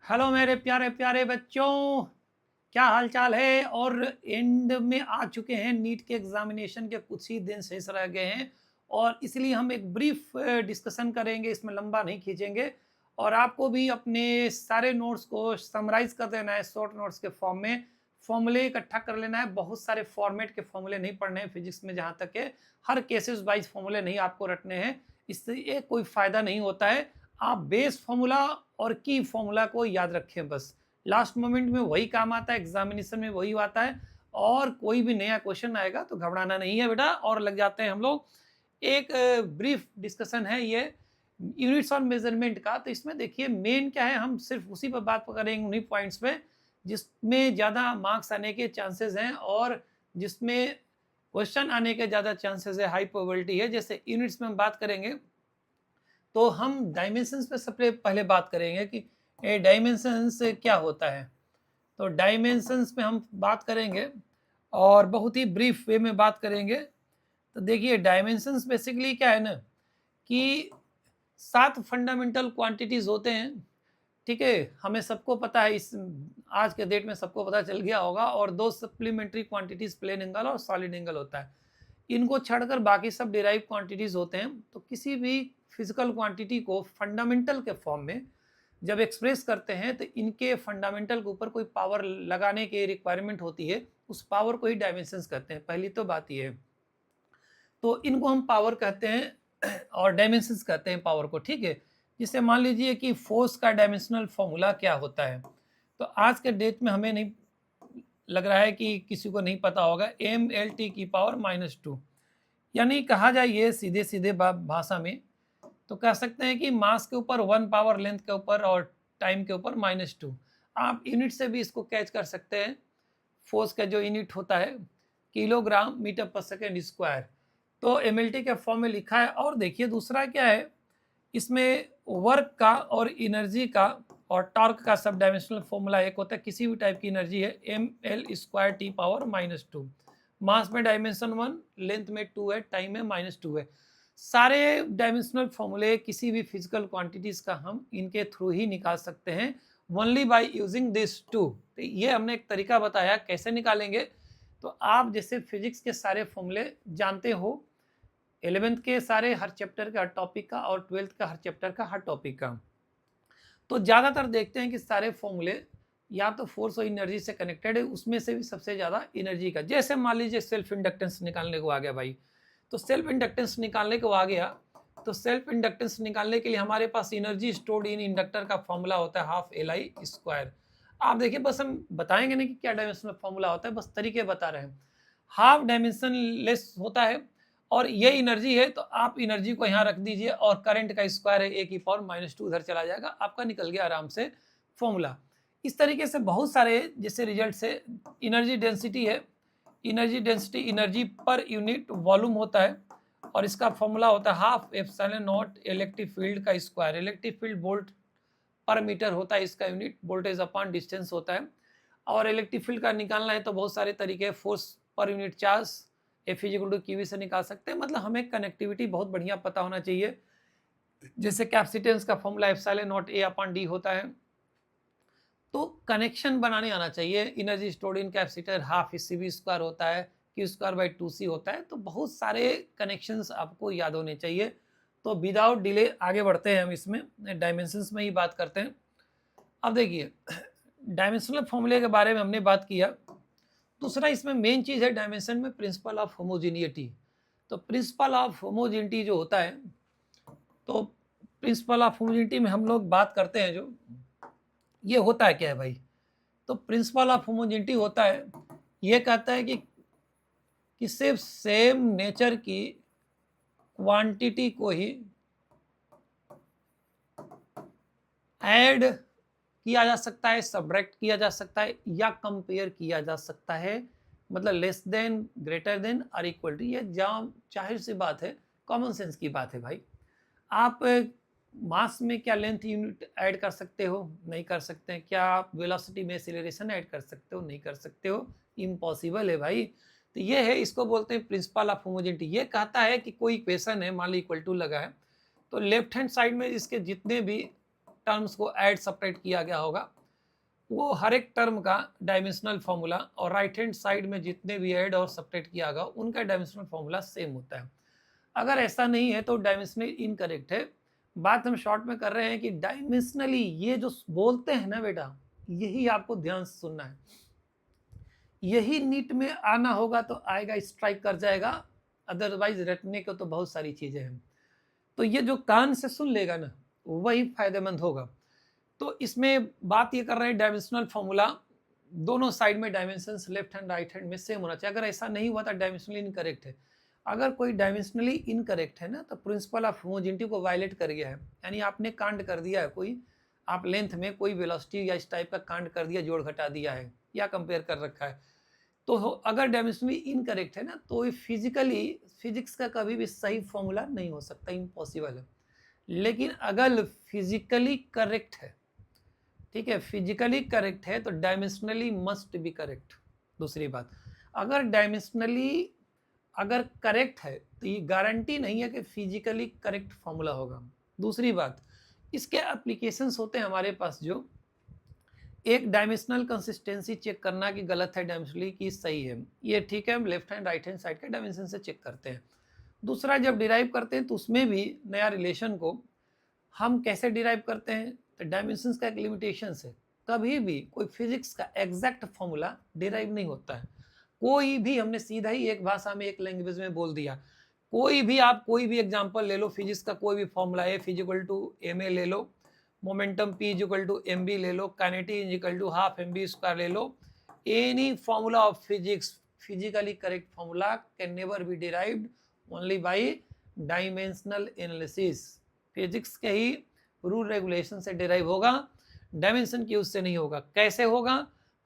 Hello मेरे प्यारे प्यारे बच्चों, क्या हाल चाल है। और एंड में आ चुके हैं, नीट के एग्जामिनेशन के कुछ ही दिन शेष रह गए हैं और इसलिए हम एक ब्रीफ डिस्कशन करेंगे, इसमें लंबा नहीं खींचेंगे। और आपको भी अपने सारे नोट्स को समराइज कर देना है शॉर्ट नोट्स के फॉर्म में, फॉर्मूले इकट्ठा कर लेना है। बहुत सारे फॉर्मेट के फॉर्मूले नहीं पढ़ने हैं फिजिक्स में, जहाँ तक है हर केसेस वाइज फॉर्मूले नहीं आपको रटने हैं, इससे कोई फायदा नहीं होता है। आप बेस फॉर्मूला और की फॉर्मूला को याद रखें, बस लास्ट मोमेंट में वही काम आता है, एग्जामिनेशन में वही आता है। और कोई भी नया क्वेश्चन आएगा तो घबराना नहीं है बेटा। और लग जाते हैं हम लोग। एक ब्रीफ डिस्कशन है ये यूनिट्स ऑन मेजरमेंट का। तो इसमें देखिए मेन क्या है, हम सिर्फ उसी पर बात करेंगे, उन्हीं पॉइंट्स पे जिसमें ज़्यादा मार्क्स आने के चांसेस हैं और जिसमें क्वेश्चन आने के ज़्यादा चांसेस है, हाई प्रोबेबिलिटी है। जैसे यूनिट्स में हम बात करेंगे तो हम डायमेंशंस पे सबसे पहले बात करेंगे कि डायमेंशंस क्या होता है। तो डायमेंशंस में हम बात करेंगे और बहुत ही ब्रीफ वे में बात करेंगे। तो देखिए डायमेंशंस बेसिकली क्या है ना कि 7 फंडामेंटल क्वांटिटीज होते हैं, ठीक है। हमें सबको पता है, इस आज के डेट में सबको पता चल गया होगा। और 2 सप्लीमेंट्री क्वांटिटीज प्लेन एंगल और सॉलिड एंगल होता है। इनको छोड़कर बाकी सब डिराइव क्वांटिटीज होते हैं। तो किसी भी फिजिकल क्वांटिटी को फंडामेंटल के फॉर्म में जब एक्सप्रेस करते हैं तो इनके फंडामेंटल के ऊपर कोई पावर लगाने की रिक्वायरमेंट होती है, उस पावर को ही डायमेंशंस कहते हैं। पहली तो बात ये है, तो इनको हम पावर कहते हैं और डायमेंशंस कहते हैं पावर को, ठीक है। जिससे मान लीजिए कि फोर्स का डायमेंशनल फॉर्मूला क्या होता है, तो आज के डेट में हमें नहीं लग रहा है कि किसी को नहीं पता होगा। mlt की पावर -2, यानी कहा जाए ये सीधे सीधे भाषा में तो कह सकते हैं कि मास के ऊपर 1 पावर लेंथ के ऊपर और टाइम के ऊपर -2। आप यूनिट से भी इसको कैच कर सकते हैं। फोर्स का जो यूनिट होता है किलोग्राम मीटर पर सेकेंड स्क्वायर, तो mlt के फॉर्म में लिखा है। और देखिए दूसरा क्या है, इसमें वर्क का और एनर्जी का और टॉर्क का सब डायमेंशनल फॉर्मूला एक होता है। किसी भी टाइप की एनर्जी है ml² टी पावर -2। मास में डायमेंशन 1, लेंथ में 2 है, टाइम में -2 है। सारे डायमेंशनल फॉर्मूले किसी भी फिजिकल क्वांटिटीज का हम इनके थ्रू ही निकाल सकते हैं, only by using this too. तो ये हमने एक तरीका बताया कैसे निकालेंगे। तो आप जैसे फिजिक्स के सारे फॉर्मूले जानते हो, 11th के सारे हर चैप्टर का हर टॉपिक का और 12th का हर चैप्टर का हर टॉपिक का, तो ज़्यादातर देखते हैं कि सारे फॉर्मूले या तो फोर्स और एनर्जी से कनेक्टेड है। उसमें से भी सबसे ज़्यादा एनर्जी का, जैसे मान लीजिए सेल्फ इंडक्टेंस निकालने को आ गया भाई, तो सेल्फ इंडक्टेंस निकालने को आ गया, तो सेल्फ इंडक्टेंस निकालने के लिए हमारे पास एनर्जी स्टोर्ड इन इंडक्टर का फॉर्मूला होता है ½ Li²। आप देखिए, बस हम बताएंगे नहीं कि क्या डायमेंशनल फॉर्मूला होता है, बस तरीके बता रहे हैं। हाफ डायमेंशन लेस होता है और ये एनर्जी है, तो आप एनर्जी को यहाँ रख दीजिए और करंट का स्क्वायर है a की पावर -2, उधर चला जाएगा, आपका निकल गया आराम से फॉर्मूला। इस तरीके से बहुत सारे जैसे रिजल्ट से एनर्जी डेंसिटी है, energy density energy per unit volume होता है और इसका फॉर्मूला होता है ½ इलेक्ट्रिक फील्ड का स्क्वायर। इलेक्ट्रिक फील्ड वोल्ट पर मीटर होता है, इसका यूनिट वोल्टेज अपॉन डिस्टेंस होता है। और इलेक्ट्रिक फील्ड का निकालना है तो बहुत सारे तरीके, force per unit charge F=QV से निकाल सकते हैं। मतलब हमें कनेक्टिविटी बहुत बढ़िया पता होना चाहिए। जैसे कैपेसिटेंस का फॉर्मूला ε0A/d होता है, तो कनेक्शन बनाने आना चाहिए। एनर्जी स्टोर्ड इन कैपेसिटर ½ होता है, Q²/2C होता है। तो बहुत सारे कनेक्शंस आपको याद होने चाहिए। तो विदाउट डिले आगे बढ़ते हैं, हम इसमें डायमेंशंस में ही बात करते हैं। अब देखिए डायमेंशनल फॉर्मूले के बारे में हमने बात किया। दूसरा इसमें मेन चीज़ है डायमेंशन में प्रिंसिपल ऑफ होमोजीनियटी। तो प्रिंसिपल ऑफ होमोजीनिटी जो होता है, तो प्रिंसिपल ऑफ होमोजीनिटी में हम लोग बात करते हैं, जो ये होता है क्या है भाई, तो प्रिंसिपल ऑफ होमोजीनिटी होता है, ये कहता है कि सिर्फ सेम नेचर की क्वांटिटी को ही ऐड किया जा सकता है, सब्ट्रैक्ट किया जा सकता है या कंपेयर किया जा सकता है। मतलब लेस देन, ग्रेटर देन और इक्वल टू, ये जाहिर सी बात है, कॉमन सेंस की बात है भाई। आप मास में क्या लेंथ यूनिट ऐड कर सकते हो? नहीं कर सकते हैं। क्या आप वेलोसिटी में एक्सीलरेशन ऐड कर सकते हो? नहीं कर सकते हो, इम्पॉसिबल है भाई। तो ये है, इसको बोलते हैं प्रिंसिपल ऑफ होमोजेनिटी। ये कहता है कि कोई इक्वेशन है, मान लो इक्वल टू लगा है, तो लेफ्ट हैंड साइड में इसके जितने भी टर्म्स को ऐड सपरेट किया गया होगा, वो हर एक टर्म का डायमेंशनल फॉर्मूला और राइट हैंड साइड में जितने भी ऐड और सपरेट किया गया उनका डायमेंशनल फॉर्मूला सेम होता है। अगर ऐसा नहीं है तो डायमेंशनली इनकरेक्ट है। बात हम शॉर्ट में कर रहे हैं कि डायमेंशनली ये जो बोलते हैं ना बेटा, यही आपको ध्यान से सुनना है। यही नीट में आना होगा तो आएगा, स्ट्राइक कर जाएगा, अदरवाइज रटने को तो बहुत सारी चीजें हैं। तो ये जो कान से सुन लेगा ना वही फायदेमंद होगा। तो इसमें बात ये कर रहे हैं डायमेंशनल फॉर्मूला दोनों साइड में dimensions left hand right hand में सेम होना चाहिए। अगर ऐसा नहीं हुआ तो डायमेंशनली इनकरेक्ट है। अगर कोई डायमेंशनली इनकरेक्ट है ना तो प्रिंसिपल ऑफ होमोजेनिटी को वायलेट कर गया है, यानी आपने कांड कर दिया है, कोई आप लेंथ में कोई वेलोसिटी या इस टाइप का कांड कर दिया, जोड़ घटा दिया है या कंपेयर कर रखा है। तो अगर डायमेंशनली इनकरेक्ट है ना तो फिजिकली फिजिक्स का कभी भी सही फॉर्मूला नहीं हो सकता, इम्पॉसिबल है। लेकिन अगर फिजिकली करेक्ट है, ठीक है, फिजिकली करेक्ट है तो डायमेंशनली मस्ट बी करेक्ट। दूसरी बात, अगर डायमेंशनली अगर करेक्ट है तो ये गारंटी नहीं है कि फिजिकली करेक्ट फॉर्मूला होगा। दूसरी बात, इसके एप्लीकेशंस होते हैं हमारे पास, जो एक डायमेंशनल कंसिस्टेंसी चेक करना कि गलत है डायमेंशनली कि सही है, ये ठीक है, हम left hand right hand side के डायमेंशन से चेक करते हैं। दूसरा, जब डिराइव करते हैं तो उसमें भी नया रिलेशन को हम कैसे डिराइव करते हैं, तो डायमेंशंस का एक लिमिटेशन है। कभी भी कोई फिजिक्स का एग्जैक्ट फॉर्मूला डिराइव नहीं होता है। कोई भी हमने सीधा ही एक भाषा में एक लैंग्वेज में बोल दिया, कोई भी आप कोई भी एग्जांपल ले लो फिजिक्स का, कोई भी फॉर्मूला है, F इक्वल टू ma ले लो, momentum P equal to mb ले लो, kinetic equal to half mb square ले लो, any formula of physics physically correct formula can never be derived only by dimensional analysis. Physics के ही rule regulation से derive होगा, डायमेंशन की उससे नहीं होगा। कैसे होगा,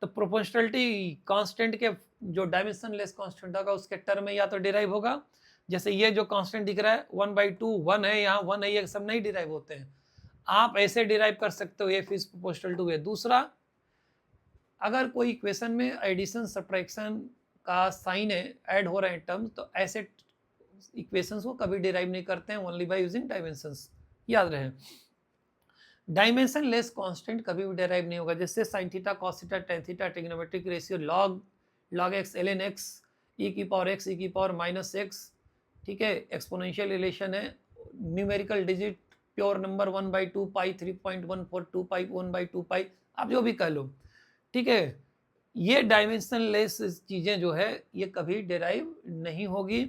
तो प्रोपोर्शनलिटी कांस्टेंट के जो डायमेंशन लेस कांस्टेंट होगा उसके टर्म में या तो डिराइव होगा, जैसे ये जो कांस्टेंट दिख रहा है 1/2 1 है, यहाँ 1 है, ये सब नहीं डिराइव होते हैं। आप ऐसे डिराइव कर सकते हो, F इज प्रोपोर्शनल टू ए। दूसरा, अगर कोई इक्वेशन में एडिशन सब्ट्रैक्शन का साइन है, ऐड हो रहे हैं टर्म, तो ऐसे इक्वेशंस को कभी डिराइव नहीं करते हैं, ओनली बाय यूजिंग डायमेंशंस। याद रहे, डायमेंशन लेस कांस्टेंट कभी भी डिराइव नहीं होगा। जैसे sin theta cos theta tan theta trigonometric ratio log x ln x e की पावर x e की पावर माइनस x, ठीक है, एक्सपोनेंशियल रिलेशन है, न्यूमेरिकल डिजिट प्योर नंबर 1/2 पाई 3.142 पाई 1/2 पाई, आप जो भी कह लो, ठीक है। ये डायमेंशन लेस चीज़ें जो है ये कभी डिराइव नहीं होगी।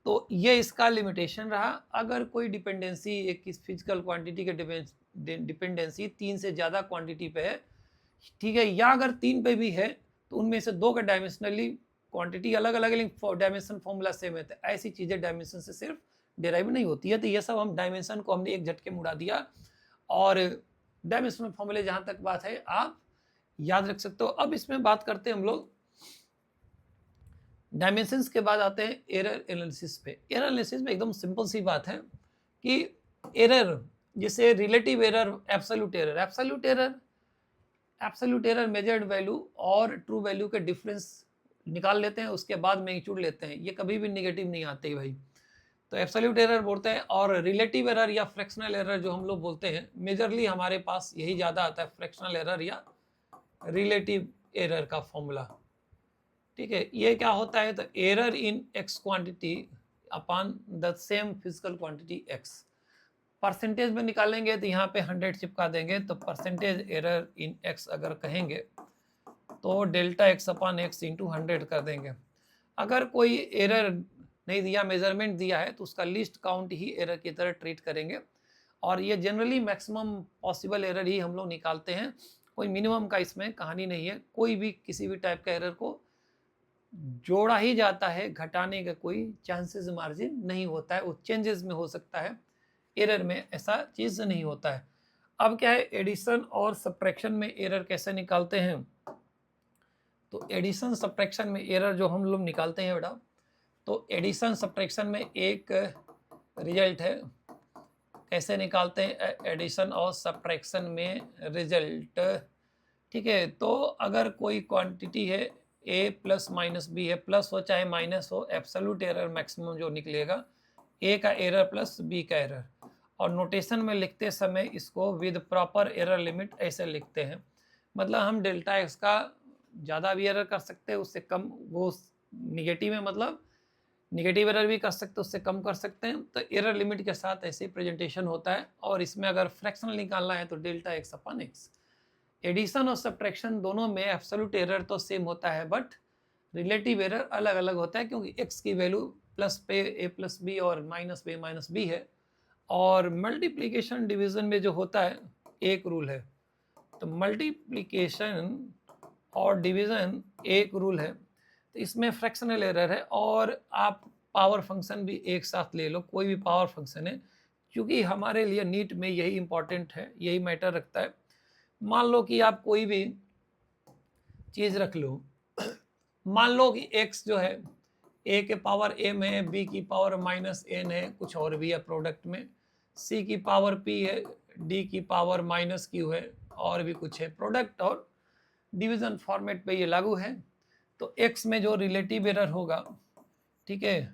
तो ये इसका लिमिटेशन रहा। अगर कोई डिपेंडेंसी एक फिजिकल क्वांटिटी के डिपेंडेंसी 3 से ज़्यादा क्वांटिटी पे है, ठीक है, या अगर 3 पे भी है तो उनमें से 2 का डायमेंशनली क्वांटिटी अलग अलग डायमेंशन फॉर्मूला सेम है, तो ऐसी चीज़ें डायमेंशन से सिर्फ डिराइव नहीं होती है। तो ये सब हम डायमेंशन को हमने एक झटके में उड़ा दिया, और डायमेंशनल फॉर्मूले जहाँ तक बात है आप याद रख सकते हो। अब इसमें बात करते हैं हम लोग डायमेंशंस के बाद आते हैं एरर एनालिसिस पे। एरर एनालिसिस में एकदम सिंपल सी बात है कि एरर, जैसे relative error, absolute error, absolute error measured value और ट्रू वैल्यू के डिफरेंस निकाल लेते हैं, उसके बाद मैग्नीट्यूड लेते हैं, ये कभी भी नेगेटिव नहीं आते भाई। तो एब्सोल्यूट एरर बोलते हैं, और रिलेटिव एरर या फ्रैक्शनल एरर जो हम लोग बोलते हैं, मेजरली हमारे पास यही ज़्यादा आता है, फ्रैक्शनल एरर या रिलेटिव एरर का फॉर्मूला, ठीक है। ये क्या होता है, तो error in x quantity upon the same physical quantity x. Percentage में निकालेंगे तो यहाँ पे 100 चिपका देंगे, तो परसेंटेज एरर इन एक्स अगर कहेंगे तो delta x upon x into 100 कर देंगे। अगर कोई एरर नहीं दिया, मेजरमेंट दिया है, तो उसका लिस्ट काउंट ही एरर की तरह ट्रीट करेंगे, और ये जनरली मैक्सिमम पॉसिबल एरर ही हम लोग निकालते हैं। कोई मिनिमम का इसमें कहानी नहीं है, कोई भी किसी भी टाइप का एरर को जोड़ा ही जाता है, घटाने का कोई चांसेस मार्जिन नहीं होता है, वो चेंजेस में हो सकता है, एरर में ऐसा चीज़ नहीं होता है। अब क्या है, एडिशन और सब्ट्रैक्शन में एरर कैसे निकालते हैं, तो एडिशन सब्ट्रैक्शन में एरर जो हम लोग निकालते हैं बेटा, तो एडिशन सब्ट्रैक्शन में एक रिजल्ट है, कैसे निकालते हैं एडिशन और सब्ट्रैक्शन में रिजल्ट, ठीक है। तो अगर कोई क्वांटिटी है a प्लस माइनस बी है, प्लस हो चाहे माइनस हो, एब्सोल्यूट एरर मैक्सिमम जो निकलेगा a का एरर प्लस b का एरर, और नोटेशन में लिखते समय इसको विद प्रॉपर एरर लिमिट ऐसे लिखते हैं। मतलब हम डेल्टा एक्स का ज़्यादा भी एरर कर सकते हैं, उससे कम, वो निगेटिव है, मतलब निगेटिव एरर भी कर सकते हैं, उससे कम कर सकते हैं। तो एरर लिमिट के साथ ऐसे प्रेजेंटेशन होता है। और इसमें अगर फ्रैक्शनल निकालना है तो delta x upon x. Addition और सब्ट्रैक्शन दोनों में एब्सोल्यूट एरर तो सेम होता है, बट रिलेटिव एरर अलग अलग होता है, क्योंकि एक्स की वैल्यू प्लस पे ए प्लस बी और माइनस पे माइनस बी है। और मल्टीप्लिकेशन डिवीजन में जो होता है एक रूल है, तो मल्टीप्लिकेशन और डिवीजन एक रूल है, तो इसमें फ्रैक्शनल एरर है। और आप पावर फंक्शन भी एक साथ ले लो, कोई भी पावर फंक्शन है, क्योंकि हमारे लिए नीट में यही इंपॉर्टेंट है, यही मैटर रखता है। मान लो कि आप कोई भी चीज़ रख लो, मान लो कि x जो है a के पावर m है, b की पावर माइनस n है, कुछ और भी है प्रोडक्ट में, c की पावर p है, d की पावर माइनस q है, और भी कुछ है प्रोडक्ट। और डिवीजन फॉर्मेट पे ये लागू है। तो x में जो रिलेटिव एरर होगा, ठीक है,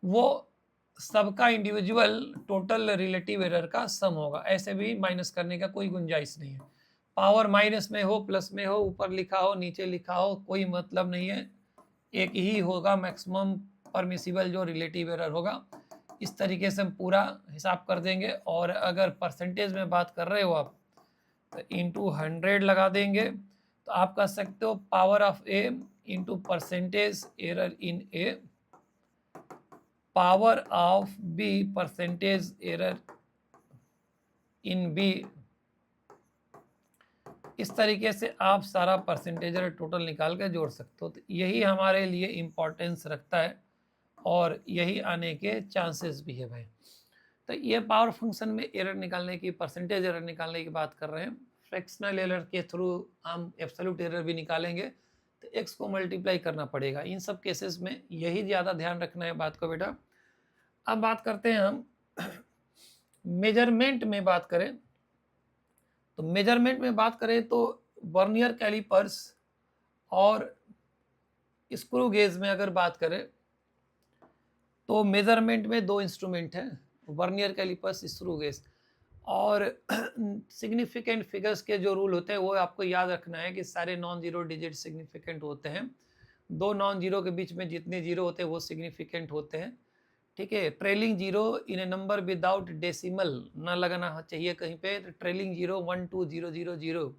वो सबका इंडिविजुअल टोटल रिलेटिव एरर का सम होगा। ऐसे भी माइनस करने का कोई गुंजाइश नहीं है। पावर माइनस में हो, प्लस में हो, ऊपर लिखा हो, नीचे लिखा हो, कोई मतलब नहीं है, एक ही होगा मैक्सिमम परमिसिबल जो रिलेटिव एरर होगा। इस तरीके से हम पूरा हिसाब कर देंगे। और अगर परसेंटेज में बात कर रहे हो आप, तो इंटू 100 लगा देंगे, तो आप कह सकते हो power of a into percentage error in a, power of b percentage error in b. इस तरीके से आप सारा परसेंटेज एरर टोटल निकाल कर जोड़ सकते हो। तो यही हमारे लिए इम्पोर्टेंस रखता है और यही आने के चांसेस भी है भाई। तो ये पावर फंक्शन में एरर निकालने की, परसेंटेज एरर निकालने की बात कर रहे हैं। फ्रैक्शनल एरर के थ्रू हम एब्सोल्यूट एरर भी निकालेंगे, तो एक्स को मल्टीप्लाई करना पड़ेगा। इन सब केसेस में यही ज़्यादा ध्यान रखना है बात को बेटा। अब बात करते हैं हम मेजरमेंट में बात करें, तो मेजरमेंट में बात करें तो वर्नियर कैलिपर्स और स्क्रू गेज में अगर बात करें तो मेजरमेंट में दो इंस्ट्रूमेंट हैं, वर्नियर कैलिपर्स, स्क्रू गेज। और सिग्निफिकेंट फिगर्स के जो रूल होते हैं वो आपको याद रखना है कि सारे नॉन जीरो डिजिट सिग्निफिकेंट होते हैं। दो नॉन जीरो के बीच में जितने जीरो होते हैं वो सिग्निफिकेंट होते हैं, ठीक है। Trailing zero in A number without decimal ना लगाना चाहिए कहीं पे। ट्रेलिंग जीरो 1 2 0 0 0,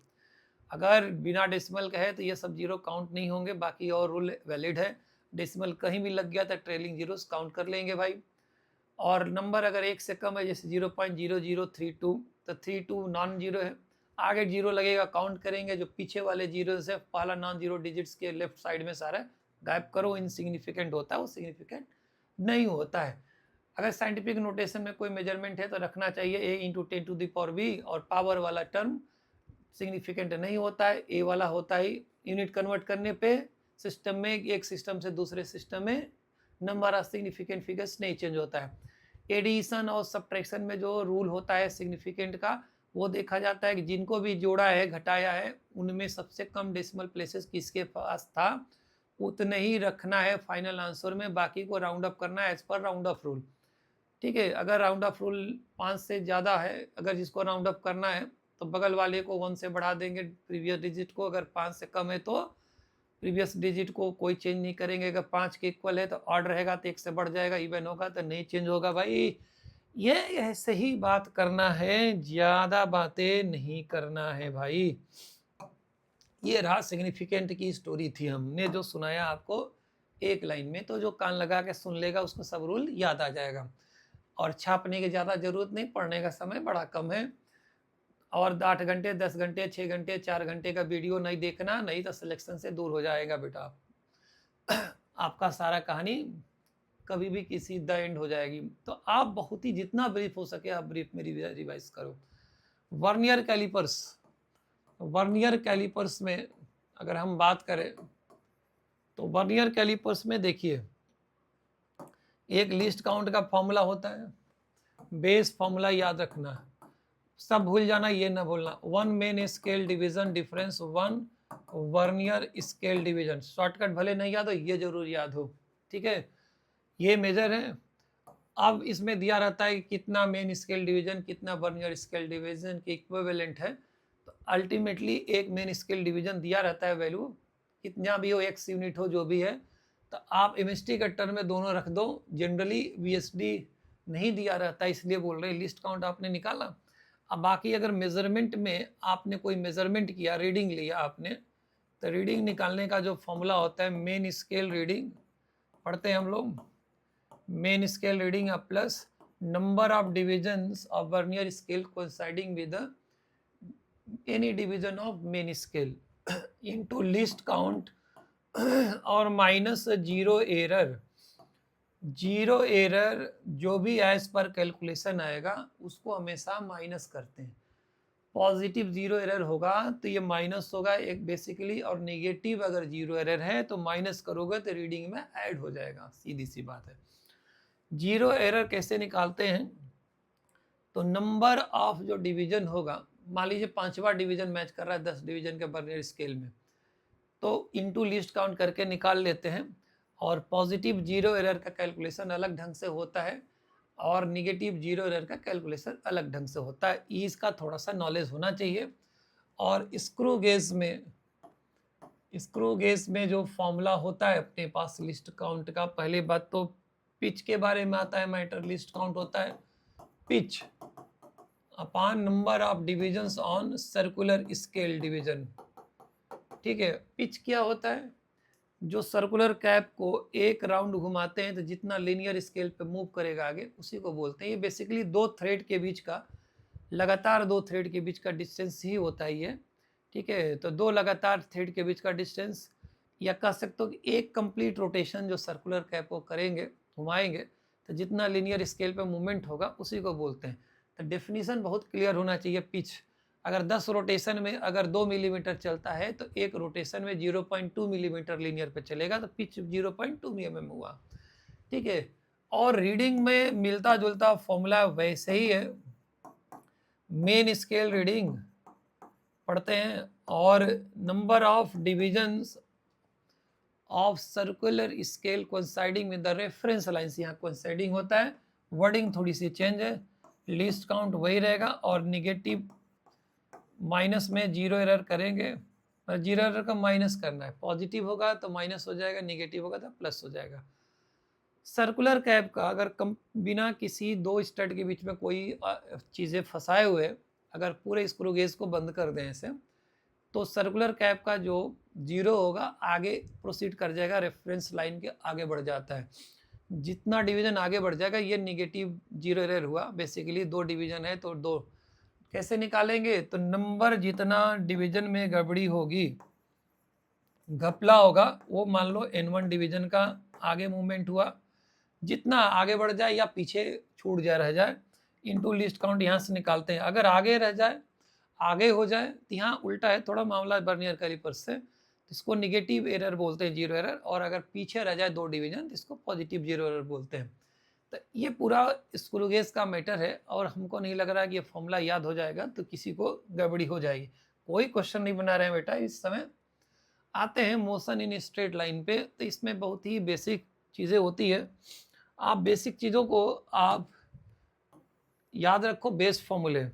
अगर बिना डेसिमल का है तो ये सब जीरो काउंट नहीं होंगे, बाकी और रूल वैलिड है। डेसिमल कहीं भी लग गया तो ट्रेलिंग जीरोस काउंट कर लेंगे भाई। और नंबर अगर एक से कम है, जैसे 0.0032, तो 32 नॉन जीरो है, आगे जीरो लगेगा काउंट करेंगे, जो पीछे वाले जीरो से पहला नॉन जीरो डिजिट्स के लेफ्ट साइड में सारा गायब करो, इनसिग्निफिकेंट होता है, वो सिग्निफिकेंट नहीं होता है। अगर साइंटिफिक नोटेशन में कोई मेजरमेंट है तो रखना चाहिए a into 10 to the power b, और पावर वाला टर्म सिग्निफिकेंट नहीं होता है, ए वाला होता है। यूनिट कन्वर्ट करने पे सिस्टम में, एक सिस्टम से दूसरे सिस्टम में नंबर ऑफ सिग्निफिकेंट फिगर्स नहीं चेंज होता है। एडिशन और सब्ट्रैक्शन में जो रूल होता है सिग्निफिकेंट का, वो देखा जाता है कि जिनको भी जोड़ा है, घटाया है, उनमें सबसे कम डेसिमल प्लेसेस किसके पास था उतने ही रखना है फाइनल आंसर में, बाकी को राउंड अप करना है as per round of rule, ठीक है। अगर राउंड ऑफ रूल 5 से ज़्यादा है, अगर जिसको राउंड अप करना है तो बगल वाले को 1 से बढ़ा देंगे प्रीवियस डिजिट को, अगर 5 से कम है तो प्रीवियस डिजिट को कोई चेंज नहीं करेंगे। अगर 5 के इक्वल है तो ऑड रहेगा तो 1 से बढ़ जाएगा, इवन होगा तो नहीं चेंज होगा भाई। ये ऐसे ही बात करना है, ज़्यादा बातें नहीं करना है भाई। ये रहा सिग्निफिकेंट की स्टोरी थी, हमने जो सुनाया आपको एक लाइन में, तो जो कान लगा के सुन लेगा उसको सब रूल याद आ जाएगा। और छापने की ज़्यादा जरूरत नहीं, पढ़ने का समय बड़ा कम है। और 8 घंटे 10 घंटे 6 घंटे 4 घंटे का वीडियो नहीं देखना, नहीं तो सिलेक्शन से दूर हो जाएगा बेटा। आपका सारा कहानी कभी भी किसी द एंड हो जाएगी। तो आप बहुत ही जितना ब्रीफ हो सके आप ब्रीफ में रिवाइज करो। वर्नियर कैलिपर्स, वर्नियर कैलिपर्स में अगर हम बात करें तो वर्नियर कैलिपर्स में देखिए एक लीस्ट काउंट का फॉर्मूला होता है, बेस फॉर्मूला याद रखना है, सब भूल जाना, ये ना भूलना। 1 main scale division difference 1 vernier scale division. Shortcut भले नहीं याद हो, ये जरूर याद हो, ठीक है। ये मेजर है अब इसमें दिया रहता है कि कितना मेन स्केल डिवीजन कितना वर्नियर स्केल डिवीजन के इक्विवेलेंट है। तो अल्टीमेटली एक मेन स्केल डिवीजन दिया रहता है वैल्यू, कितना भी हो, x यूनिट हो, जो भी है। तो आप एमएसटी के टर्म में दोनों रख दो। जनरली वीएसडी नहीं दिया रहता, इसलिए बोल रहे हैं लिस्ट काउंट आपने निकाला। अब बाकी अगर मेजरमेंट में आपने कोई मेजरमेंट किया, रीडिंग लिया आपने, तो रीडिंग निकालने का जो फॉर्मूला होता है मेन स्केल रीडिंग, पढ़ते हैं हम लोग, main scale reading plus number of divisions of vernier scale coinciding with any division of main scale into least count और minus zero error. Zero error जो भी एज पर कैलकुलेशन आएगा उसको हमेशा माइनस करते हैं। पॉजिटिव जीरो एरर होगा तो ये माइनस होगा एक बेसिकली, और नेगेटिव अगर जीरो एरर है तो माइनस करोगे तो रीडिंग में ऐड हो जाएगा, सीधी सी बात है। जीरो एरर कैसे निकालते हैं? तो नंबर ऑफ जो डिवीजन होगा, मान लीजिए 5वां डिवीजन मैच कर रहा है 10 डिवीजन के वर्नियर स्केल में, तो इनटू लिस्ट काउंट करके निकाल लेते हैं। और पॉजिटिव जीरो एरर का कैलकुलेशन अलग ढंग से होता है और निगेटिव जीरो एरर का कैलकुलेशन अलग ढंग से होता है। इसका थोड़ा सा नॉलेज होना चाहिए। और स्क्रू गेज में जो फॉर्मूला होता है अपने पास लिस्ट काउंट का, पहली बात तो पिच के बारे में आता है मैटर। लिस्ट काउंट होता है pitch upon number of divisions on circular scale division. ठीक है, पिच क्या होता है? जो सर्कुलर कैप को एक राउंड घुमाते हैं तो जितना लीनियर स्केल पे मूव करेगा आगे, उसी को बोलते हैं। ये बेसिकली दो थ्रेड के बीच का, लगातार दो थ्रेड के बीच का डिस्टेंस ही होता है ये। ठीक है, तो दो लगातार थ्रेड के बीच का डिस्टेंस, या कह सकते हो कि एक कंप्लीट रोटेशन जो सर्कुलर कैप को करेंगे, घुमाएंगे, तो जितना लीनियर स्केल पे मूवमेंट होगा उसी को बोलते हैं। तो डेफिनीशन बहुत क्लियर होना चाहिए। पिच अगर 10 रोटेशन में अगर 2 मिलीमीटर चलता है तो एक रोटेशन में 0.2 मिलीमीटर लीनियर पे चलेगा, तो पिच 0.2 mm हुआ। ठीक है, और रीडिंग में मिलता जुलता फॉर्मूला वैसे ही है। मेन स्केल रीडिंग पढ़ते हैं और number of divisions of circular scale coinciding with the reference lines, यहाँ कोइंसाइडिंग होता है, वर्डिंग थोड़ी सी चेंज है, लिस्ट काउंट वही रहेगा। और निगेटिव माइनस में जीरो एरर करेंगे, जीरो एरर का माइनस करना है, पॉजिटिव होगा तो माइनस हो जाएगा, निगेटिव होगा तो प्लस हो जाएगा। सर्कुलर कैप का अगर बिना किसी दो स्टड के बीच में कोई चीज़ें फंसाए हुए अगर पूरे स्क्रू गेज को बंद कर दें ऐसे, तो सर्कुलर कैप का जो जीरो होगा आगे प्रोसीड कर जाएगा, रेफरेंस लाइन के आगे बढ़ जाता है। जितना डिवीजन आगे बढ़ जाएगा, ये निगेटिव जीरो एरर हुआ। बेसिकली दो डिवीजन है तो दो कैसे निकालेंगे? तो नंबर जितना डिवीजन में गड़बड़ी होगी, घपला होगा, वो मान लो N1 डिवीजन का आगे मूवमेंट हुआ, जितना आगे बढ़ जाए या पीछे छूट जाए रह जाए, इनटू लिस्ट काउंट यहाँ से निकालते हैं। अगर आगे रह जाए, आगे हो जाए, तो यहाँ उल्टा है थोड़ा मामला वर्नियर कैलिपर से, तो इसको निगेटिव एरर बोलते हैं, जीरो एरर। और अगर पीछे रह जाए दो डिवीजन तो इसको पॉजिटिव जीरो एरर बोलते हैं। तो ये पूरा स्क्रू गेज का मैटर है, और हमको नहीं लग रहा कि ये फॉर्मूला याद हो जाएगा तो किसी को गड़बड़ी हो जाएगी। कोई क्वेश्चन नहीं बना रहे हैं बेटा इस समय। आते हैं मोशन इन स्ट्रेट लाइन पे। तो इसमें बहुत ही बेसिक चीज़ें होती है, आप बेसिक चीज़ों को आप याद रखो, बेस फॉर्मूले।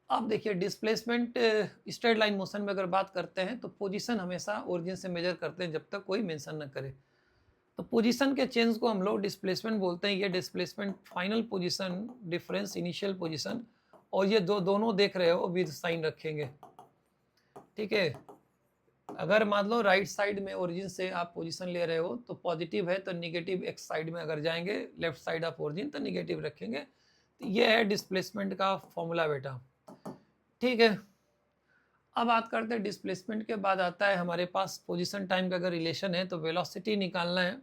अब देखिए डिस्प्लेसमेंट स्ट्रेट लाइन मोशन में अगर बात करते हैं तो पोजीशन हमेशा ओरिजिन से मेजर करते हैं जब तक कोई मेंशन न करे। तो पोजीशन के चेंज को हम लोग डिस्प्लेसमेंट बोलते हैं। ये displacement final position difference initial position, और ये दोनों देख रहे हो विद साइन रखेंगे। ठीक है, अगर मान लो राइट साइड में ओरिजिन से आप पोजीशन ले रहे हो तो पॉजिटिव है, तो निगेटिव एक्स साइड में अगर जाएंगे लेफ्ट साइड ऑफ ओरिजिन तो निगेटिव रखेंगे। तो ये है डिस्प्लेसमेंट का फॉर्मूला बेटा। ठीक है, अब बात करते हैं डिस्प्लेसमेंट के बाद आता है हमारे पास पोजीशन टाइम का अगर रिलेशन है तो वेलोसिटी निकालना है।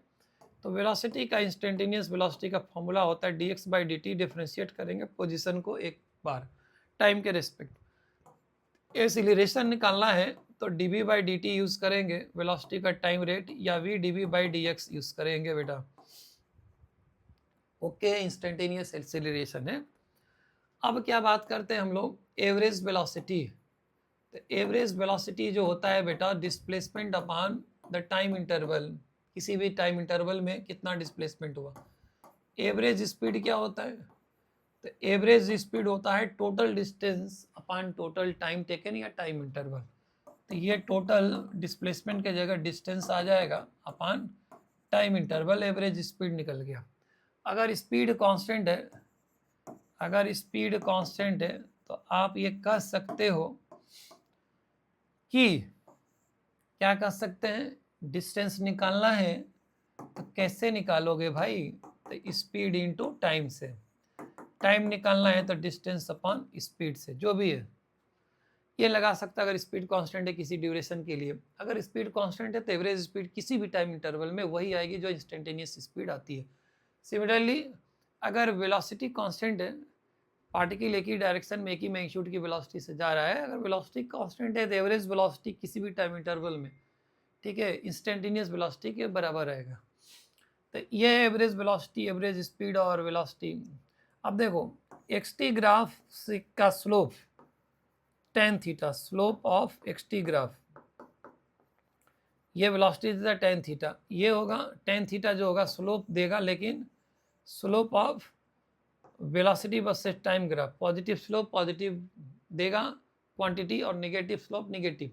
तो वेलोसिटी का इंस्टेंटेनियस वेलोसिटी का फॉर्मूला होता है dx/dt, डिफरेंशिएट करेंगे पोजीशन को एक बार टाइम के रेस्पेक्ट। एक्सीलरेशन निकालना है तो dv/dt यूज करेंगे वेलोसिटी का टाइम रेट, या v dv/dx यूज करेंगे बेटा। ओके, इंस्टेंटेनियस एक्सीलरेशन है। अब क्या बात करते हैं हम लोग एवरेज वेलोसिटी। तो एवरेज वेलोसिटी जो होता है बेटा displacement upon the time interval, किसी भी टाइम इंटरवल में कितना डिस्प्लेसमेंट हुआ। एवरेज स्पीड क्या होता है? तो एवरेज स्पीड होता है total distance upon total time taken या टाइम इंटरवल। तो ये टोटल डिस्प्लेसमेंट के जगह डिस्टेंस आ जाएगा upon time interval, average speed निकल गया। अगर स्पीड कांस्टेंट है, अगर स्पीड कांस्टेंट है तो आप ये कह सकते हो कि क्या कह सकते हैं, डिस्टेंस निकालना है तो कैसे निकालोगे भाई? तो स्पीड इनटू टाइम से, टाइम निकालना है तो डिस्टेंस अपॉन स्पीड से, जो भी है ये लगा सकता है। अगर स्पीड कांस्टेंट है किसी ड्यूरेशन के लिए, अगर स्पीड कांस्टेंट है तो एवरेज स्पीड किसी भी टाइम इंटरवल में वही आएगी जो इंस्टेंटेनियस स्पीड आती है। सिमिलरली अगर वेलोसिटी कांस्टेंट है, पार्टिकल एक ही डायरेक्शन में एक ही मैग्नीट्यूड की वेलोसिटी से जा रहा है, अगर वेलोसिटी कांस्टेंट है तो एवरेज वेलोसिटी किसी भी टाइम इंटरवल में, ठीक है, इंस्टेंटेनियस वेलोसिटी के बराबर रहेगा। तो ये एवरेज वेलोसिटी, एवरेज स्पीड और वेलोसिटी। अब देखो एक्सटी ग्राफ का slope tan theta, slope of x t graph, ये वेलोसिटी देता tan थीटा, ये होगा tan थीटा जो होगा स्लोप देगा, लेकिन slope of velocity versus time graph, positive slope positive देगा क्वांटिटी और नेगेटिव स्लोप नेगेटिव।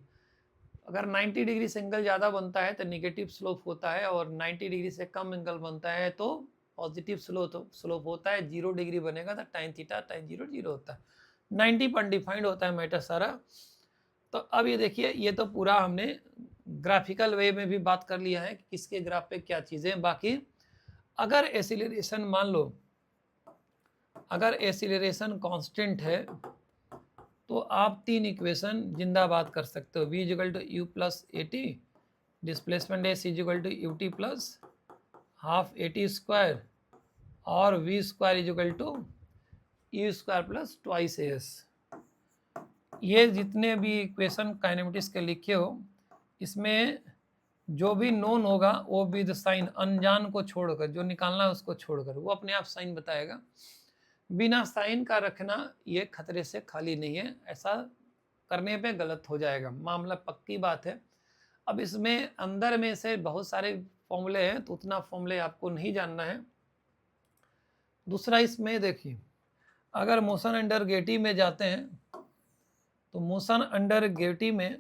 अगर 90 डिग्री से एंगल ज़्यादा बनता है तो नेगेटिव स्लोप होता है, और 90 डिग्री से कम एंगल बनता है तो पॉजिटिव स्लोप होता है। 0 डिग्री बनेगा तो टाइन थीटा टाइन 0 0 होता है। 90 पर डिफाइंड होता है मैटर सारा। तो अब ये देखिए, ये तो पूरा हमने ग्राफिकल वे में भी बात कर लिया है कि किसके ग्राफ पे क्या चीज़ें। बाकी अगर एसिलरेशन मान लो, अगर एसिलरेशन कांस्टेंट है तो आप 3 इक्वेशन जिंदाबाद कर सकते हो। v equal to you plus A t, displacement s equal to u t plus half a t square, और v square equal to u square plus twice s. ये जितने भी इक्वेशन काइनेमेटिक्स के लिखे हो, इसमें जो भी नोन होगा वो विद साइन, अनजान को छोड़कर, जो निकालना है उसको छोड़कर, वो अपने आप साइन बताएगा। बिना साइन का रखना ये खतरे से खाली नहीं है, ऐसा करने पे गलत हो जाएगा, मामला पक्की बात है। अब इसमें अंदर में से बहुत सारे फॉर्मूले हैं तो उतना फॉर्मूले आपको नहीं जानना है। दूसरा इसमें देखिए, अगर मोशन अंडर ग्रेविटी में जाते हैं तो मोशन अंडर ग्रेविटी में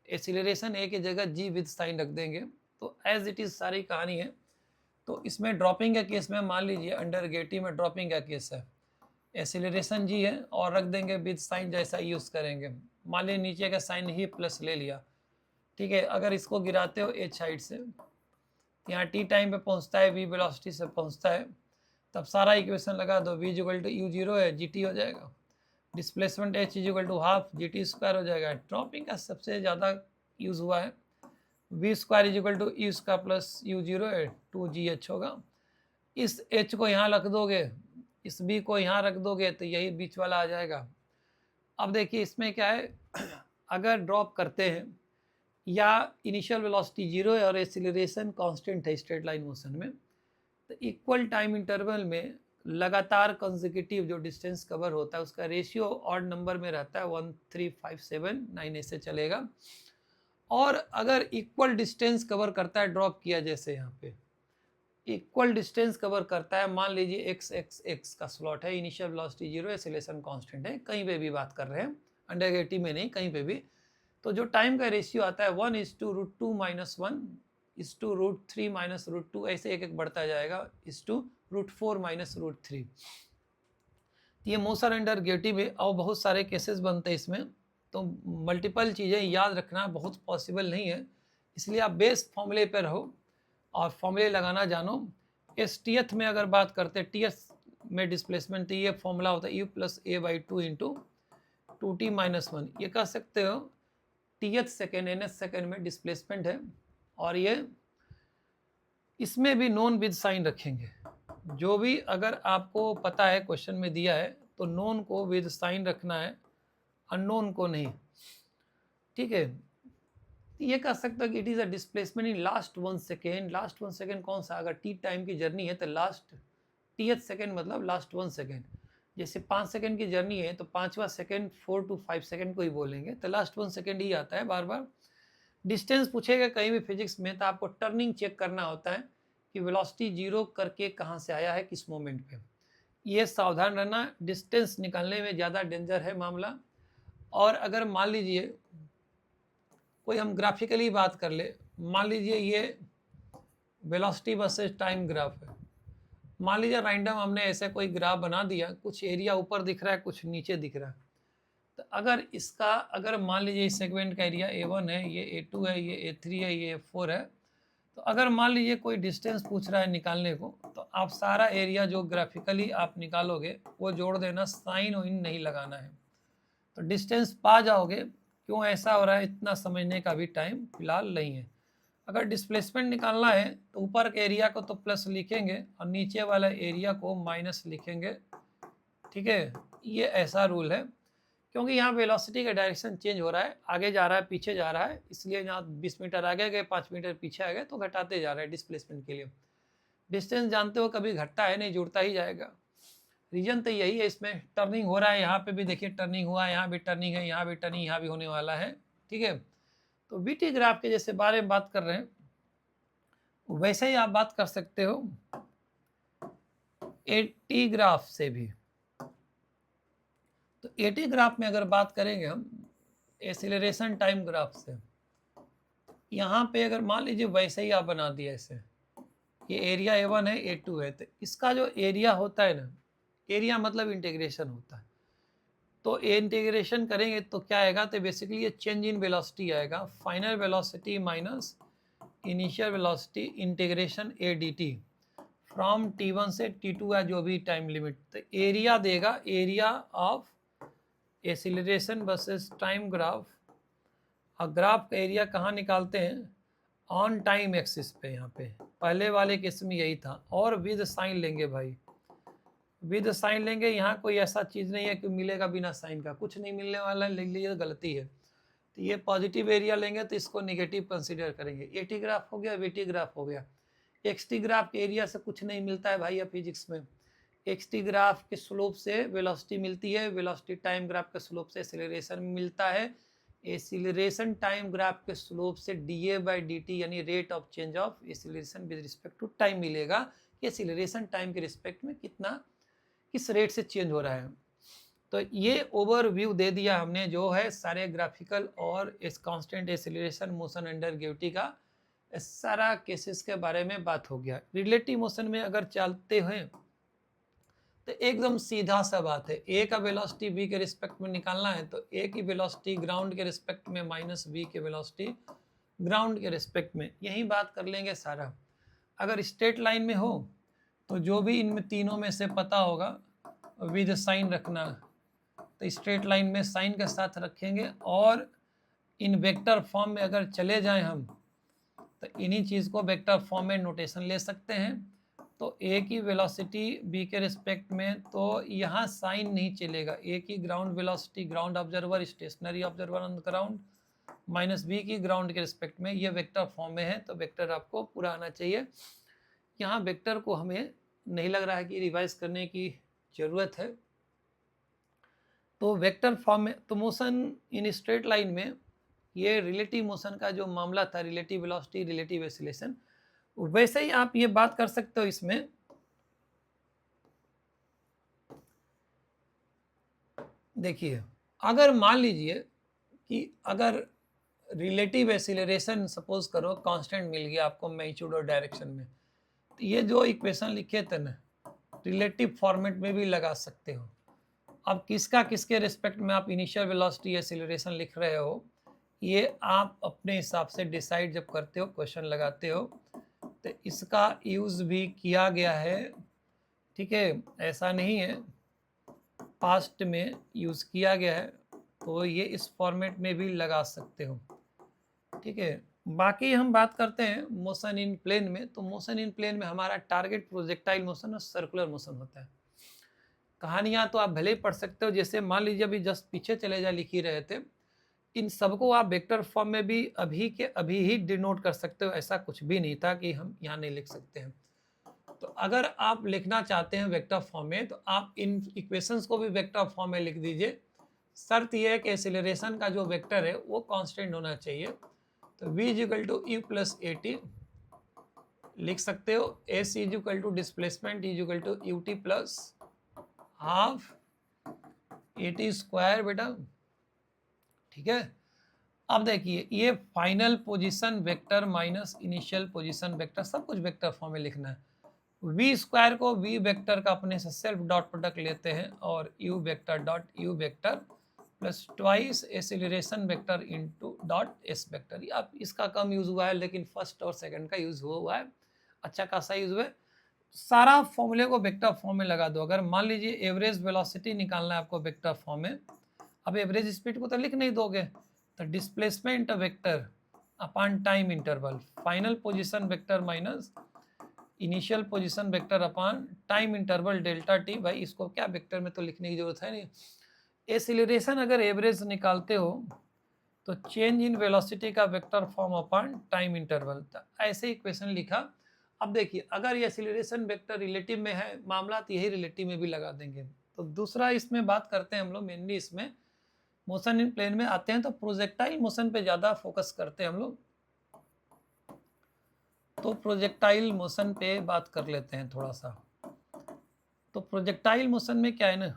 एक्सीलरेशन ए की जगह जी विद साइन रख देंगे, तो एज इट इज़ सारी कहानी है। तो इसमें ड्रॉपिंग का केस में मान लीजिए अंडर ग्रेविटी में ड्रॉपिंग का केस है, एक्सीलरेशन जी है और रख देंगे विद साइन, जैसा यूज़ करेंगे। मान लीजिए नीचे का साइन ही प्लस ले लिया, ठीक है। अगर इसको गिराते हो एच साइड से, यहाँ टी टाइम पे पहुँचता है, वी वेलोसिटी से पहुँचता है, तब सारा इक्वेशन लगा दो। वी इक्वल टू यू 0 है, जी टी हो जाएगा, displacement h equal to half g t square हो जाएगा। ड्रॉपिंग का सबसे ज़्यादा यूज़ हुआ है, v square equal to u square plus u 0 है, 2GH होगा। इस एच को यहाँ रख दोगे, इस बी को यहाँ रख दोगे तो यही बीच वाला आ जाएगा। अब देखिए इसमें क्या है, अगर ड्रॉप करते हैं या इनिशियल वेलोसिटी 0 है और एक्सीलरेशन कांस्टेंट है स्ट्रेट लाइन मोशन में, तो इक्वल टाइम इंटरवल में लगातार कंसेक्यूटिव जो डिस्टेंस कवर होता है उसका रेशियो ऑड नंबर में रहता है, 1 3 5 7 9 ऐसे चलेगा। और अगर इक्वल डिस्टेंस कवर करता है, ड्रॉप किया जैसे यहाँ पे इक्वल डिस्टेंस कवर करता है, मान लीजिए एक्स एक्स एक्स का स्लॉट है, इनिशियल वेलोसिटी 0, एक्सीलरेशन कांस्टेंट है, कहीं पे भी बात कर रहे हैं, अंडर ग्रेविटी में नहीं, कहीं पे भी, तो जो टाइम का रेशियो आता है 1:√2 - 1:√3 - √2, ऐसे एक एक बढ़ता जाएगा, √4 - √3। ये मोशन अंडर ग्रेविटी में और बहुत सारे केसेस बनते हैं इसमें, तो मल्टीपल चीज़ें याद रखना बहुत पॉसिबल नहीं है, इसलिए आप बेस फॉर्मूले पर रहो और फॉर्मूले लगाना जानो। एस टीएथ में अगर बात करते हैं, टीएथ में डिस्प्लेसमेंट, तो ये फॉर्मूला होता है you plus A by 2 into 2t - 1। ये कह सकते हो टीएथ सेकेंड, एनएस सेकेंड में डिस्प्लेसमेंट है, और ये इसमें भी नोन विद साइन रखेंगे। जो भी अगर आपको पता है क्वेश्चन में दिया है तो नोन को विद साइन रखना है, अननोन को नहीं, ठीक है। ये कह सकते हो कि it is a displacement in last 1 second. Last 1 second कौन सा, अगर टी टाइम की जर्नी है तो लास्ट टीएथ सेकेंड मतलब लास्ट 1 सेकेंड। जैसे 5 सेकेंड की जर्नी है तो 5वां सेकेंड 4 to 5 सेकेंड को ही बोलेंगे, तो लास्ट 1 सेकेंड ही आता है बार बार। डिस्टेंस पूछेगा कहीं भी फिजिक्स में तो आपको टर्निंग चेक करना होता है कि वेलोसिटी जीरो करके कहाँ से आया है, किस मोमेंट पे। ये सावधान रहना, डिस्टेंस निकालने में ज़्यादा डेंजर है मामला। और अगर मान लीजिए कोई हम ग्राफिकली बात कर ले, मान लीजिए ये वेलोसिटी वर्सेस टाइम ग्राफ है। मान लीजिए रैंडम हमने ऐसे कोई ग्राफ बना दिया, कुछ एरिया ऊपर दिख रहा है, कुछ नीचे दिख रहा है। तो अगर मान लीजिए इस सेगमेंट का एरिया A1 है, ये A2 है, ये A3 है, ये A4 है, तो अगर मान लीजिए कोई डिस्टेंस पूछ रहा है निकालने को, तो आप सारा एरिया जो ग्राफिकली आप निकालोगे वो जोड़ देना, साइन और इन नहीं लगाना है, तो डिस्टेंस पा जाओगे। क्यों ऐसा हो रहा है, इतना समझने का भी टाइम फिलहाल नहीं है। अगर डिस्प्लेसमेंट निकालना है तो ऊपर के एरिया को तो प्लस लिखेंगे और नीचे वाला एरिया को माइनस लिखेंगे, ठीक है। ये ऐसा रूल है, क्योंकि यहाँ वेलोसिटी का डायरेक्शन चेंज हो रहा है, आगे जा रहा है, पीछे जा रहा है, इसलिए यहाँ 20 मीटर आगे गए, 5 मीटर पीछे आ गए, तो घटाते जा रहे हैं डिस्प्लेसमेंट के लिए। डिस्टेंस जानते हो कभी घटता है नहीं, जुड़ता ही जाएगा। रीजन तो यही है, इसमें टर्निंग हो रहा है, यहाँ पे भी देखिए टर्निंग हुआ है, यहाँ भी टर्निंग है, यहाँ भी टर्निंग, यहाँ भी होने वाला है, ठीक है। तो वीटी ग्राफ के जैसे बारे में बात कर रहे हैं, वैसे ही आप बात कर सकते हो एटी ग्राफ से भी। तो एटी ग्राफ में अगर बात करेंगे हम एक्सीलरेशन टाइम ग्राफ से, यहाँ पे अगर मान लीजिए वैसे ही आप बना दिया ऐसे, ये एरिया A1 है, A2 है, तो इसका जो एरिया होता है ना, एरिया मतलब इंटीग्रेशन होता है, तो इंटीग्रेशन करेंगे तो क्या आएगा, तो बेसिकली ये चेंज इन वेलोसिटी आएगा, final velocity minus initial velocity integration ADT from T1 से T2 है जो भी टाइम लिमिट, तो एरिया देगा, area of acceleration versus time graph. और ग्राफ का एरिया कहाँ निकालते हैं, ऑन टाइम एक्सिस पे, यहाँ पे पहले वाले केस में यही था, और विद साइन लेंगे भाई, विद साइन लेंगे। यहाँ कोई ऐसा चीज़ नहीं है कि मिलेगा बिना साइन का, कुछ नहीं मिलने वाला है, लिख लीजिए गलती है। तो ये पॉजिटिव एरिया लेंगे तो इसको नेगेटिव कंसीडर करेंगे। एटी ग्राफ हो गया, वीटी ग्राफ हो गया। एक्सटी ग्राफ के एरिया से कुछ नहीं मिलता है भाई अब फिजिक्स में। एक्सटी ग्राफ के स्लोप से वेलोसिटी मिलती है, वेलोसिटी टाइम ग्राफ के स्लोप से एक्सीलरेशन मिलता है, एक्सीलरेशन टाइम ग्राफ के स्लोप से dA/dt यानी rate of change of acceleration with respect to time मिलेगा कि एक्सीलरेशन टाइम के रिस्पेक्ट में किस रेट से चेंज हो रहा है। तो ये ओवरव्यू दे दिया हमने जो है सारे ग्राफिकल और इस constant acceleration motion under gravity का सारा केसेस के बारे में बात हो गया। रिलेटिव मोशन में अगर चलते हैं तो एकदम सीधा सा बात है, ए का वेलोसिटी बी के रिस्पेक्ट में निकालना है तो ए की वेलोसिटी ग्राउंड के रिस्पेक्ट में माइनस बी के वेलोसिटी ग्राउंड के रिस्पेक्ट में, यही बात कर लेंगे सारा। अगर स्ट्रेट लाइन में हो तो जो भी इनमें तीनों में से पता होगा विद साइन रखना, तो स्ट्रेट लाइन में साइन के साथ रखेंगे। और इन वेक्टर फॉर्म में अगर चले जाएं हम तो इन्हीं चीज़ को वेक्टर फॉर्म में नोटेशन ले सकते हैं। तो ए की वेलोसिटी बी के रिस्पेक्ट में, तो यहाँ साइन नहीं चलेगा, ए की ground velocity ground observer stationary observer on ground minus b की ग्राउंड के रिस्पेक्ट में, ये वेक्टर फॉर्म में है तो वेक्टर आपको पूरा आना चाहिए। यहाँ वेक्टर को हमें नहीं लग रहा है कि रिवाइज करने की ज़रूरत है। तो वेक्टर फॉर्म में, तो मोशन इन स्ट्रेट लाइन में ये रिलेटिव मोशन का जो मामला था, रिलेटिव वेलोसिटी रिलेटिव एक्सीलरेशन, वैसे ही आप ये बात कर सकते हो इसमें। देखिए अगर मान लीजिए कि अगर रिलेटिव एक्सीलरेशन सपोज करो कांस्टेंट मिल गया आपको मैग्नीट्यूड और डायरेक्शन में, तो ये जो इक्वेशन लिखे थे ना रिलेटिव फॉर्मेट में भी लगा सकते हो। अब किसके रिस्पेक्ट में आप इनिशियल वेलोसिटी एक्सीलरेशन लिख रहे हो, ये आप अपने हिसाब से डिसाइड जब करते हो, क्वेश्चन लगाते हो, तो इसका यूज़ भी किया गया है, ठीक है। ऐसा नहीं है, पास्ट में यूज़ किया गया है, तो ये इस फॉर्मेट में भी लगा सकते हो, ठीक है। बाकी हम बात करते हैं मोशन इन प्लेन में, तो मोशन इन प्लेन में हमारा टारगेट प्रोजेक्टाइल मोशन और सर्कुलर मोशन होता है। कहानियाँ तो आप भले ही पढ़ सकते हो, जैसे मान लीजिए अभी जस्ट पीछे चले जा लिख ही रहे थे, इन सबको आप वेक्टर फॉर्म में भी अभी के अभी ही डिनोट कर सकते हो, ऐसा कुछ भी नहीं था कि हम यहाँ नहीं लिख सकते हैं। तो अगर आप लिखना चाहते हैं वेक्टर फॉर्म में तो आप इन इक्वेशंस को भी वेक्टर फॉर्म में लिख दीजिए। शर्त यह है कि एक्सीलरेशन का जो वेक्टर है वो कांस्टेंट होना चाहिए। तो v = u + at लिख सकते हो s is equal to displacement is equal to u t plus half a t square बेटा, ठीक है। अब देखिए ये final position vector minus initial position vector, सब कुछ वेक्टर फॉर्म में लिखना है। वी स्क्वायर को वी वेक्टर का अपने से सेल्फ डॉट प्रोडक्ट लेते हैं और u vector dot u vector plus twice acceleration vector into dot s vector. अब इसका कम यूज हुआ है लेकिन फर्स्ट और सेकंड का यूज हुआ है, अच्छा खासा यूज हुआ है। सारा फॉर्मूले को वेक्टर फॉर्म में लगा दो। अगर मान लीजिए एवरेज वेलोसिटी निकालना है आपको वेक्टर फॉर्म में, अब एवरेज स्पीड को तो लिख नहीं दोगे, तो displacement vector upon time interval, final position vector minus initial position vector upon time interval delta T. भाई इसको क्या वेक्टर में तो लिखने की जरूरत है नहीं। एक्सीलरेशन अगर एवरेज निकालते हो तो चेंज इन वेलोसिटी का vector form upon time interval, ऐसे इक्वेशन लिखा। अब देखिए अगर ये एक्सीलरेशन वेक्टर रिलेटिव में है मामला, तो यही रिलेटिव में भी लगा देंगे। तो दूसरा इसमें बात करते हैं हम लोग, मेनली इसमें मोशन इन प्लेन में आते हैं तो प्रोजेक्टाइल मोशन पे ज़्यादा फोकस करते हैं हम लोग। तो प्रोजेक्टाइल मोशन पे बात कर लेते हैं थोड़ा सा। तो प्रोजेक्टाइल मोशन में क्या है ना,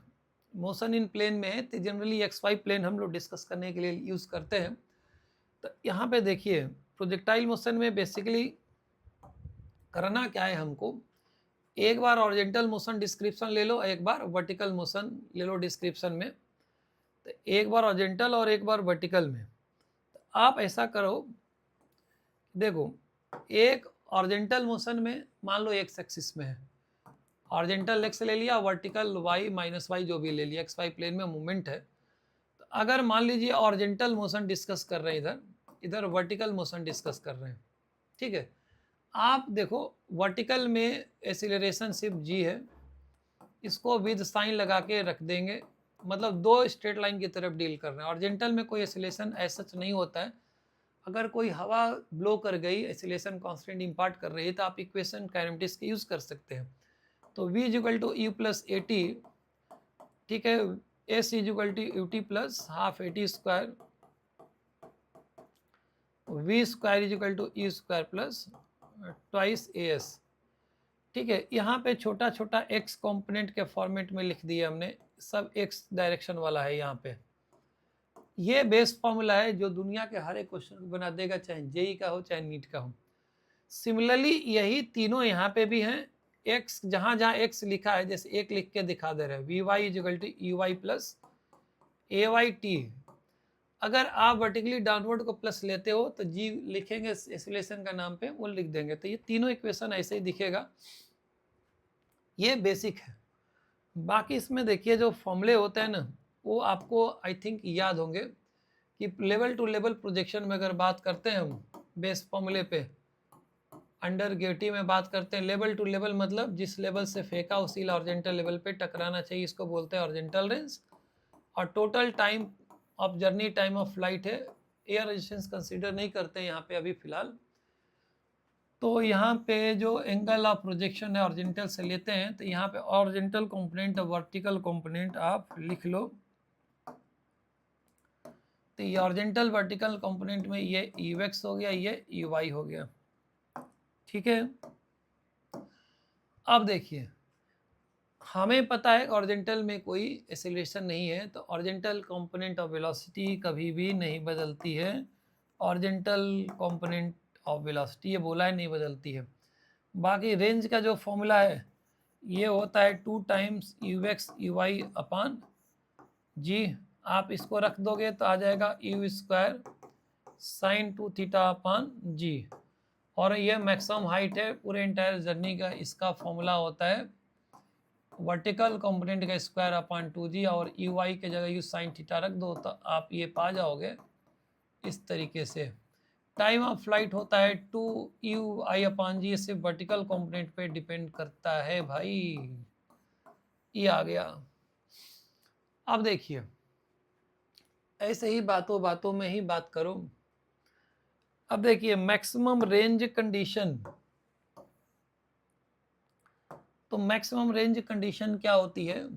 मोशन इन प्लेन में है तो जनरली एक्स वाई प्लेन हम लोग डिस्कस करने के लिए यूज़ करते हैं। तो यहाँ पे देखिए प्रोजेक्टाइल मोशन में बेसिकली करना क्या है हमको, एक बार ऑरिजेंटल मोशन डिस्क्रिप्शन ले लो, एक बार वर्टिकल मोशन ले लो डिस्क्रिप्शन में। तो एक बार ऑरिजेंटल और एक बार वर्टिकल में। तो आप ऐसा करो, देखो एक ऑरिजेंटल मोशन में मान लो एक्स एक्सिस में है, ऑरिजेंटल एक्स ले लिया, वर्टिकल वाई माइनस वाई जो भी ले लिया, एक्स वाई प्लेन में मूवमेंट है। तो अगर मान लीजिए ऑरिजेंटल मोशन डिस्कस कर रहे हैं, इधर इधर वर्टिकल मोशन डिस्कस कर रहे हैं, ठीक है। आप देखो वर्टिकल में एक्सीलरेशन सिर्फ जी है, इसको विद साइन लगा के रख देंगे, मतलब दो स्ट्रेट लाइन की तरफ डील कर रहे हैं। ऑरिजेंटल में कोई एक्सीलरेशन ऐसा नहीं होता है, अगर कोई हवा ब्लो कर गई, एक्सीलरेशन कांस्टेंट इम्पार्ट कर रही है, तो आप इक्वेशन काइनेमेटिक्स की यूज़ कर सकते हैं। तो v is equal to you plus A t, ठीक है, s is equal to u t plus half a t square, v square is equal to u square plus twice a s, ठीक है। यहाँ पे छोटा छोटा एक्स कंपोनेंट के format में लिख दिया हमने, सब एक्स डायरेक्शन वाला है यहाँ पे। ये बेस फॉर्मूला है जो दुनिया के हर एक क्वेश्चन को बना देगा, चाहे जेई का हो चाहे नीट का हो। सिमिलरली यही तीनों यहाँ पे भी हैं, एक्स जहाँ जहाँ एक्स लिखा है जैसे एक लिख के दिखा दे रहे हैं, v y is equal to u y plus a y t. अगर आप वर्टिकली डाउनवर्ड को प्लस लेते हो तो जी लिखेंगे एक्सीलरेशन का नाम पे, वो लिख देंगे। तो ये तीनों इक्वेशन ऐसे ही दिखेगा, ये बेसिक है। बाकी इसमें देखिए जो फॉर्मूले होते हैं ना, वो आपको आई थिंक याद होंगे कि लेवल टू लेवल प्रोजेक्शन में अगर बात करते हैं हम बेस फॉर्मूले पे, अंडर ग्रेविटी में बात करते हैं, लेवल टू लेवल मतलब जिस लेवल से फेंका उसी ऑरिजेंटल लेवल पे टकराना चाहिए, इसको बोलते हैं ऑरिजेंटल रेंज। और total time of journey time of flight है, एयर रेजिस्टेंस कंसीडर नहीं करते हैं यहाँ पे अभी फिलहाल। तो यहाँ पे जो एंगल ऑफ प्रोजेक्शन है ऑरिजेंटल से लेते हैं, तो यहाँ पे ऑरिजेंटल कंपोनेंट और वर्टिकल कंपोनेंट आप लिख लो। तो ये ऑरिजेंटल वर्टिकल कंपोनेंट में ये यूएक्स हो गया, ये यूवाई हो गया, ठीक है। अब देखिए हमें पता है ऑरिजेंटल में कोई एक्सीलरेशन नहीं है, तो ऑरिजेंटल कंपोनेंट ऑफ वेलोसिटी कभी भी नहीं बदलती है। ऑरिजेंटल कंपोनेंट ऑफ वेलोसिटी ये बोला है नहीं बदलती है। बाकी रेंज का जो फॉर्मूला है ये होता है 2 times U X U Y upon G. आप इसको रख दोगे तो आ जाएगा U square sine 2 theta upon G. और ये मैक्सिमम हाइट है पूरे इंटायर जर्नी का, इसका फॉर्मूला होता है वर्टिकल कंपोनेंट का स्क्वायर अपॉन 2g, और यू वाई के जगह यू साइन थीटा रख दो तो आप ये पा जाओगे इस तरीके से। टाइम ऑफ फ्लाइट होता है 2u अपॉन जी, सिर्फ वर्टिकल कंपोनेंट पे डिपेंड करता है भाई, ये आ गया। अब देखिए ऐसे ही बातों बातों में ही बात करो। अब देखिए मैक्सिमम रेंज कंडीशन, तो मैक्सिमम रेंज कंडीशन क्या होती है,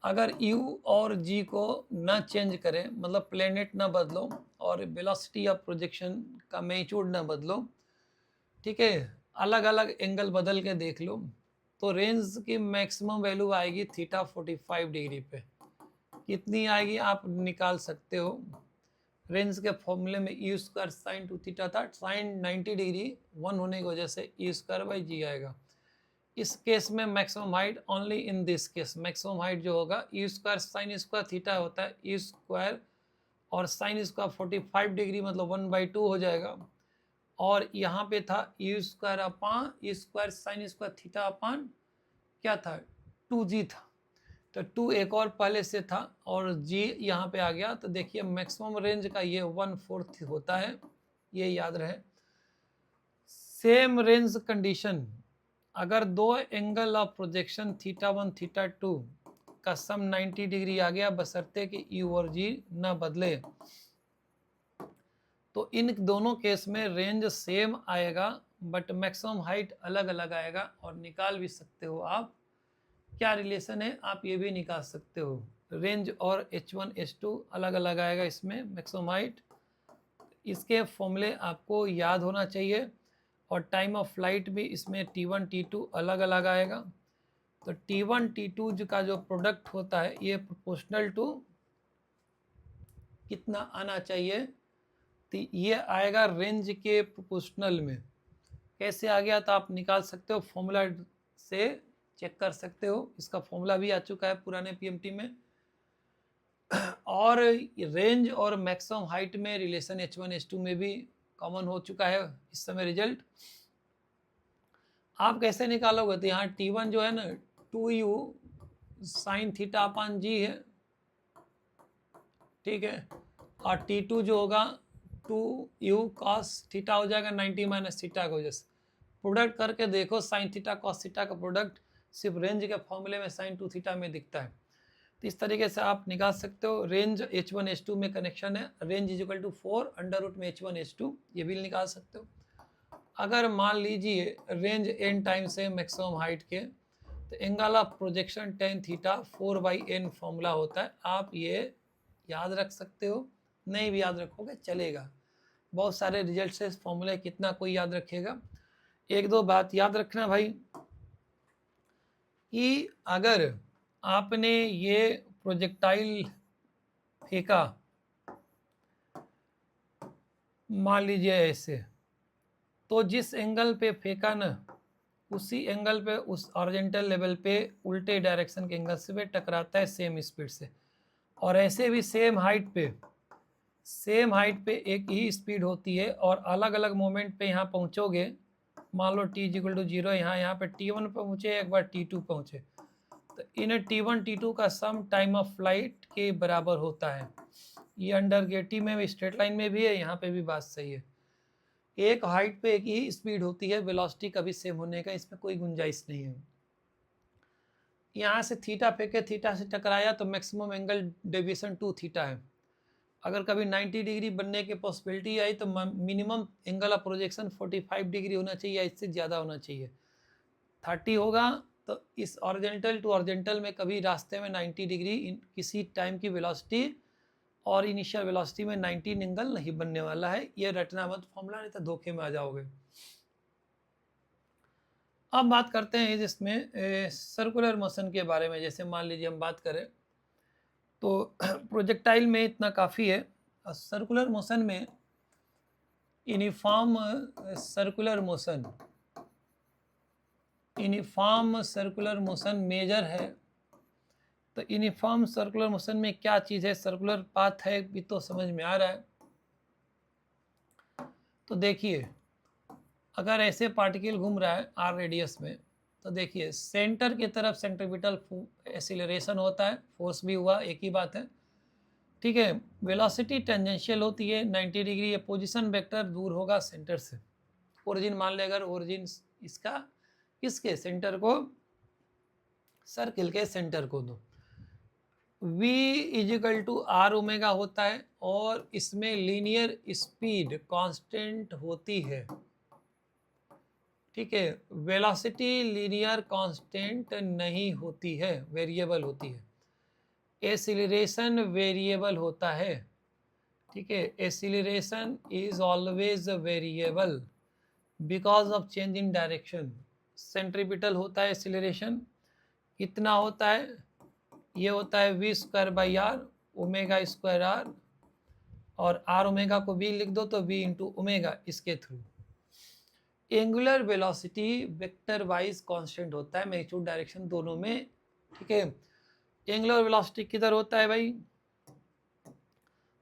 अगर u और g को ना चेंज करें, मतलब प्लेनेट ना बदलो और वेलोसिटी ऑफ प्रोजेक्शन का मैग्नीट्यूड ना बदलो, ठीक है। अलग अलग एंगल बदल के देख लो तो रेंज की मैक्सिमम वैल्यू आएगी थीटा 45 डिग्री पे। कितनी आएगी आप निकाल सकते हो। रेंज के फॉर्मूले में ई स्क्वायर साइन 2 थीटा था, साइन 90 डिग्री 1 होने की वजह से ई स्क्वायर बाई जी आएगा। इस केस में maximum height only in this case, maximum height जो होगा E square sine square theta होता है, ई स्क्वायर और साइन स्क्वायर 45 डिग्री मतलब 1/2 हो जाएगा। और यहाँ पे था E square upon E square sine square theta upon क्या था 2g था, तो 2 एक और पहले से था और g यहाँ पे आ गया। तो देखिए मैक्सिमम रेंज का ये 1/4 होता है, ये याद रहे। सेम रेंज कंडीशन, अगर दो angle of projection theta 1 theta 2 का सम 90 डिग्री आ गया बशर्ते कि ई और जी न बदले, तो इन दोनों केस में रेंज सेम आएगा बट मैक्सिमम हाइट अलग अलग आएगा। और निकाल भी सकते हो आप क्या रिलेशन है, आप ये भी निकाल सकते हो। रेंज और H1 H2 अलग अलग आएगा इसमें मैक्सिमम हाइट। इसके फॉर्मूले आपको याद होना चाहिए। और टाइम ऑफ फ्लाइट भी इसमें T1 T2 अलग अलग आएगा। तो T1 T2 का जो प्रोडक्ट होता है ये प्रोपोर्शनल टू कितना आना चाहिए, तो ये आएगा रेंज के प्रोपोर्शनल में। कैसे आ गया तो आप निकाल सकते हो, फॉर्मूला से चेक कर सकते हो। इसका फॉर्मूला भी आ चुका है पुराने पीएमटी में। और रेंज और मैक्सिमम हाइट में रिलेशन H1 H2 में भी कॉमन हो चुका है इस समय रिजल्ट। आप कैसे निकालोगे, तो यहाँ T1 जो है ना 2u साइन थीटा अपान जी है, ठीक है। और T2 जो होगा 2u cos थीटा हो जाएगा 90 माइनस थीटा की वजह से। प्रोडक्ट करके देखो साइन थीटा कॉस थीटा का प्रोडक्ट सिर्फ रेंज के फॉर्मूले में साइन 2 थीटा में दिखता है। तो इस तरीके से आप निकाल सकते हो। रेंज H1 H2 में कनेक्शन है, range is equal to 4 under root में H1 H2, ये भी निकाल सकते हो। अगर मान लीजिए रेंज n टाइम्स है मैक्सिमम हाइट के, तो angle of projection tan theta 4/n formula होता है। आप ये याद रख सकते हो, नहीं भी याद रखोगे चलेगा। बहुत सारे रिजल्ट से फॉर्मूले कितना कोई याद रखेगा। एक दो बात याद रखना भाई कि अगर आपने ये प्रोजेक्टाइल फेंका, मान लीजिए ऐसे, तो जिस एंगल पे फेंका ना उसी एंगल पे उस ऑरिजेंटल लेवल पे उल्टे डायरेक्शन के एंगल से टकराता है सेम स्पीड से। और ऐसे भी सेम हाइट पे एक ही स्पीड होती है और अलग अलग मोमेंट पे यहाँ पहुँचोगे। मान लो t इक्वल टू 0 यहाँ पे T1 पहुँचे, एक बार T2 पहुँचे, तो इन T1 T2 का सम टाइम ऑफ फ्लाइट के बराबर होता है। ये अंडर गेटी में भी स्ट्रेट लाइन में भी है, यहाँ पे भी बात सही है। एक हाइट पे एक ही स्पीड होती है, वेलोसिटी कभी सेम होने का इसमें कोई गुंजाइश नहीं है। यहाँ से थीटा फेंके, थीटा से टकराया तो मैक्सिमम एंगल डेविएशन 2 थीटा है। अगर कभी 90 डिग्री बनने की पॉसिबिलिटी आई तो minimum angle of projection 45 degree होना चाहिए, इससे ज़्यादा होना चाहिए। 30 होगा तो इस ऑरिजेंटल टू ऑरिजेंटल में कभी रास्ते में 90 डिग्री किसी टाइम की वेलोसिटी और इनिशियल वेलोसिटी में 90 एंगल नहीं बनने वाला है। ये रटना मत फॉर्मूला, नहीं तो धोखे में आ जाओगे। अब बात करते हैं जिसमें सर्कुलर मोशन के बारे में। जैसे मान लीजिए हम बात करें तो प्रोजेक्टाइल में इतना काफ़ी है। सर्कुलर मोशन में यूनिफॉर्म सर्कुलर मोशन मेजर है। तो यूनिफॉर्म सर्कुलर मोशन में क्या चीज़ है, सर्कुलर पाथ है भी तो समझ में आ रहा है। तो देखिए अगर ऐसे पार्टिकल घूम रहा है r रेडियस में, तो देखिए सेंटर की तरफ सेंट्रीपिटल एक्सीलरेशन होता है, फोर्स भी हुआ, एक ही बात है, ठीक है। वेलोसिटी टेंजेंशियल होती है 90 डिग्री। ये पोजीशन वेक्टर दूर होगा सेंटर से। ओरिजिन मान ले, अगर ओरिजिन इसका किसके सेंटर को, सर्किल के सेंटर को दो, v equal to r omega होता है और इसमें लीनियर स्पीड कांस्टेंट होती है, ठीक है। वेलोसिटी लीनियर कांस्टेंट नहीं होती है, वेरिएबल होती है। एक्सीलरेशन वेरिएबल होता है, ठीक है। Acceleration is always variable. Because of change in direction. Centripetal होता है एक्सीलरेशन, कितना होता है, ये होता है v square by r, omega square r, और आर ओमेगा को वी लिख दो तो वी इंटू ओमेगा इसके थ्रू। Angular velocity vector wise constant होता है मैग्नीट्यूड डायरेक्शन दोनों में, ठीक है। एंगुलर वेलोसिटी किधर होता है भाई,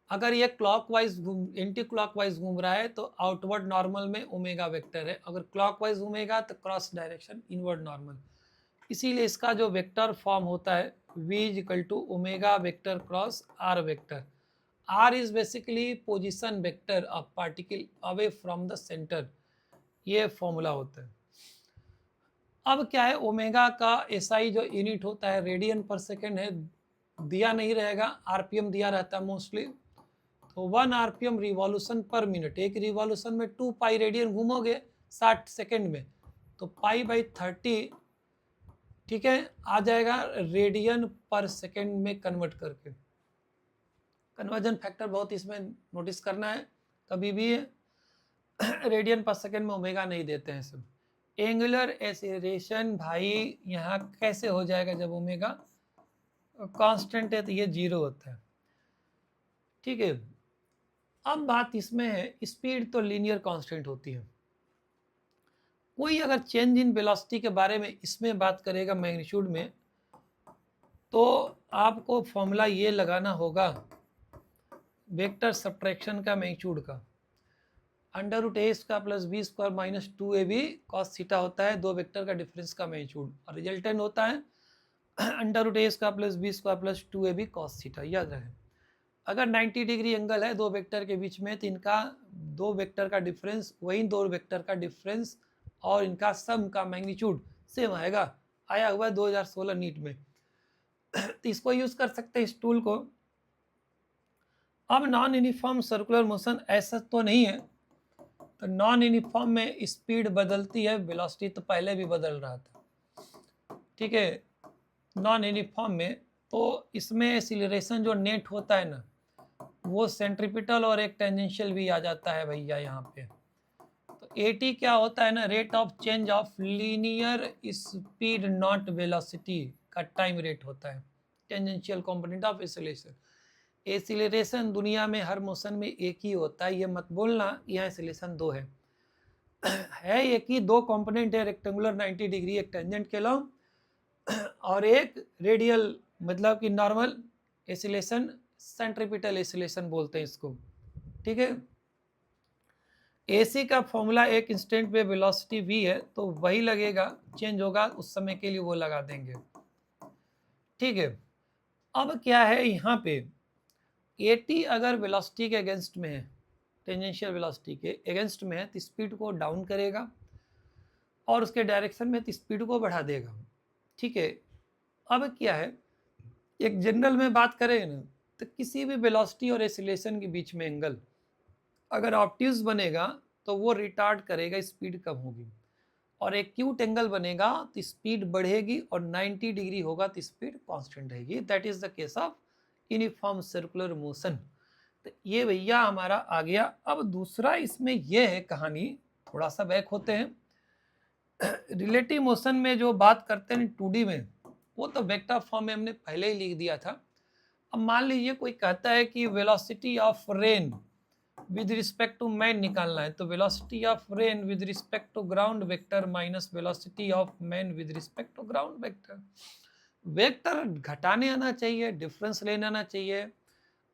अगर ये क्लॉकवाइज एंटी क्लॉकवाइज घूम रहा है तो आउटवर्ड नॉर्मल में ओमेगा वेक्टर है, अगर क्लॉकवाइज घूमेगा तो क्रॉस डायरेक्शन इनवर्ड नॉर्मल। इसीलिए इसका जो वेक्टर फॉर्म होता है v is equal to omega vector cross r vector. R is basically position vector of particle away from the centre, ये फॉर्मूला होता है। अब क्या है, ओमेगा का एसआई जो यूनिट होता है रेडियन पर सेकेंड है, दिया नहीं रहेगा, आरपीएम दिया रहता है मोस्टली। तो 1 आरपीएम रिवॉल्यूशन पर मिनट, एक रिवॉल्यूशन में 2 पाई रेडियन घूमोगे 60 सेकेंड में, तो पाई बाई 30, ठीक है, आ जाएगा रेडियन पर सेकेंड में कन्वर्ट करके। कन्वर्जन फैक्टर बहुत इसमें नोटिस करना है, कभी भी रेडियन पर सेकेंड में ओमेगा नहीं देते हैं सब। एंगुलर एक्सीलरेशन भाई यहाँ कैसे हो जाएगा, जब ओमेगा कांस्टेंट है तो ये 0 होता है, ठीक है। अब बात इसमें है, स्पीड तो लीनियर कांस्टेंट होती है, कोई अगर चेंज इन वेलोसिटी के बारे में इसमें बात करेगा मैग्नीट्यूड में, तो आपको फॉर्मूला ये लगाना होगा वेक्टर सब्ट्रैक्शन का मैग्नीट्यूड का, under root A square plus B square minus 2ab cos theta होता है दो वेक्टर का डिफरेंस का मैग्नीट्यूड, और रिजल्टेंट होता है under root A square plus B square plus 2ab cos theta. याद रहे, अगर 90 डिग्री एंगल है दो वेक्टर के बीच में, तो इनका दो वेक्टर का डिफरेंस वही दो वेक्टर का डिफरेंस और इनका सम का मैग्नीट्यूड सेम आएगा, आया हुआ है 2016 नीट में। तो इसको यूज कर सकते हैं इस टूल को। अब नॉन यूनिफॉर्म सर्कुलर मोशन ऐसा तो नहीं है, तो नॉन यूनिफॉर्म में स्पीड बदलती है, वेलोसिटी तो पहले भी बदल रहा था, ठीक है। नॉन यूनिफॉर्म में तो इसमें एक्सीलरेशन जो नेट होता है ना, वो सेंट्रीपिटल और एक टेंजेंशियल भी आ जाता है भैया यहाँ पे। तो एटी क्या होता है ना, rate of change of linear speed not velocity का टाइम रेट होता है, tangential component of acceleration. Acceleration दुनिया में हर मोशन में एक ही होता है, ये मत बोलना यहाँ एक्सीलरेशन दो है है एक ही, दो कंपोनेंट है, रेक्टेंगुलर 90 डिग्री एक टेंजेंट के लॉन्ग और एक रेडियल मतलब कि नॉर्मल एक्सीलरेशन, सेंट्रीपिटल एक्सीलरेशन बोलते हैं इसको, ठीक है। एसी का फॉर्मूला एक इंस्टेंट पे वेलोसिटी v है, तो वही लगेगा, चेंज होगा उस समय के लिए वो लगा देंगे, ठीक है। अब क्या है यहाँ पे, एटी अगर वेलोसिटी के अगेंस्ट में है, टेंजेंशियल वेलोसिटी के अगेंस्ट में है, तो स्पीड को डाउन करेगा और उसके डायरेक्शन में तो स्पीड को बढ़ा देगा, ठीक है। अब क्या है, एक जनरल में बात करें ना, तो किसी भी वेलोसिटी और एक्सीलरेशन के बीच में एंगल अगर ऑब्ट्यूज बनेगा तो वो रिटार्ड करेगा, स्पीड कम होगी, और एक्यूट एंगल बनेगा तो स्पीड बढ़ेगी, और 90 डिग्री होगा तो स्पीड कांस्टेंट रहेगी। That is the case of uniform circular motion. तो ये भैया हमारा आ गया। अब दूसरा इसमें यह है कहानी, थोड़ा सा बैक होते हैं, रिलेटिव मोशन में जो बात करते हैं 2D में, वो तो वेक्टर फॉर्म में हमने पहले ही लिख दिया था। अब मान लीजिए कोई कहता है कि velocity of rain with respect to man निकालना है, तो velocity of rain with respect to ground vector minus velocity of man with respect to ground vector. Vector घटाने आना चाहिए, डिफरेंस लेने आना चाहिए,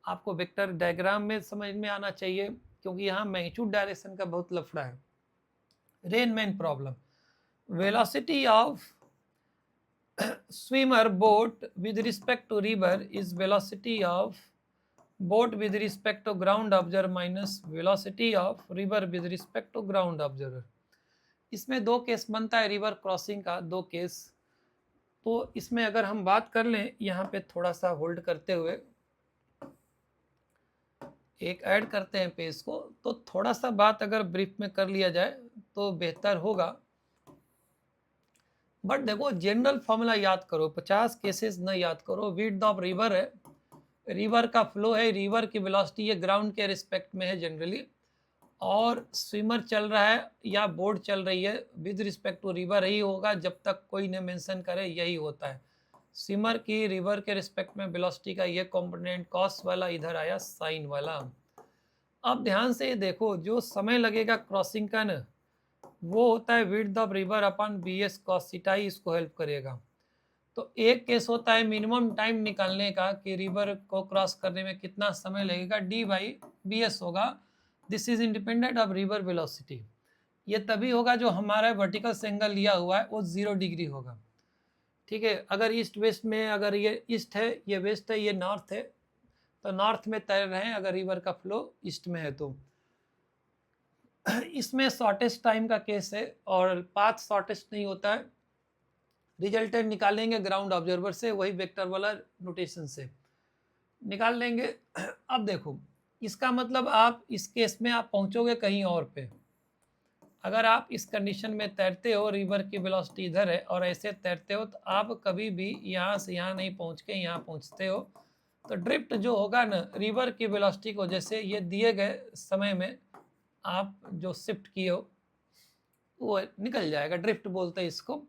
आपको वेक्टर डायग्राम में समझ में आना चाहिए, क्योंकि यहाँ मैग्नीट्यूड डायरेक्शन का बहुत लफड़ा है। Rain man problem, velocity of swimmer boat with respect to river is velocity of boat with respect to ground observer minus velocity of river with respect to ground observer। इसमें दो case बनता है river crossing का, दो case. तो इसमें अगर हम बात कर लें, यहाँ पे थोड़ा सा होल्ड करते हुए एक ऐड करते हैं पेज को, तो थोड़ा सा बात अगर ब्रीफ में कर लिया जाए तो बेहतर होगा। बट देखो जनरल फॉर्मूला याद करो, 50 केसेस न याद करो। विड्थ ऑफ रिवर है, रिवर का फ्लो है, रिवर की वेलोसिटी ये ग्राउंड के रिस्पेक्ट में है जनरली, और स्विमर चल रहा है या बोट चल रही है विद रिस्पेक्ट टू रिवर ही होगा, जब तक कोई ने मेंशन करे यही होता है। स्विमर की रिवर के रिस्पेक्ट में वेलोसिटी का ये कंपोनेंट कॉस वाला इधर आया साइन वाला। अब ध्यान से ये देखो, जो समय लगेगा क्रॉसिंग का ना, वो होता है width of river upon B S cos theta ही इसको हेल्प करेगा। तो एक केस होता है मिनिमम टाइम निकालने का कि रिवर को क्रॉस करने में कितना समय लगेगा, डी बाई बी एस होगा। This is independent of river velocity. ये तभी होगा जो हमारा वर्टिकल एंगल लिया हुआ है वो 0 डिग्री होगा। ठीक है, अगर ईस्ट वेस्ट में, अगर ये ईस्ट है, ये वेस्ट है, ये नॉर्थ है, तो नॉर्थ में तैर रहे हैं अगर रिवर का फ्लो ईस्ट में है तो। इसमें शॉर्टेस्ट टाइम का केस है और पाथ शॉर्टेस्ट नहीं होता है। रिजल्टेंट निकालेंगे ग्राउंड ऑब्जर्वर से, वही वेक्टर वाला नोटेशन से निकाल लेंगे। अब देखो, इसका मतलब आप इस केस में आप पहुंचोगे कहीं और पे। अगर आप इस कंडीशन में तैरते हो, रिवर की वेलोसिटी इधर है और ऐसे तैरते हो, तो आप कभी भी यहाँ से यहाँ नहीं पहुँच के यहाँ पहुँचते हो, तो ड्रिफ्ट जो होगा ना रिवर की वेलोसिटी को, जैसे ये दिए गए समय में आप जो शिफ्ट किए हो वो निकल जाएगा, ड्रिफ्ट बोलते हैं इसको।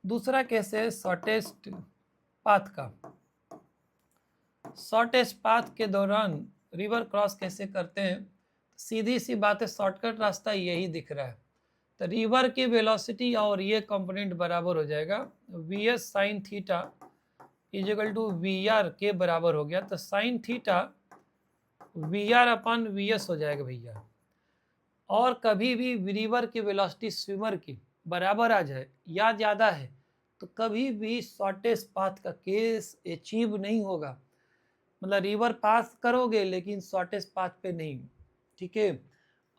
दूसरा केस है शॉर्टेस्ट पाथ का। शॉर्टेस्ट पाथ के दौरान रिवर क्रॉस कैसे करते हैं, सीधी सी बात है, शॉर्टकट रास्ता यही दिख रहा है। तो रिवर की वेलोसिटी और ये कंपोनेंट बराबर हो जाएगा, v s sine theta is equal to v r के बराबर हो गया। तो sine theta v r upon v s हो जाएगा भैया। और कभी भी रिवर की वेलोसिटी स्विमर की बराबर आ जाए या ज़्यादा है तो कभी भी शॉर्टेस्ट पाथ का केस अचीव नहीं होगा। मतलब रिवर पास करोगे लेकिन शॉर्टेस्ट पाथ पे नहीं। ठीक है,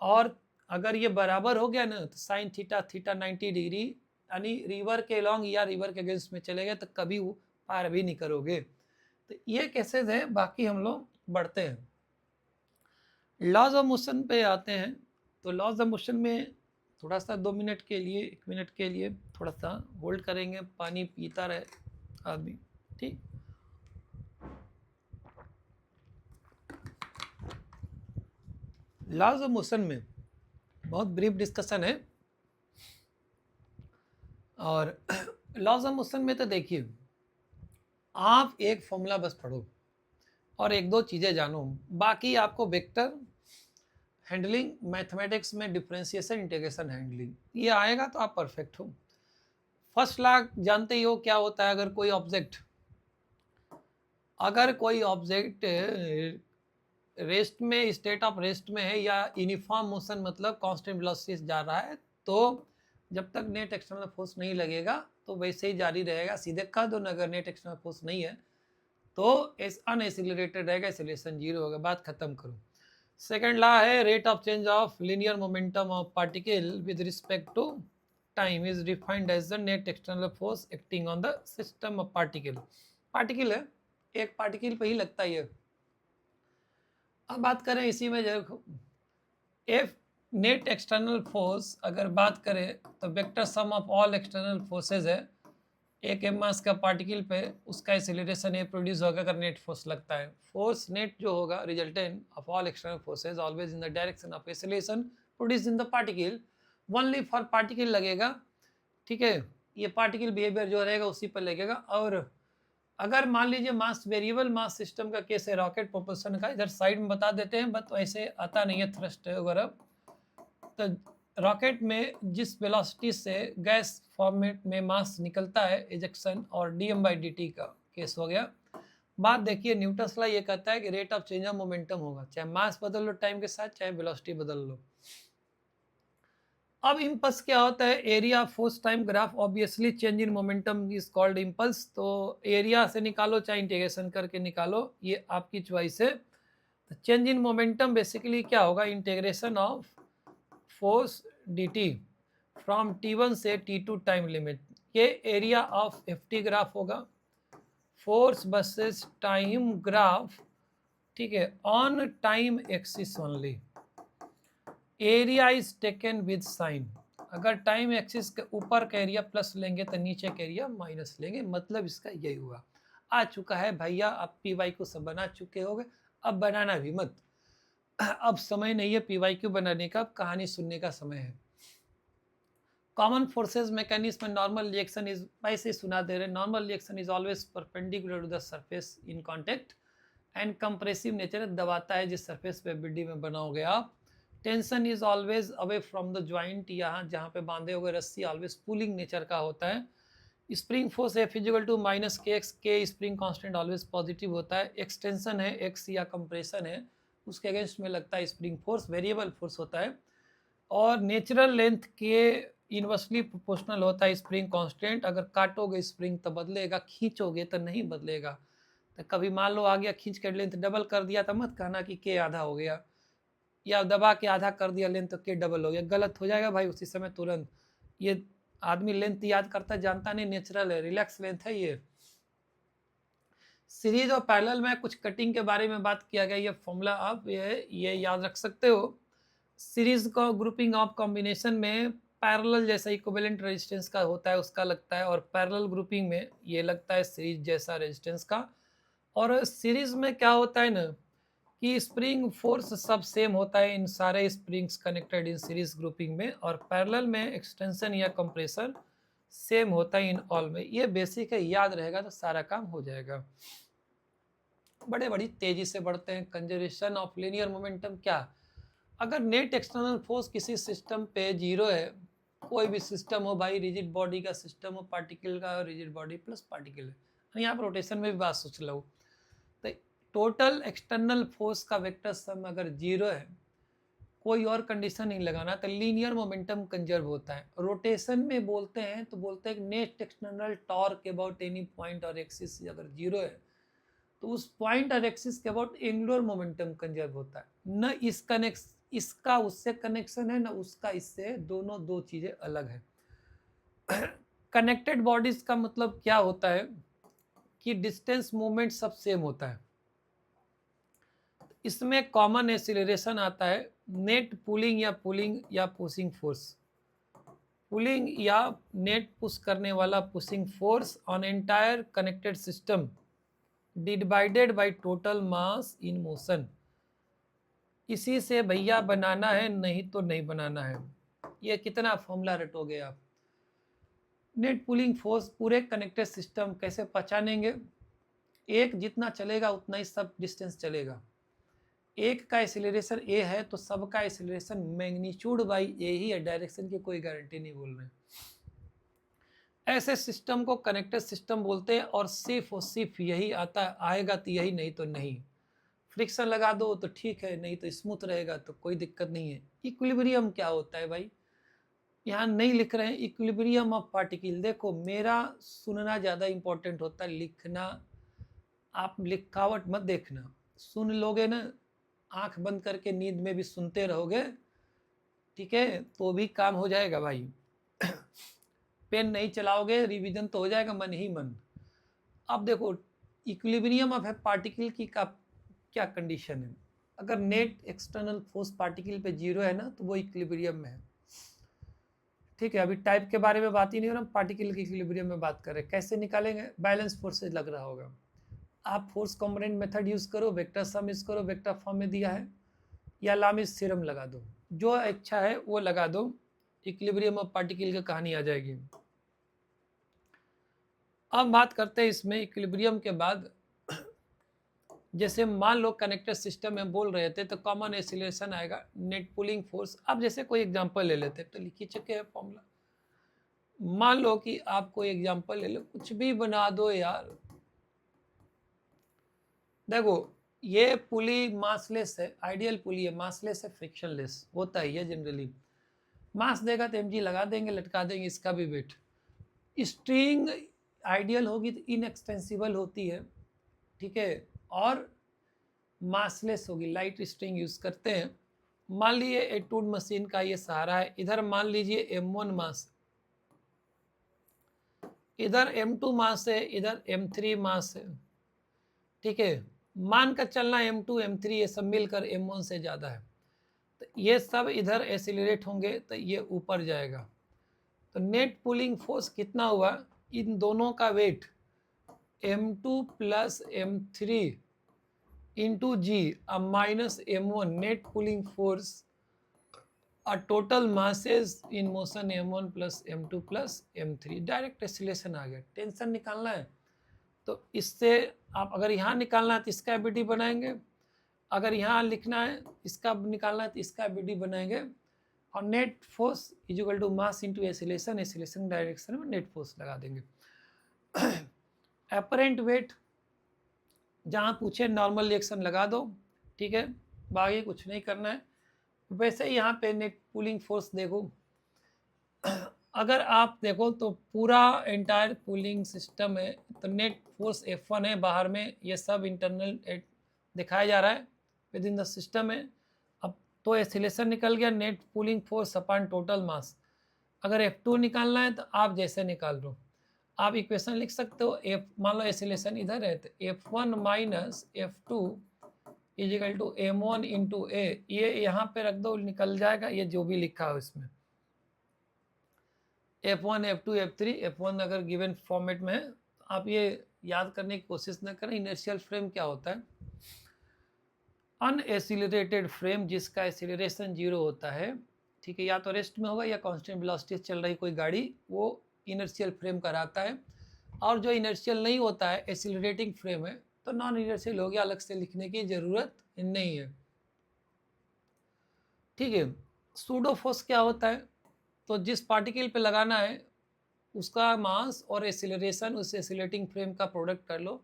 और अगर ये बराबर हो गया ना तो साइन थीटा थीटा 90 डिग्री, यानी रिवर के लॉन्ग या रिवर के अगेंस्ट में चले गए तो कभी वो पार भी नहीं करोगे। तो ये केसेस है। बाकी हम लोग बढ़ते हैं, लॉज ऑफ मोशन पे आते हैं। तो लॉज ऑफ मोशन में थोड़ा सा 2 मिनट के लिए, 1 मिनट के लिए थोड़ा सा होल्ड करेंगे, पानी पीता रहे आदमी। ठीक, लॉज ऑफ मोशन में बहुत ब्रीफ डिस्कशन है। और लॉज ऑफ मोशन में तो देखिए, आप एक फॉर्मूला बस पढ़ो और 1-2 चीज़ें जानो, बाकी आपको वेक्टर हैंडलिंग, मैथमेटिक्स में डिफरेंशिएशन, इंटीग्रेशन हैंडलिंग ये आएगा तो आप परफेक्ट हो। फर्स्ट लॉ जानते ही हो क्या होता है, अगर कोई ऑब्जेक्ट रेस्ट में, स्टेट ऑफ रेस्ट में है या यूनिफॉर्म मोशन मतलब कांस्टेंट वेलोसिटी से जा रहा है, तो जब तक नेट एक्सटर्नल फोर्स नहीं लगेगा तो वैसे ही जारी रहेगा। सीधे कह दो ना, अगर नेट एक्सटर्नल फोर्स नहीं है तो अनएक्सिलरेटेड रहेगा, एक्सीलरेशन 0 होगा, बात खत्म करो। सेकेंड लॉ है rate of change of linear momentum of particle with respect to time is defined as the net external force acting on the system of particle. Particle है, एक पार्टिकल पे ही लगता ही है। अब बात करें इसी में, देखो एफ नेट एक्सटर्नल फोर्स अगर बात करें तो vector sum of all external forces है। एक एम मास का पार्टिकल पे उसका एक्सीलरेशन ए प्रोड्यूस होगा अगर नेट फोर्स लगता है। फोर्स नेट जो होगा resultant of all external forces always in the direction of acceleration produce in the particle, only for particle लगेगा। ठीक है, ये पार्टिकल बिहेवियर जो रहेगा उसी पर लगेगा। और अगर मान लीजिए मास, वेरिएबल मास सिस्टम का केस है रॉकेट प्रोपल्शन का, इधर साइड में बता देते हैं, बट ऐसे आता नहीं है थ्रस्ट वगैरह। तो रॉकेट में जिस वेलोसिटी से गैस फॉर्मेट में मास निकलता है इजेक्शन और dm/dt का केस हो गया। बात देखिए, न्यूटन्स लॉ ये कहता है कि rate of change of momentum होगा, चाहे मास बदल लो टाइम के साथ, चाहे वेलोसिटी बदल लो। अब इम्पल्स क्या होता है, area force time graph, obviously change in momentum is called impulse. तो एरिया से निकालो चाहे इंटीग्रेशन करके निकालो, ये आपकी चॉइस है। तो चेंज इन मोमेंटम बेसिकली क्या होगा, integration of force dt from t1 से t2 टाइम लिमिट। ये एरिया ऑफ ft ग्राफ होगा, फोर्स वर्सेस टाइम ग्राफ। ठीक है, on time axis only, area is taken with sign. अगर टाइम एक्सिस के ऊपर का एरिया प्लस लेंगे तो नीचे का एरिया माइनस लेंगे, मतलब इसका यही हुआ। आ चुका है भैया, आप पी वाई को सब बना चुके होगे, अब बनाना भी मत। अब समय नहीं है PYQ बनाने का, अब कहानी सुनने का समय है। कॉमन फोर्सेज मैकेनिज्म में नॉर्मल रिएक्शन इज, ऐसे सुना दे रहे, normal reaction is always perpendicular to the surface in contact and compressive nature, दबाता है जिस सरफेस पे BD में बनाओगे आप। Tension is always away from the joint, यहाँ जहाँ पे बांधे हुए रस्सी ऑलवेज पुलिंग नेचर का होता है। स्प्रिंग फोर्स है फिजिकल टू माइनस के एक्स, के स्प्रिंग कांस्टेंट ऑलवेज पॉजिटिव होता है। एक्सटेंशन है एक्स या कंप्रेशन है उसके अगेंस्ट में लगता है स्प्रिंग फोर्स, वेरिएबल फोर्स होता है। और नेचुरल लेंथ के इनवर्सली प्रोपोर्शनल होता है स्प्रिंग कांस्टेंट, अगर काटोगे स्प्रिंग तो बदलेगा, खींचोगे तो नहीं बदलेगा। तो कभी मान लो आ गया खींच कर लेंथ डबल कर दिया तो मत कहना कि के आधा हो गया, या दबा के आधा कर दिया लेंथ तो के डबल हो गया, गलत हो जाएगा भाई उसी समय तुरंत। ये आदमी लेंथ याद करता जानता नहीं, नेचुरल है, रिलैक्स लेंथ है ये। सीरीज और पैरेलल में कुछ कटिंग के बारे में बात किया गया, ये फॉर्मूला आप ये याद रख सकते हो। सीरीज का ग्रुपिंग ऑफ कॉम्बिनेशन में पैरेलल जैसा इक्विवेलेंट रेजिस्टेंस का होता है उसका लगता है, और पैरेलल ग्रुपिंग में ये लगता है सीरीज जैसा रेजिस्टेंस का। और सीरीज में क्या होता है ना कि स्प्रिंग फोर्स सब सेम होता है इन सारे springs connected in series grouping में, और पैरेलल में एक्सटेंशन या कंप्रेशन सेम होता है इन ऑल में। ये बेसिक है, याद रहेगा तो सारा काम हो जाएगा। बड़ी तेजी से बढ़ते हैं। कंजर्वेशन ऑफ लीनियर मोमेंटम क्या, अगर नेट एक्सटर्नल फोर्स किसी सिस्टम पे जीरो है, कोई भी सिस्टम हो भाई, रिजिड बॉडी का सिस्टम हो, पार्टिकल का, रिजिड बॉडी प्लस पार्टिकल है, यहाँ पर रोटेशन में भी बात सोच लो, तो टोटल एक्सटर्नल फोर्स का वेक्टर सम अगर जीरो है, कोई और कंडीशन नहीं लगाना, तो लीनियर मोमेंटम कंजर्व होता है। रोटेशन में बोलते हैं तो बोलते हैं net external torque about any point और एक्सिस अगर जीरो है तो उस पॉइंट और एक्सिस के अबाउट एंगुलर मोमेंटम कंजर्व होता है। न इसका उससे कनेक्शन है, न उसका इससे, दोनों दो चीजें अलग है। कनेक्टेड बॉडीज का मतलब क्या होता है कि डिस्टेंस मूवमेंट सब सेम होता है, इसमें कॉमन एक्सीलरेशन आता है। नेट पुलिंग या पुशिंग फोर्स, पुलिंग या नेट पुश करने वाला pushing force on entire connected system divided by total mass in motion. इसी से भैया बनाना है, नहीं तो नहीं बनाना है। ये कितना फॉर्मूला रटोगे आप। नेट पुलिंग फोर्स पूरे कनेक्टेड सिस्टम कैसे पहचानेंगे, एक जितना चलेगा उतना ही सब डिस्टेंस चलेगा। एक का एक्सीलरेशन ए है तो सबका एक्सीलरेशन मैग्नीट्यूड बाई ए ही है, डायरेक्शन की कोई गारंटी नहीं बोल रहे। ऐसे सिस्टम को कनेक्टेड सिस्टम बोलते हैं, और सिर्फ यही आता आएगा तो यही, नहीं तो नहीं। फ्रिक्शन लगा दो तो ठीक है, नहीं तो स्मूथ रहेगा तो कोई दिक्कत नहीं है। इक्विलिब्रियम क्या होता है भाई, यहाँ नहीं लिख रहे हैं। इक्विलिब्रियम ऑफ पार्टिकल, देखो मेरा सुनना ज़्यादा इंपॉर्टेंट होता है, लिखना आप लिखावट मत देखना। सुन लोगे ना, आंख बंद करके नींद में भी सुनते रहोगे, ठीक है, तो भी काम हो जाएगा भाई। पेन नहीं चलाओगे रिवीजन तो हो जाएगा मन ही मन। अब देखो इक्विलिब्रियम ऑफ पार्टिकल की क्या कंडीशन है, अगर नेट एक्सटर्नल फोर्स पार्टिकल पे जीरो है ना तो वो इक्विलिब्रियम में है, ठीक है। अभी टाइप के बारे में बात ही नहीं हो रहा, पार्टिकल के इक्विलिब्रियम में बात कर रहे हैं। कैसे निकालेंगे, बैलेंस फोर्सेज लग रहा होगा, आप फोर्स कॉम्पोनेंट मेथड यूज करो, वेक्टर सम यूज करो, वेक्टर फॉर्म में दिया है, या लामिस थ्योरम लगा दो, जो अच्छा है वो लगा दो, इक्विलिब्रियम ऑफ पार्टिकल की कहानी आ जाएगी। अब बात करते हैं इसमें इक्विलिब्रियम के बाद, जैसे मान लो कनेक्टेड सिस्टम में बोल रहे थे तो कॉमन एक्सीलरेशन आएगा नेट पुलिंग फोर्स। अब जैसे कोई एग्जांपल ले लेते हैं, तो लिख ही चुके हैं फॉर्मूला। मान लो कि आप कोई एग्जांपल ले लो, कुछ भी बना दो यार। देखो ये पुली मासलेस है, आइडियल पुली है, मासलेस है, फ्रिक्शनलेस होता है ये जनरली। मास देगा तो mg लगा देंगे, लटका देंगे इसका भी वेट। स्ट्रिंग आइडियल होगी तो इनएक्सटेंसिबल होती है, ठीक है, और मासलेस होगी, लाइट स्ट्रिंग यूज करते हैं। मान लीजिए एटूड मशीन का ये सहारा है, इधर मान लीजिए m1 मास, इधर m2 मास है, इधर m3 मास है, ठीक है। मान कर चलना m2 m3 ये सब मिलकर m1 से ज़्यादा है, तो ये सब इधर एक्सीलरेट होंगे तो ये ऊपर जाएगा। तो नेट पुलिंग फोर्स कितना हुआ, इन दोनों का weight m2 plus m3 into G, a minus M1 net pulling force, a total masses in motion M1 plus M2 plus M3। Direct acceleration आ गया। टेंशन निकालना है तो इससे आप अगर यहाँ निकालना है तो इसका एबीडी बनाएंगे, अगर यहाँ लिखना है इसका निकालना है तो इसका एबीडी बनाएंगे, और net force is equal to mass into acceleration, acceleration direction में नेट फोर्स लगा देंगे। अपरेंट वेट जहाँ पूछे नॉर्मल रिएक्शन लगा दो, ठीक है, बाकी कुछ नहीं करना है। वैसे ही यहाँ पे नेट पुलिंग फोर्स देखो, अगर आप देखो तो पूरा एंटायर पुलिंग सिस्टम है तो नेट फोर्स F1 है बाहर में, ये सब इंटरनल दिखाया जा रहा है, विद इन द सिस्टम है। अब तो एक्सीलरेशन निकल गया, net pulling force upon total mass. अगर F2 निकालना है तो आप जैसे निकाल लो, आप इक्वेशन लिख सकते हो। मान लो एक्सीलरेशन इधर है तो F1 minus F2 is equal to M1 into A, ये यहाँ पे रख दो, निकल जाएगा ये जो भी लिखा हो इसमें। F1 F2 F3, F1 अगर गिवन फॉर्मेट में है तो आप ये याद करने की कोशिश न करें। इनर्शियल फ्रेम क्या होता है? अनएसिलरेटेड फ्रेम जिसका एक्सीलरेशन 0 होता है, ठीक है, या तो रेस्ट में होगा या कांस्टेंट वेलोसिटी चल रही कोई गाड़ी, वो इनर्शियल फ्रेम कराता है। और जो इनर्शियल नहीं होता है, एक्सीलरेटिंग फ्रेम है, तो नॉन इनर्शियल हो गया, अलग से लिखने की जरूरत नहीं है, ठीक है। सूडो फोर्स क्या होता है? तो जिस पार्टिकल पे लगाना है उसका मास और एक्सीलरेशन उस एक्सीलरेटिंग फ्रेम का प्रोडक्ट कर लो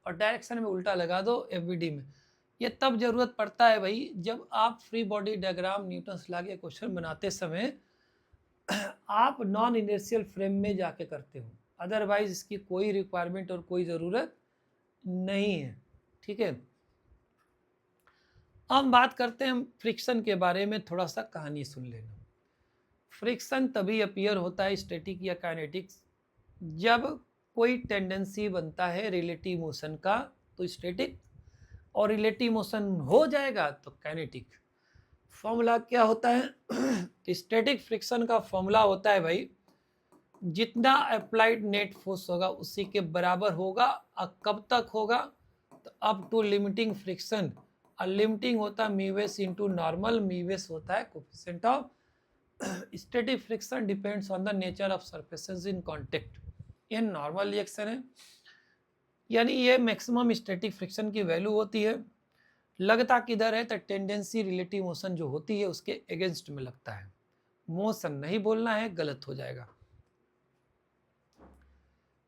और डायरेक्शन में उल्टा लगा दो एफबीडी में। ये तब जरूरत पड़ता है भाई जब आप free body diagram Newton's law के क्वेश्चन बनाते समय आप नॉन इनर्शियल फ्रेम में जाके करते हो, अदरवाइज इसकी कोई रिक्वायरमेंट और कोई ज़रूरत नहीं है, ठीक है। अब हम बात करते हैं फ्रिक्शन के बारे में, थोड़ा सा कहानी सुन लेना। फ्रिक्शन तभी अपीयर होता है स्टैटिक या काइनेटिक्स जब कोई टेंडेंसी बनता है रिलेटिव मोशन का तो स्टैटिक, और रिलेटिव मोशन हो जाएगा तो काइनेटिक। फॉर्मूला क्या होता है? स्टैटिक फ्रिक्शन का फॉर्मूला होता है भाई, जितना अप्लाइड नेट फोर्स होगा उसी के बराबर होगा। और कब तक होगा? तो अप टू लिमिटिंग फ्रिक्शन। और लिमिटिंग होता है म्यूवेस इंटू नॉर्मल, म्यूवेस होता है coefficient of static friction depends on the nature of surfaces in contact. ये नॉर्मल रिएक्शन है, यानी ये मैक्सिमम स्टैटिक फ्रिक्शन की वैल्यू होती है। लगता किधर है? तो टेंडेंसी रिलेटिव मोशन जो होती है उसके अगेंस्ट में लगता है। मोशन नहीं बोलना है, गलत हो जाएगा।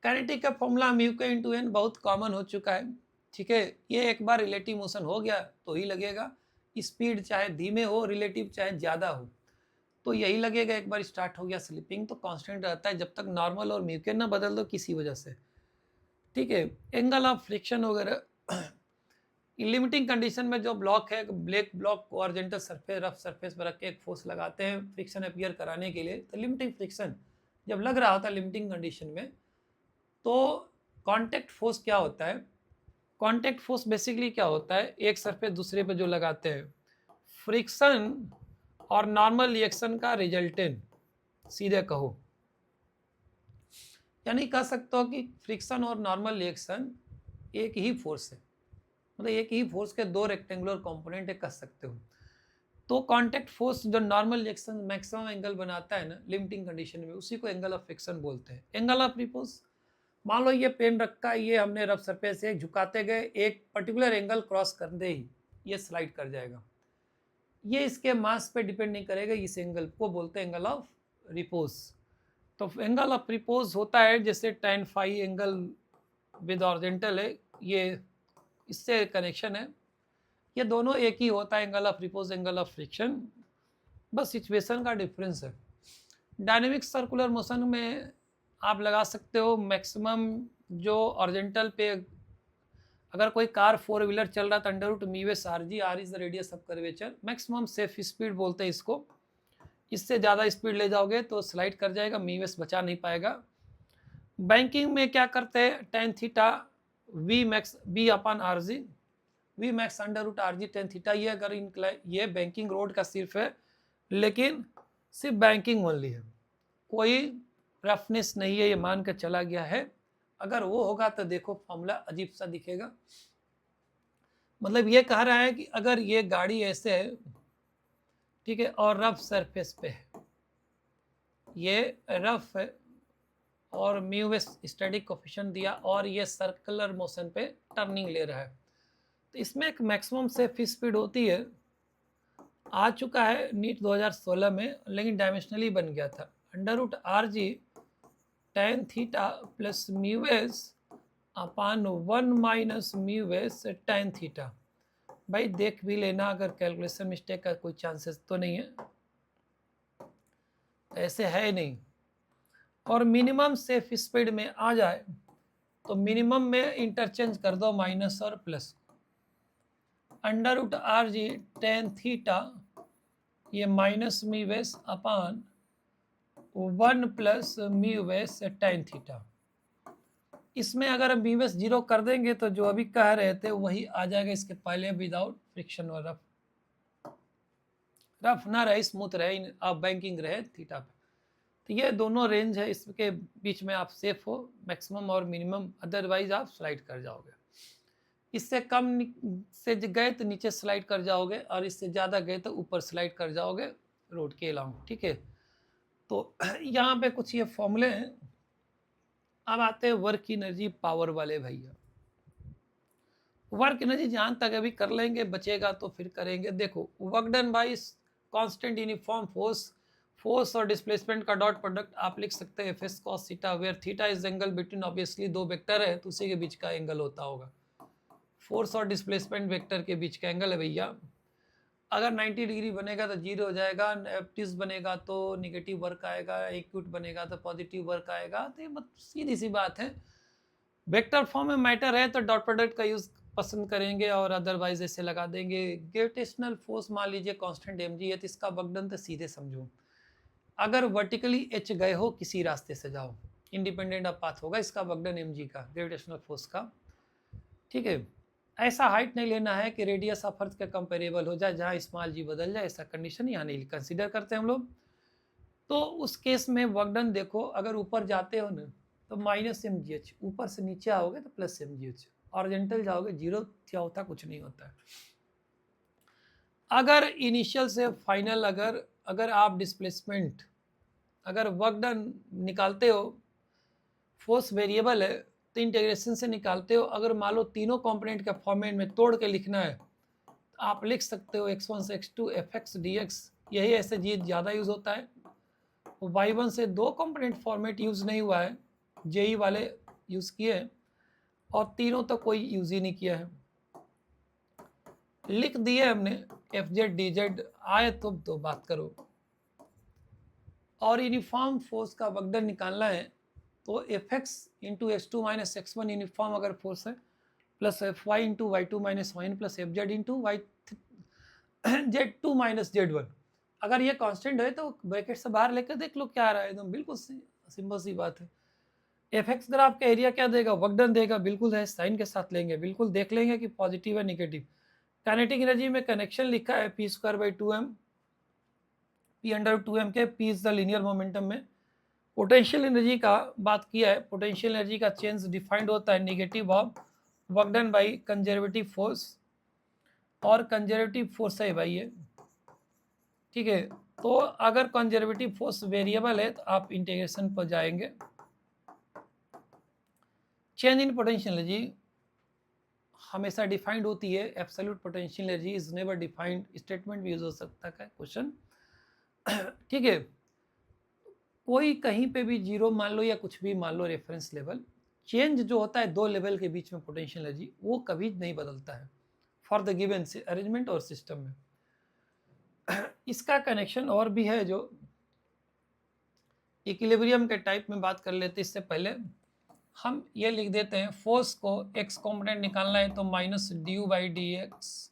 काइनेटिक का फॉर्मूला म्यू के इंटू एन बहुत कॉमन हो चुका है, ठीक है। ये एक बार रिलेटिव मोशन हो गया तो ही लगेगा, स्पीड चाहे धीमे हो, रिलेटिव चाहे ज़्यादा हो, तो यही लगेगा। एक बार स्टार्ट हो गया स्लिपिंग तो कांस्टेंट रहता है जब तक नॉर्मल और म्यू के ना बदल दो किसी वजह से, ठीक है। एंगल ऑफ फ्रिक्शन वगैरह लिमिटिंग कंडीशन में जो ब्लॉक है, ब्लैक ब्लॉक को ऑरिजेंटल सरफेस रफ सरफेस पर रख के एक फोर्स लगाते हैं फ्रिक्शन अपीयर कराने के लिए, तो लिमिटिंग फ्रिक्शन जब लग रहा होता है लिमिटिंग कंडीशन में, तो कांटेक्ट फोर्स क्या होता है? कांटेक्ट फोर्स बेसिकली क्या होता है? एक सरफेस दूसरे पे जो लगाते हैं, फ्रिक्शन और नॉर्मल रिएक्शन का रिजल्टेंट, सीधे कहो, यानी कह सकते हो कि फ्रिक्शन और नॉर्मल रिएक्शन एक ही फोर्स है, मतलब एक ही फोर्स के दो रेक्टेंगुलर कंपोनेंट है, कह सकते हो। तो कांटेक्ट फोर्स जो नॉर्मल रिएक्शन मैक्सिमम एंगल बनाता है ना लिमिटिंग कंडीशन में, उसी को एंगल ऑफ फ्रिक्शन बोलते हैं। एंगल ऑफ रिपोज, मान लो ये पेन रखा है, ये हमने रफ सरफेस से झुकाते गए, एक पर्टिकुलर एंगल क्रॉस कर दे ही ये स्लाइड कर जाएगा। ये इसके मास पे डिपेंड नहीं करेगा, इस एंगल को बोलते हैं एंगल ऑफ रिपोज। तो एंगल ऑफ रिपोज होता है जैसे tan phi angle with horizontal है, ये इससे कनेक्शन है, ये दोनों एक ही होता है, angle of repose angle of friction, बस सिचुएशन का डिफरेंस है। डायनेमिक सर्कुलर मोशन में आप लगा सकते हो मैक्सिमम जो ऑरिजेंटल पे, अगर कोई कार 4 व्हीलर चल रहा था under root mu s r g, r is the radius of curvature, maximum safe speed बोलते हैं इसको। इससे ज़्यादा स्पीड ले जाओगे तो स्लाइड कर जाएगा, म्यूएस बचा नहीं पाएगा। बैंकिंग में क्या करते हैं? Tan theta v max b upon r g, v max under root R G tan theta. ये अगर ये बैंकिंग रोड का सिर्फ है, लेकिन सिर्फ बैंकिंग ओनली है, कोई रफनेस नहीं है, ये मान कर चला गया है। अगर वो होगा तो देखो फॉर्मूला अजीब सा दिखेगा। मतलब ये कह रहा है कि अगर ये गाड़ी ऐसे है, ठीक है, और रफ सरफेस पे है, ये रफ है और म्यू एस स्टैटिक कोफिशिएंट दिया और ये सर्कुलर मोशन पे टर्निंग ले रहा है, तो इसमें एक मैक्सिमम सेफ स्पीड होती है, आ चुका है नीट 2016 में, लेकिन डायमेंशनली बन गया था, under root R G tan theta plus mu S upon 1 minus mu S tan theta. भाई देख भी लेना, अगर कैलकुलेशन मिस्टेक का कोई चांसेस तो नहीं है, ऐसे है नहीं। और मिनिमम सेफ स्पीड में आ जाए तो मिनिमम में इंटरचेंज कर दो माइनस और plus, under root R G tan theta, ये minus mu S upon 1 plus mu S tan theta. इसमें अगर हम म्यू एस जीरो कर देंगे तो जो अभी कह रहे थे वही आ जाएगा इसके पहले, विदाउट फ्रिक्शन और रफ ना रहे, स्मूथ रहे, आप बैंकिंग रहे थीटा पे। तो ये दोनों रेंज है, इसके बीच में आप सेफ हो, मैक्सिमम और मिनिमम, अदरवाइज आप स्लाइड कर जाओगे। इससे कम से गए तो नीचे स्लाइड कर जाओगे, और इससे ज़्यादा गए तो ऊपर स्लाइड कर जाओगे रोड के अलाउंग, ठीक है। तो यहाँ पे कुछ ये फॉर्मूले हैं। अब आते हैं वर्क एनर्जी पावर वाले भैया। वर्क एनर्जी जहाँ तक अभी कर लेंगे, बचेगा तो फिर करेंगे। देखो, work done by constant uniform force और डिस्प्लेसमेंट का डॉट प्रोडक्ट आप लिख सकते हैं f s cos theta, where theta is angle between, obviously दो वेक्टर है तो उसी के बीच का एंगल होता होगा, फोर्स और डिस्प्लेसमेंट वेक्टर के बीच का एंगल है भैया। अगर 90 डिग्री बनेगा तो जीरो हो जाएगा, एप्टिस बनेगा तो निगेटिव वर्क आएगा, एक्यूट बनेगा तो पॉजिटिव वर्क आएगा। तो ये सीधी सी बात है, वेक्टर फॉर्म में मैटर है तो डॉट प्रोडक्ट का यूज पसंद करेंगे, और अदरवाइज ऐसे लगा देंगे। ग्रेविटेशनल फोर्स मान लीजिए कांस्टेंट एम जी है, तो इसका वर्कडन तो सीधे समझो, अगर वर्टिकली एच गए हो किसी रास्ते से जाओ, इंडिपेंडेंट ऑफ पाथ होगा इसका वर्कडन एम जी का, ग्रेविटेशनल फोर्स का, ठीक है। ऐसा हाइट नहीं लेना है कि रेडियस ऑफ अर्थ के कंपेरेबल हो जाए, जहाँ स्मॉल जी बदल जाए, ऐसा कंडीशन यहाँ नहीं कंसीडर करते हम लोग। तो उस केस में वर्कडन देखो, अगर ऊपर जाते हो ना तो माइनस एम जी एच, ऊपर से नीचे आओगे तो प्लस एम जी एच, ऑरिजेंटल जाओगे जीरो, क्या होता कुछ नहीं होता है। अगर इनिशियल से फाइनल, अगर आप डिस्प्लेसमेंट, अगर वर्कडन निकालते हो, फोर्स वेरिएबल है तो इंटीग्रेशन से निकालते हो, अगर मान लो तीनों कंपोनेंट के फॉर्मेट में तोड़ के लिखना है तो आप लिख सकते हो x1 से x2 fx dx, यही ऐसे जी ज़्यादा यूज़ होता है। y1 से दो कंपोनेंट फॉर्मेट यूज़ नहीं हुआ है, जेई वाले यूज़ किए, और तीनों तो कोई यूज़ ही नहीं किया है, लिख दिए हमने एफ जेड डी जेड, आए तो बात करो। और यूनिफॉर्म फोर्स का वर्कडन निकालना है तो f x into x two minus x one uniform अगर फोर्स है, plus f y into y two minus y plus f z into y z two minus z one. अगर ये constant है तो ब्रैकेट से बाहर लेकर देख लो क्या आ रहा है, एकदम बिल्कुल सिंपल सी बात है। एफ एक्स ग्राफ का एरिया क्या देगा, वर्कडन देगा, बिल्कुल है, साइन के साथ लेंगे, बिल्कुल देख लेंगे कि पॉजिटिव है निगेटिव। काइनेटिक एनर्जी में कनेक्शन लिखा है P square by two M, P under two M के, P is the linear momentum में। पोटेंशियल एनर्जी का बात किया है, पोटेंशियल एनर्जी का चेंज डिफाइंड होता है negative of work done by conservative force, और कंजर्वेटिव फोर्स है भाई ये, ठीक है। तो अगर कंजर्वेटिव फोर्स वेरिएबल है तो आप इंटीग्रेशन पर जाएंगे। चेंज इन पोटेंशियल एनर्जी हमेशा डिफाइंड होती है, absolute potential energy is never defined, statement भी यूज हो सकता है क्वेश्चन, ठीक है। कोई कहीं पे भी जीरो मान लो या कुछ भी मान लो रेफरेंस लेवल, चेंज जो होता है दो लेवल के बीच में पोटेंशियल एनर्जी, वो कभी नहीं बदलता है फॉर द गिवन अरेंजमेंट और सिस्टम में। इसका कनेक्शन और भी है, जो इक्विलिब्रियम के टाइप में बात कर लेते, इससे पहले हम ये लिख देते हैं, फोर्स को एक्स कॉम्पोनेंट निकालना है तो minus d u by d x,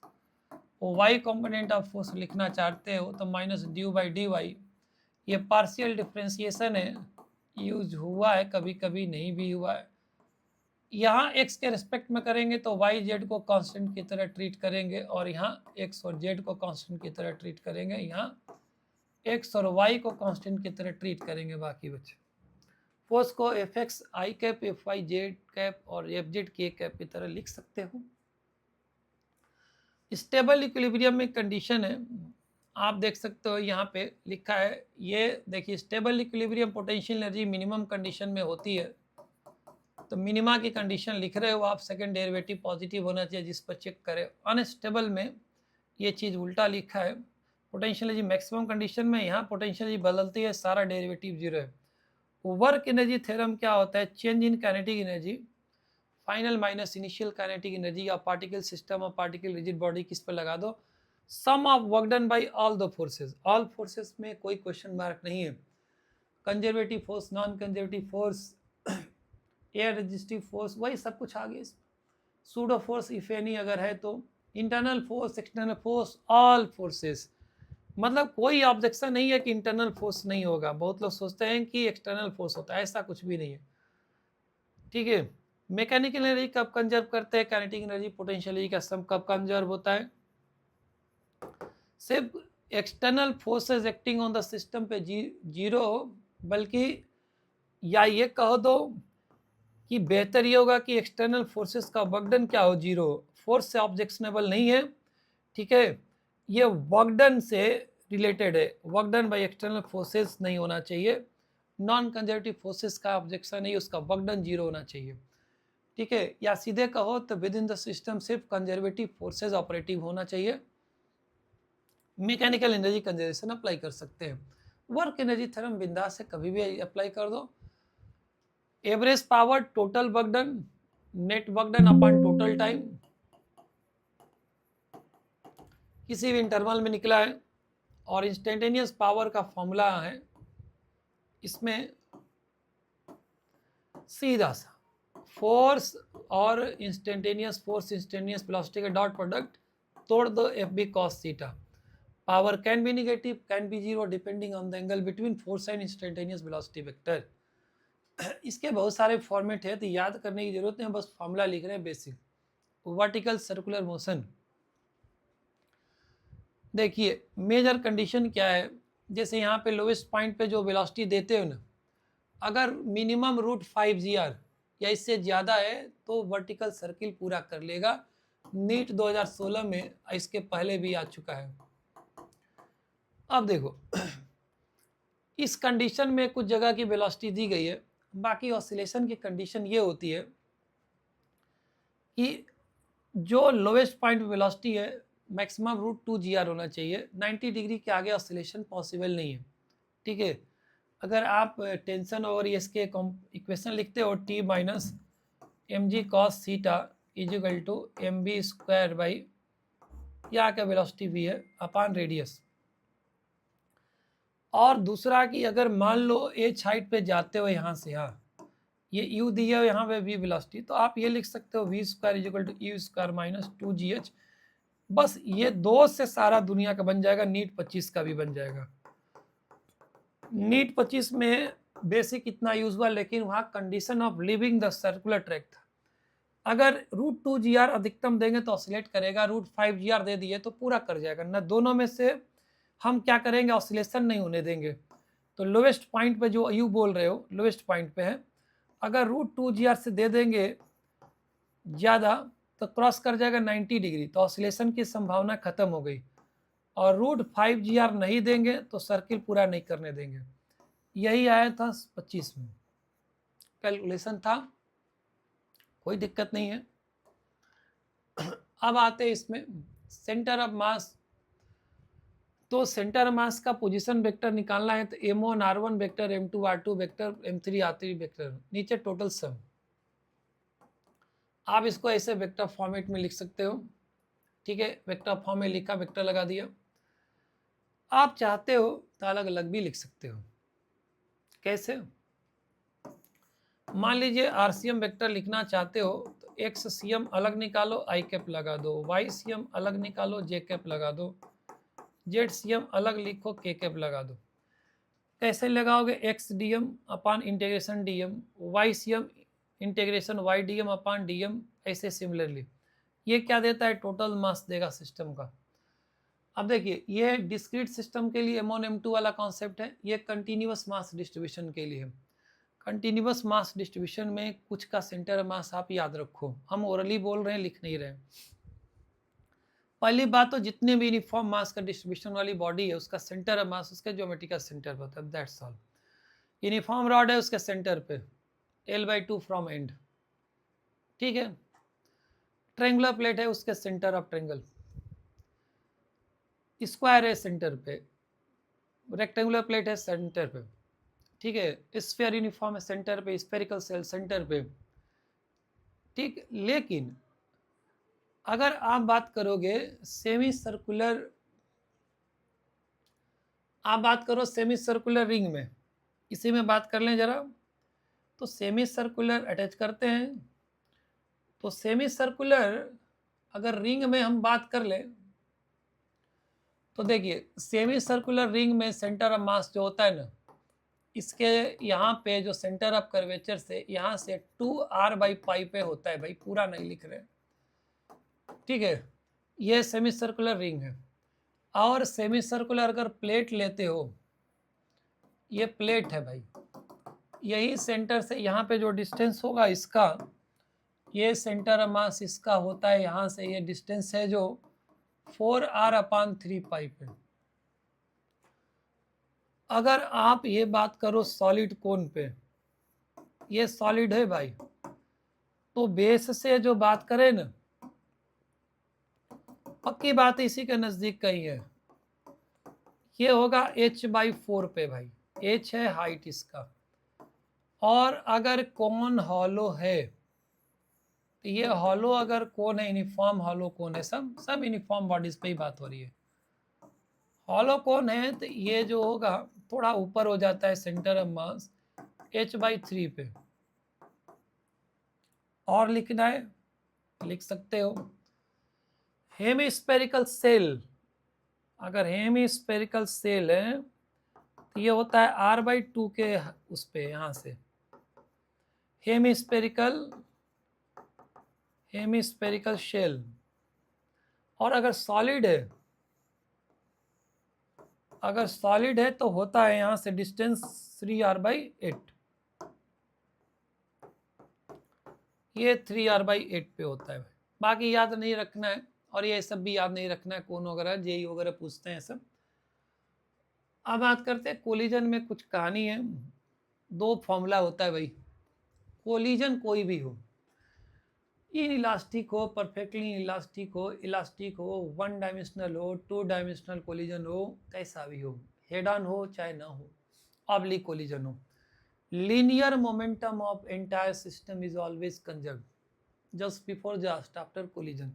y component of force लिखना चाहते हो तो minus d u by d y. ये पार्शियल डिफ्रेंसिएशन है, यूज हुआ है, कभी कभी नहीं भी हुआ है। यहाँ x के रिस्पेक्ट में करेंगे तो y z को कांस्टेंट की तरह ट्रीट करेंगे, और यहाँ x और z को कांस्टेंट की तरह ट्रीट करेंगे, यहाँ x और y को कांस्टेंट की तरह ट्रीट करेंगे। बाकी बच्चे फोर्स को F X I cap, F Y Z cap और एफ जेड के कैप की तरह लिख सकते हो। स्टेबल इक्विलिब्रियम में कंडीशन है, आप देख सकते हो यहाँ पे लिखा है, ये देखिए stable equilibrium potential energy minimum condition में होती है। तो मिनिमा की कंडीशन लिख रहे हो आप, सेकंड डेरिवेटिव पॉजिटिव होना चाहिए जिस पर चेक करें। अनस्टेबल में ये चीज़ उल्टा लिखा है, पोटेंशियल एनर्जी मैक्सिमम कंडीशन में यहाँ पोटेंशियल एनर्जी बदलती है, सारा डेरिवेटिव जीरो है। वर्क एनर्जी थ्योरम क्या होता है, change in kinetic energy final minus initial kinetic energy या पार्टिकल सिस्टम और पार्टिकल रिजिड बॉडी, किस पर लगा दो, sum of work done by all the forces. All forces में कोई क्वेश्चन मार्क नहीं है, conservative force, non conservative force, air resistive force, वही सब कुछ आगे। सूडो फोर्स इफ एनी अगर है तो, internal force, external force, all forces. मतलब कोई ऑब्जेक्शन नहीं है कि इंटरनल फोर्स नहीं होगा। बहुत लोग सोचते हैं कि एक्सटर्नल फोर्स होता है, ऐसा कुछ भी नहीं है, ठीक है। मैकेनिकल एनर्जी कब कंजर्व करते हैं, काइनेटिक एनर्जी पोटेंशियल एनर्जी का सम कब कंजर्व होता है, सिर्फ external forces acting on the system पे जीरो हो, बल्कि या ये कहो दो कि बेहतर ये होगा कि एक्सटर्नल फोर्सेस का वर्कडन क्या हो, जीरो। फोर्स से ऑब्जेक्शनेबल नहीं है, ठीक है, ये वर्कडन से रिलेटेड है, वर्कडन बाय एक्सटर्नल फोर्सेस नहीं होना चाहिए। नॉन कंजर्वेटिव फोर्सेस का ऑब्जेक्शन नहीं, उसका वर्कडन जीरो होना चाहिए, ठीक है। या सीधे कहो तो विद इन द सिस्टम सिर्फ कंजर्वेटिव फोर्सेस ऑपरेटिव होना चाहिए। मैकेनिकल एनर्जी कंजर्वेशन अप्लाई कर सकते हैं। वर्क एनर्जी थ्योरम बिंदास से कभी भी अप्लाई कर दो। Average power, total work done, net work done upon total time, किसी भी इंटरवल में निकला है। और इंस्टेंटेनियस पावर का फॉर्मूला है इसमें सीधा सा, फोर्स और इंस्टेंटेनियस फोर्स, इंस्टेंटेनियस वेलोसिटी का डॉट प्रोडक्ट तोड़ दो, f b cos theta. Power can be negative, can be zero, depending on the angle between force and instantaneous velocity vector. इसके बहुत सारे फॉर्मेट है, तो याद करने की जरूरत नहीं, बस फॉर्मूला लिख रहे हैं बेसिक। वर्टिकल सर्कुलर मोशन, देखिए मेजर कंडीशन क्या है, जैसे यहाँ पे लोवेस्ट पॉइंट पे जो वेलोसिटी देते हो ना, अगर मिनिमम √5 g या इससे ज़्यादा है तो वर्टिकल सर्किल पूरा कर लेगा। नीट 2016 में, इसके पहले भी आ चुका है। अब देखो इस कंडीशन में कुछ जगह की वेलोसिटी दी गई है, बाकी ऑसिलेशन की कंडीशन ये होती है कि जो लोवेस्ट पॉइंट वेलोसिटी है मैक्सिमम √2 g होना चाहिए। 90 डिग्री के आगे ऑसिलेशन पॉसिबल नहीं है, ठीक है। अगर आप टेंशन ओवर इसके इक्वेशन लिखते हो, T minus mg cos theta equal to mv square by, यहाँ का वेलोसिटी v है अपान रेडियस। और दूसरा कि अगर मान लो h हाइट पे जाते हो यहाँ से, यहाँ ये u दिया हो, यहाँ पे v वेलोसिटी, तो आप ये लिख सकते हो v square equal to u square minus 2gh। बस ये दो से सारा दुनिया का बन जाएगा, नीट 25 का भी बन जाएगा। नीट 25 में बेसिक इतना यूज हुआ, लेकिन वहाँ condition of living the circular track था। अगर √2 g अधिकतम देंगे तो ऑसिलेट करेगा, √5 g दे दिए तो पूरा कर जाएगा ना। दोनों में से हम क्या करेंगे, ऑसिलेशन नहीं होने देंगे। तो लोवेस्ट पॉइंट पे जो यू बोल रहे हो लोवेस्ट पॉइंट पे है, अगर √2 g से दे देंगे ज़्यादा तो क्रॉस कर जाएगा 90 डिग्री, तो ऑसिलेशन की संभावना खत्म हो गई। और √5 g नहीं देंगे तो सर्किल पूरा नहीं करने देंगे। यही आया था 25 में, कैलकुलेशन था, कोई दिक्कत नहीं है। अब आते हैं इसमें सेंटर ऑफ मास। तो सेंटर ऑफ मास का पोजीशन वेक्टर निकालना है, तो m1 r1 vector, m2 r2 vector, m3 r3 vector, नीचे टोटल सम। आप इसको ऐसे वेक्टर फॉर्मेट में लिख सकते हो, ठीक है। वेक्टर फॉर्म में लिखा, वेक्टर लगा दिया। आप चाहते हो तो अलग अलग भी लिख सकते हो। कैसे, मान लीजिए RCM वेक्टर लिखना चाहते हो तो XCM अलग निकालो, I कैप लगा दो, YCM अलग निकालो, J कैप लगा दो, ZCM अलग लिखो, K कैप लगा दो। कैसे लगाओगे, XDM upon integration DM, YCM integration YDM upon DM, ऐसे सिमिलरली। ये क्या देता है, टोटल मास देगा सिस्टम का। अब देखिए ये डिस्क्रीट सिस्टम के लिए M1 M2 वाला कॉन्सेप्ट है, ये कंटिन्यूअस मास डिस्ट्रीब्यूशन के लिए है। कंटिन्यूअस मास डिस्ट्रीब्यूशन में कुछ का सेंटर मास आप याद रखो, हम ओरली बोल रहे हैं, लिख नहीं रहे हैं। पहली बात तो जितने भी यूनिफॉर्म मास का डिस्ट्रीब्यूशन वाली बॉडी है उसका सेंटर ऑफ मास उसके ज्योमेट्री का सेंटर पे होता है, दैट्स ऑल। यूनिफॉर्म रॉड है उसके सेंटर पे L/2 फ्रॉम एंड, ठीक है। ट्रायंगुलर प्लेट है उसके सेंटर ऑफ ट्रायंगल, स्क्वायर है सेंटर पे, रेक्टेंगुलर प्लेट है सेंटर पे, ठीक है। स्फीयर यूनिफॉर्म है सेंटर पे, स्फेरिकल सेल सेंटर पे, ठीक। लेकिन अगर आप बात करोगे सेमी सर्कुलर, आप बात करो सेमी सर्कुलर रिंग में, इसी में बात कर लें जरा। तो सेमी सर्कुलर अटैच करते हैं, तो सेमी सर्कुलर अगर रिंग में हम बात कर लें तो देखिए सेमी सर्कुलर रिंग में सेंटर ऑफ मास जो होता है ना, इसके यहाँ पे जो सेंटर ऑफ कर्वेचर से यहाँ से 2r/पाई पे होता है भाई, पूरा नहीं लिख रहे, ठीक है। ये सेमी सर्कुलर रिंग है। और सेमी सर्कुलर अगर प्लेट लेते हो, ये प्लेट है भाई, यही सेंटर से यहाँ पे जो डिस्टेंस होगा इसका, ये सेंटर ऑफ मास इसका होता है यहाँ से, ये डिस्टेंस है जो 4r/3 पे। अगर आप ये बात करो सॉलिड कोन पे, ये सॉलिड है भाई, तो बेस से जो बात करें ना, पक्की बात इसी के नजदीक का ही है, ये होगा h/4 पे भाई, h है हाइट इसका। और अगर कोन हॉलो है, तो ये हॉलो अगर कोन है, यूनिफॉर्म हॉलो कोन है, सब यूनिफॉर्म बॉडीज पे ही बात हो रही है। हॉलो कोन है तो ये जो होगा थोड़ा ऊपर हो जाता है सेंटर ऑफ मास h/3 पे। और लिखना है, लिख सकते हो हेमिस्फेरिकल सेल, अगर हेमिस्फेरिकल सेल है तो ये होता है r/2 के उस पे, यहाँ से हेमिस्फेरिकल शेल। और अगर सॉलिड है, अगर सॉलिड है तो होता है यहाँ से डिस्टेंस 3r/8, ये 3r/8 पे होता है। बाकी याद नहीं रखना है, और ये सब भी याद नहीं रखना है, कौन वगैरह जेई वगैरह पूछते हैं सब। अब बात करते हैं कोलिजन में कुछ कहानी है। दो फॉर्मूला होता है भाई, कोलिजन कोई भी हो, इन इलास्टिक हो, परफेक्टली इलास्टिक हो, इलास्टिक हो, 1 डायमेंशनल हो, 2 डायमेंशनल कोलिजन हो, कैसा भी हो, हेड ऑन हो चाहे ना हो, ऑब्लिक कोलिजन हो, linear momentum of entire system is always conserved just before just after collision.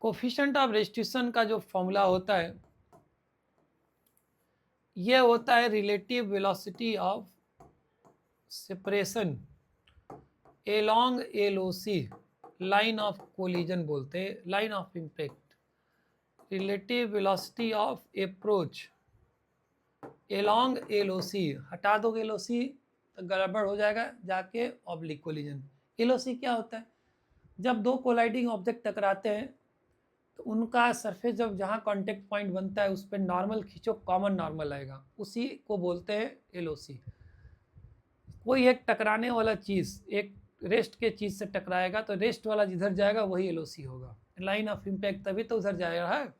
Coefficient of restitution का जो फॉर्मूला होता है, ये होता है relative velocity of separation along LOC, line of collision बोलते हैं, line of impact, relative velocity of approach along LOC, हटा दोगे LOC तो गड़बड़ हो जाएगा, जाके ऑब्लिक कोलिजन। LOC क्या होता है, जब दो कोलाइडिंग ऑब्जेक्ट टकराते हैं तो उनका सरफेस जब जहाँ कांटेक्ट पॉइंट बनता है उस पर नॉर्मल खींचो, कॉमन नॉर्मल आएगा, उसी को बोलते हैं LOC। कोई एक टकराने वाला चीज़ एक रेस्ट के चीज़ से टकराएगा तो रेस्ट वाला जिधर जाएगा वही LOC होगा, लाइन ऑफ इम्पैक्ट, तभी तो उधर जाएगा है।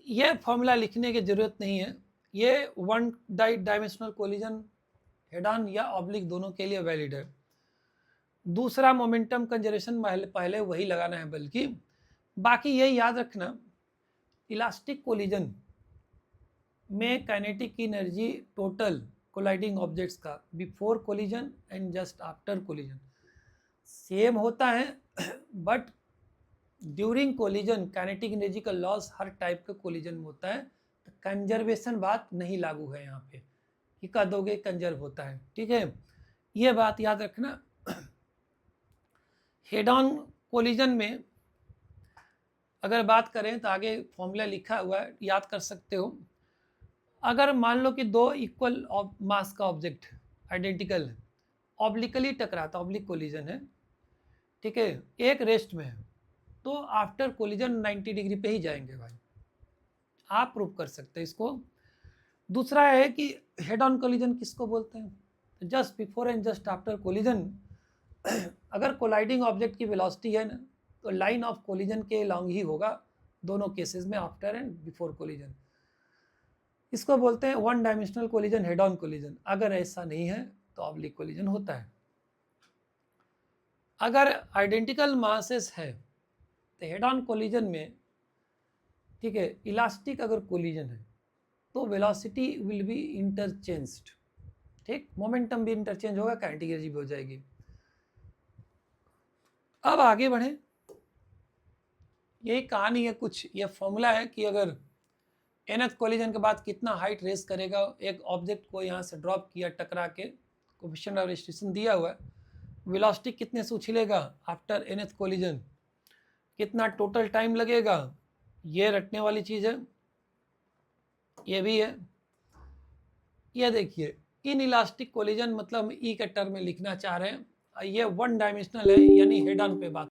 ये फॉर्मूला लिखने की जरूरत नहीं है, ये 1 डायमेंशनल कोलिजन हेड ऑन या ऑब्लिक दोनों के लिए वैलिड है। दूसरा मोमेंटम कंजर्वेशन पहले वही लगाना है, बल्कि बाकी यही याद रखना, इलास्टिक कोलिजन में kinetic energy total colliding objects का before collision and just after collision same होता है, but during collision kinetic energy का लॉस हर टाइप के कोलिजन में होता है, तो कंजर्वेशन बात नहीं लागू है यहाँ पे, कि कह दोगे कंजर्व होता है, ठीक है, ये बात याद रखना। हेड ऑन कोलिजन में अगर बात करें तो आगे फॉर्मूला लिखा हुआ है, याद कर सकते हो। अगर मान लो कि दो इक्वल मास का ऑब्जेक्ट आइडेंटिकल ऑब्लिकली टकराता, ऑब्लिक कोलिजन है, ठीक है, एक रेस्ट में है, तो आफ्टर कोलिजन 90 डिग्री पे ही जाएंगे भाई, आप प्रूव कर सकते हैं इसको। दूसरा है कि हेड ऑन कोलिजन किसको बोलते हैं, just before and just after collision अगर कोलाइडिंग ऑब्जेक्ट की वेलोसिटी है ना, लाइन ऑफ कोलिजन के लॉन्ग ही होगा दोनों केसेस में, आफ्टर एंड बिफोर कोलिजन। इसको बोलते हैं one dimensional collision, head on collision. अगर ऐसा नहीं है तो ऑब्लिक कोलिजन होता है। अगर आइडेंटिकल मासेस है तो हेड ऑन कोलिजन में, ठीक है, इलास्टिक अगर कोलिजन है तो वेलोसिटी विल बी इंटरचेंज्ड, ठीक, मोमेंटम भी इंटरचेंज होगा, काइनेटिक एनर्जी भी हो जाएगी। अब आगे बढ़े, यही कहानी है कुछ, ये फॉर्मूला है कि अगर nth कोलिजन के बाद कितना हाइट रेस करेगा, एक ऑब्जेक्ट को यहाँ से ड्रॉप किया टकरा के, कोफिशिएंट ऑफ रेस्ट्रिक्शन दिया हुआ है, वेलोसिटी कितने से उछलेगा आफ्टर nth कोलिजन, कितना टोटल टाइम लगेगा, ये रटने वाली चीज है, ये भी है। ये देखिए, इन इलास्टिक कोलिजन मतलब हम ई के टर्म में लिखना चाह रहे हैं, ये वन डायमेंशनल है, यानी हेड ऑन पे बात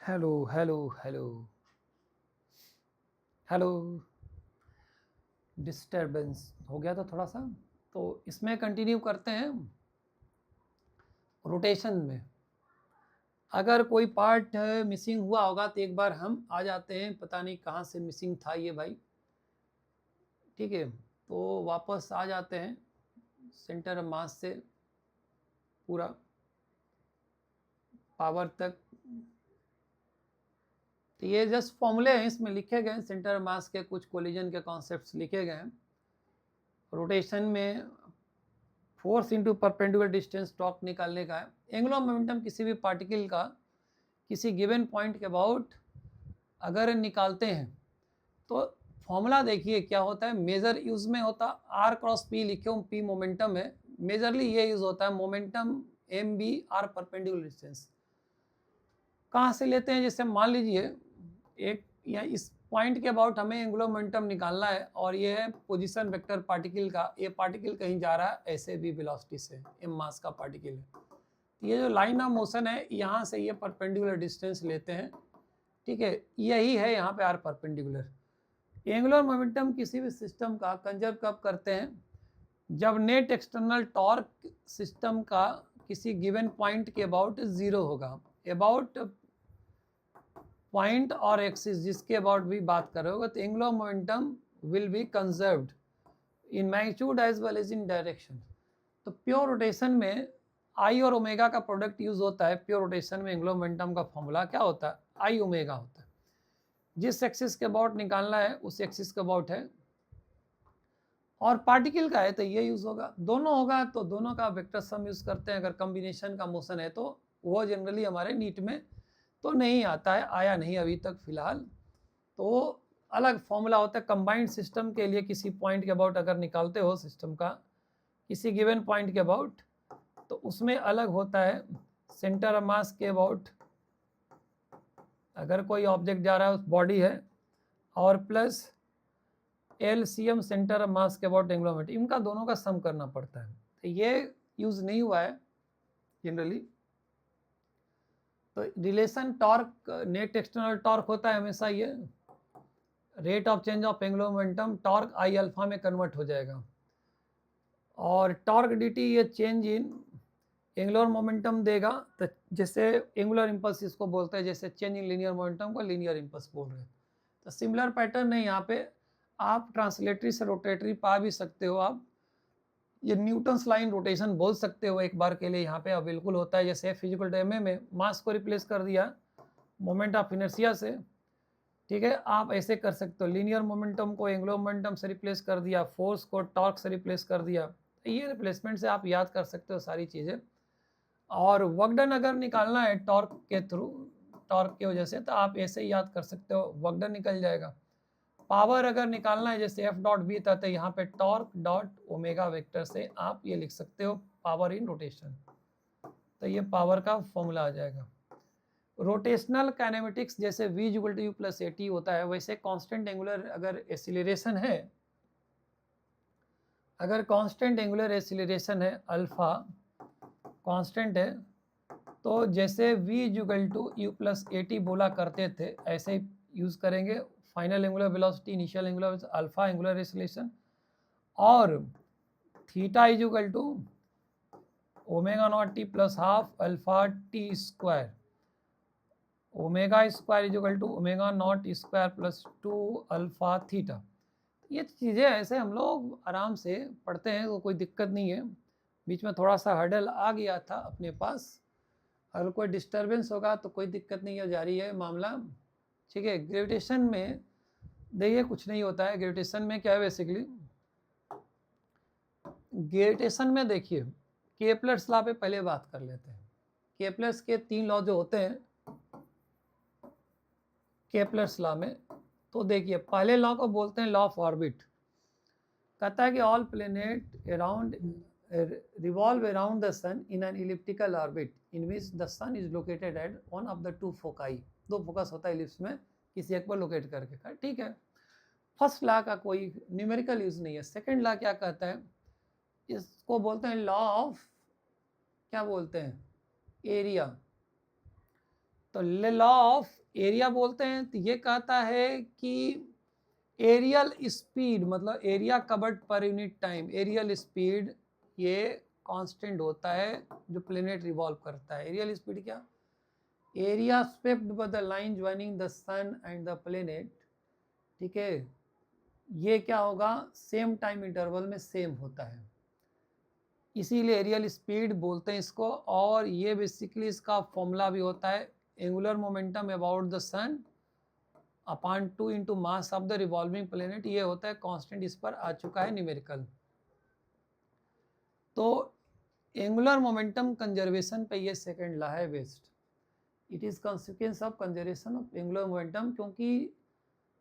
hello hello hello hello. Disturbance हो गया था थोड़ा सा, तो इसमें कंटिन्यू करते हैं। रोटेशन में अगर कोई पार्ट मिसिंग हुआ होगा तो एक बार हम आ जाते हैं, पता नहीं कहाँ से मिसिंग था ये भाई। ठीक है, तो वापस आ जाते हैं सेंटर ऑफ मास से पूरा पावर तक। तो ये जस्ट फॉर्मूले हैं, इसमें लिखे गए हैं, सेंटर ऑफ मास के कुछ कोलिजन के कॉन्सेप्ट्स लिखे गए हैं। रोटेशन में force into perpendicular distance torque निकालने का है। एंगुलर मोमेंटम किसी भी पार्टिकल का किसी गिवन पॉइंट के अबाउट अगर निकालते हैं तो फॉर्मूला देखिए क्या होता है। मेजर यूज में होता आर क्रॉस पी, लिखे हूँ पी मोमेंटम है, मेजरली ये यूज होता है momentum m b r perpendicular distance. कहाँ से लेते हैं, जैसे मान लीजिए एक या इस पॉइंट के अबाउट हमें एंगुलर मोमेंटम निकालना है और ये है पोजीशन वेक्टर पार्टिकल का। ये पार्टिकल कहीं जा रहा है ऐसे भी वेलोसिटी से, एम मास का पार्टिकल है। ये जो लाइन ऑफ मोशन है यहाँ से ये परपेंडिकुलर डिस्टेंस लेते हैं। ठीक है, यही है यहाँ पे आर परपेंडिकुलर। एंगुलर मोमेंटम किसी भी सिस्टम का कंजर्व कब करते हैं, जब नेट एक्सटर्नल टॉर्क सिस्टम का किसी गिवन पॉइंट के अबाउट जीरो होगा। अबाउट पॉइंट और एक्सिस जिसके अबाउट भी बात कर रहे होगा तो angular momentum will be conserved in magnitude as well as in direction. तो प्योर रोटेशन में आई और ओमेगा का प्रोडक्ट यूज होता है। प्योर रोटेशन में एंगुलर मोमेंटम का फॉर्मूला क्या होता है, आई ओमेगा होता है। जिस एक्सिस के अबाउट निकालना है उस एक्सिस के अबाउट है, और पार्टिकल का है तो ये यूज होगा। दोनों होगा तो दोनों का वेक्टर सम यूज करते हैं। अगर कॉम्बिनेशन का मोशन है तो वो जनरली हमारे नीट में तो नहीं आता है, आया नहीं अभी तक फिलहाल। तो अलग फॉर्मूला होता है कंबाइंड सिस्टम के लिए। किसी पॉइंट के अबाउट अगर निकालते हो सिस्टम का किसी गिवन पॉइंट के अबाउट तो उसमें अलग होता है सेंटर ऑफ मास के अबाउट। अगर कोई ऑब्जेक्ट जा रहा है उस बॉडी है, और plus LCM centre of mass के अबाउट एंगुलर मोमेंटम, इनका दोनों का सम करना पड़ता है। तो ये यूज नहीं हुआ है जनरली। तो relation torque net external torque होता है हमेशा ये rate of change of angular momentum torque I alpha में कन्वर्ट हो जाएगा, और टॉर्क dt ये चेंज इन एंगुलर मोमेंटम देगा। तो जैसे एंगुलर इंपल्स इसको बोलते हैं, जैसे चेंज इन लीनियर मोमेंटम को लीनियर इंपल्स बोल रहे हैं। तो सिमिलर पैटर्न है यहाँ पे। आप ट्रांसलेटरी से रोटेटरी पा भी सकते हो। आप ये न्यूटन्स लाइन रोटेशन बोल सकते हो एक बार के लिए, यहाँ पे अवेलेबल होता है। जैसे फिजिकल डैमे में मास को रिप्लेस कर दिया मोमेंट ऑफ इनर्शिया से। ठीक है, आप ऐसे कर सकते हो। लीनियर मोमेंटम को एंगुलर मोमेंटम से रिप्लेस कर दिया, फोर्स को टॉर्क से रिप्लेस कर दिया। तो ये रिप्लेसमेंट से आप याद कर सकते हो सारी चीज़ें। और वर्क डन अगर निकालना है टॉर्क के थ्रू, टॉर्क की वजह से, तो आप ऐसे ही याद कर सकते हो, वर्क डन निकल जाएगा। पावर अगर निकालना है जैसे एफ डॉट बी था, तो यहाँ पे टॉर्क डॉट ओमेगा वेक्टर से आप ये लिख सकते हो पावर इन रोटेशन। तो ये पावर का फॉर्मूला आ जाएगा। रोटेशनल काइनेमेटिक्स जैसे v equal to you plus A T होता है, वैसे कांस्टेंट एंगुलर अगर एक्सीलरेशन है, अगर कांस्टेंट एंगुलर एक्सीलरेशन है अल्फा कांस्टेंट है, तो जैसे v equal to you plus A T बोला करते थे ऐसे यूज करेंगे। Final angular velocity, initial angular velocity, alpha angular acceleration, और theta is equal to omega naught T plus half alpha T square. Omega square is equal to omega not square plus 2 alpha theta. ये चीज़ें ऐसे हम लोग आराम से पढ़ते हैं तो कोई दिक्कत नहीं है। बीच में थोड़ा सा हर्डल आ गया था अपने पास, अगर कोई डिस्टरबेंस होगा तो कोई दिक्कत नहीं है, जारी है मामला। ठीक है, ग्रेविटेशन में देखिए कुछ नहीं होता है। ग्रेविटेशन में क्या है बेसिकली, ग्रेविटेशन में देखिए केपलर्स लॉ पे पहले बात कर लेते हैं। केपलर्स के 3 लॉ जो होते हैं केपलर्स लॉ में, तो देखिए पहले लॉ को बोलते हैं लॉ ऑफ ऑर्बिट। कहता है कि all planet around revolve around the sun in an elliptical orbit in which the sun is located at one of the 2 foci. 2 focus होता है इलिप्स में, किसी एक पर लोकेट करके। ठीक है, फर्स्ट लॉ का कोई न्यूमेरिकल यूज नहीं है। सेकेंड लॉ क्या कहता है, इसको बोलते हैं लॉ ऑफ, क्या बोलते हैं, एरिया। तो लॉ ऑफ एरिया बोलते हैं, तो ये कहता है कि एरियल स्पीड मतलब area covered per unit time, areal speed ये कांस्टेंट होता है जो प्लेनेट रिवॉल्व करता है। एरियल स्पीड क्या, area swept by the line joining the sun and the planet, ठीक है, ये क्या होगा, सेम टाइम इंटरवल में सेम होता है, इसीलिए एरियल स्पीड बोलते हैं इसको। और ये बेसिकली इसका फॉर्मूला भी होता है angular momentum about the sun upon 2 into mass of the revolving planet, ये होता है कांस्टेंट, इस पर आ चुका है न्यूमेरिकल। तो एंगुलर मोमेंटम कंजर्वेशन पे ये सेकंड लॉ है based, it is consequence of conservation of angular momentum, क्योंकि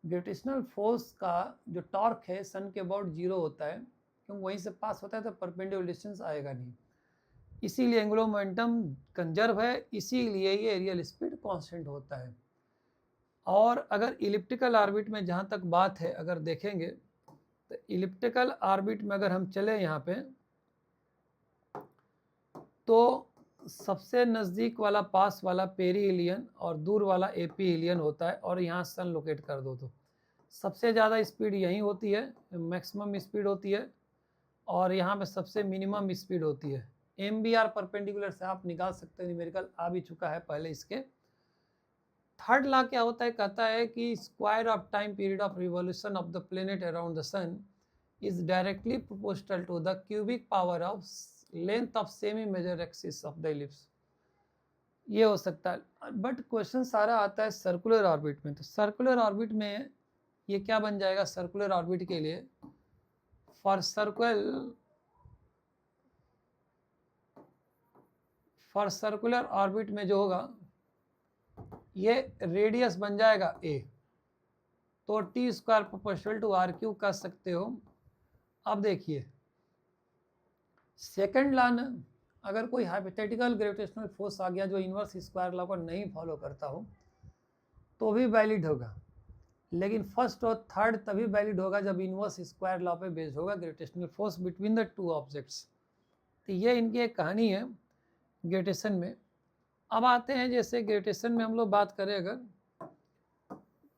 ग्रेविटेशनल फोर्स का जो टॉर्क है सन के अबाउट 0 होता है, क्योंकि वहीं से पास होता है तो परपेंडिकुलर डिस्टेंस आएगा नहीं, इसीलिए एंगुलर मोमेंटम कंजर्व है, इसीलिए ये एरियल स्पीड कांस्टेंट होता है। और अगर इलिप्टिकल ऑर्बिट में जहाँ तक बात है अगर देखेंगे तो इलिप्टिकल ऑर्बिट में अगर हम चले यहाँ पे तो सबसे नज़दीक वाला पास वाला पेरीहिलियन और दूर वाला एपीहिलियन होता है, और यहाँ सन लोकेट कर दो तो सबसे ज़्यादा स्पीड यहीं होती है, मैक्सिमम स्पीड होती है, और यहाँ पे सबसे मिनिमम स्पीड होती है। MBR परपेंडिकुलर से आप निकाल सकते हैं, न्यूमेरिकल आ भी चुका है पहले इसके। थर्ड लॉ क्या होता है, कहता है कि square of time period of revolution of the planet around the sun is directly proportional to the cubic power of length of semi major axis of the ellipse. ये हो सकता है, बट क्वेश्चन सारा आता है सर्कुलर ऑर्बिट में। तो circular orbit में ये क्या बन जाएगा, सर्कुलर ऑर्बिट के लिए फॉर सर्कुलर ऑर्बिट में जो होगा ये रेडियस बन जाएगा a, तो T square proportional to R cube कर सकते हो। अब देखिए सेकंड लॉ ना, अगर कोई हाइपोथेटिकल ग्रेविटेशनल फोर्स आ गया जो इनवर्स स्क्वायर लॉ को नहीं फॉलो करता हो तो भी वैलिड होगा, लेकिन फर्स्ट और थर्ड तभी वैलिड होगा जब इनवर्स स्क्वायर लॉ पे बेस्ड होगा gravitational force between the two objects. तो ये इनकी एक कहानी है ग्रेविटेशन में। अब आते हैं जैसे ग्रेविटेशन में हम लोग बात करें अगर,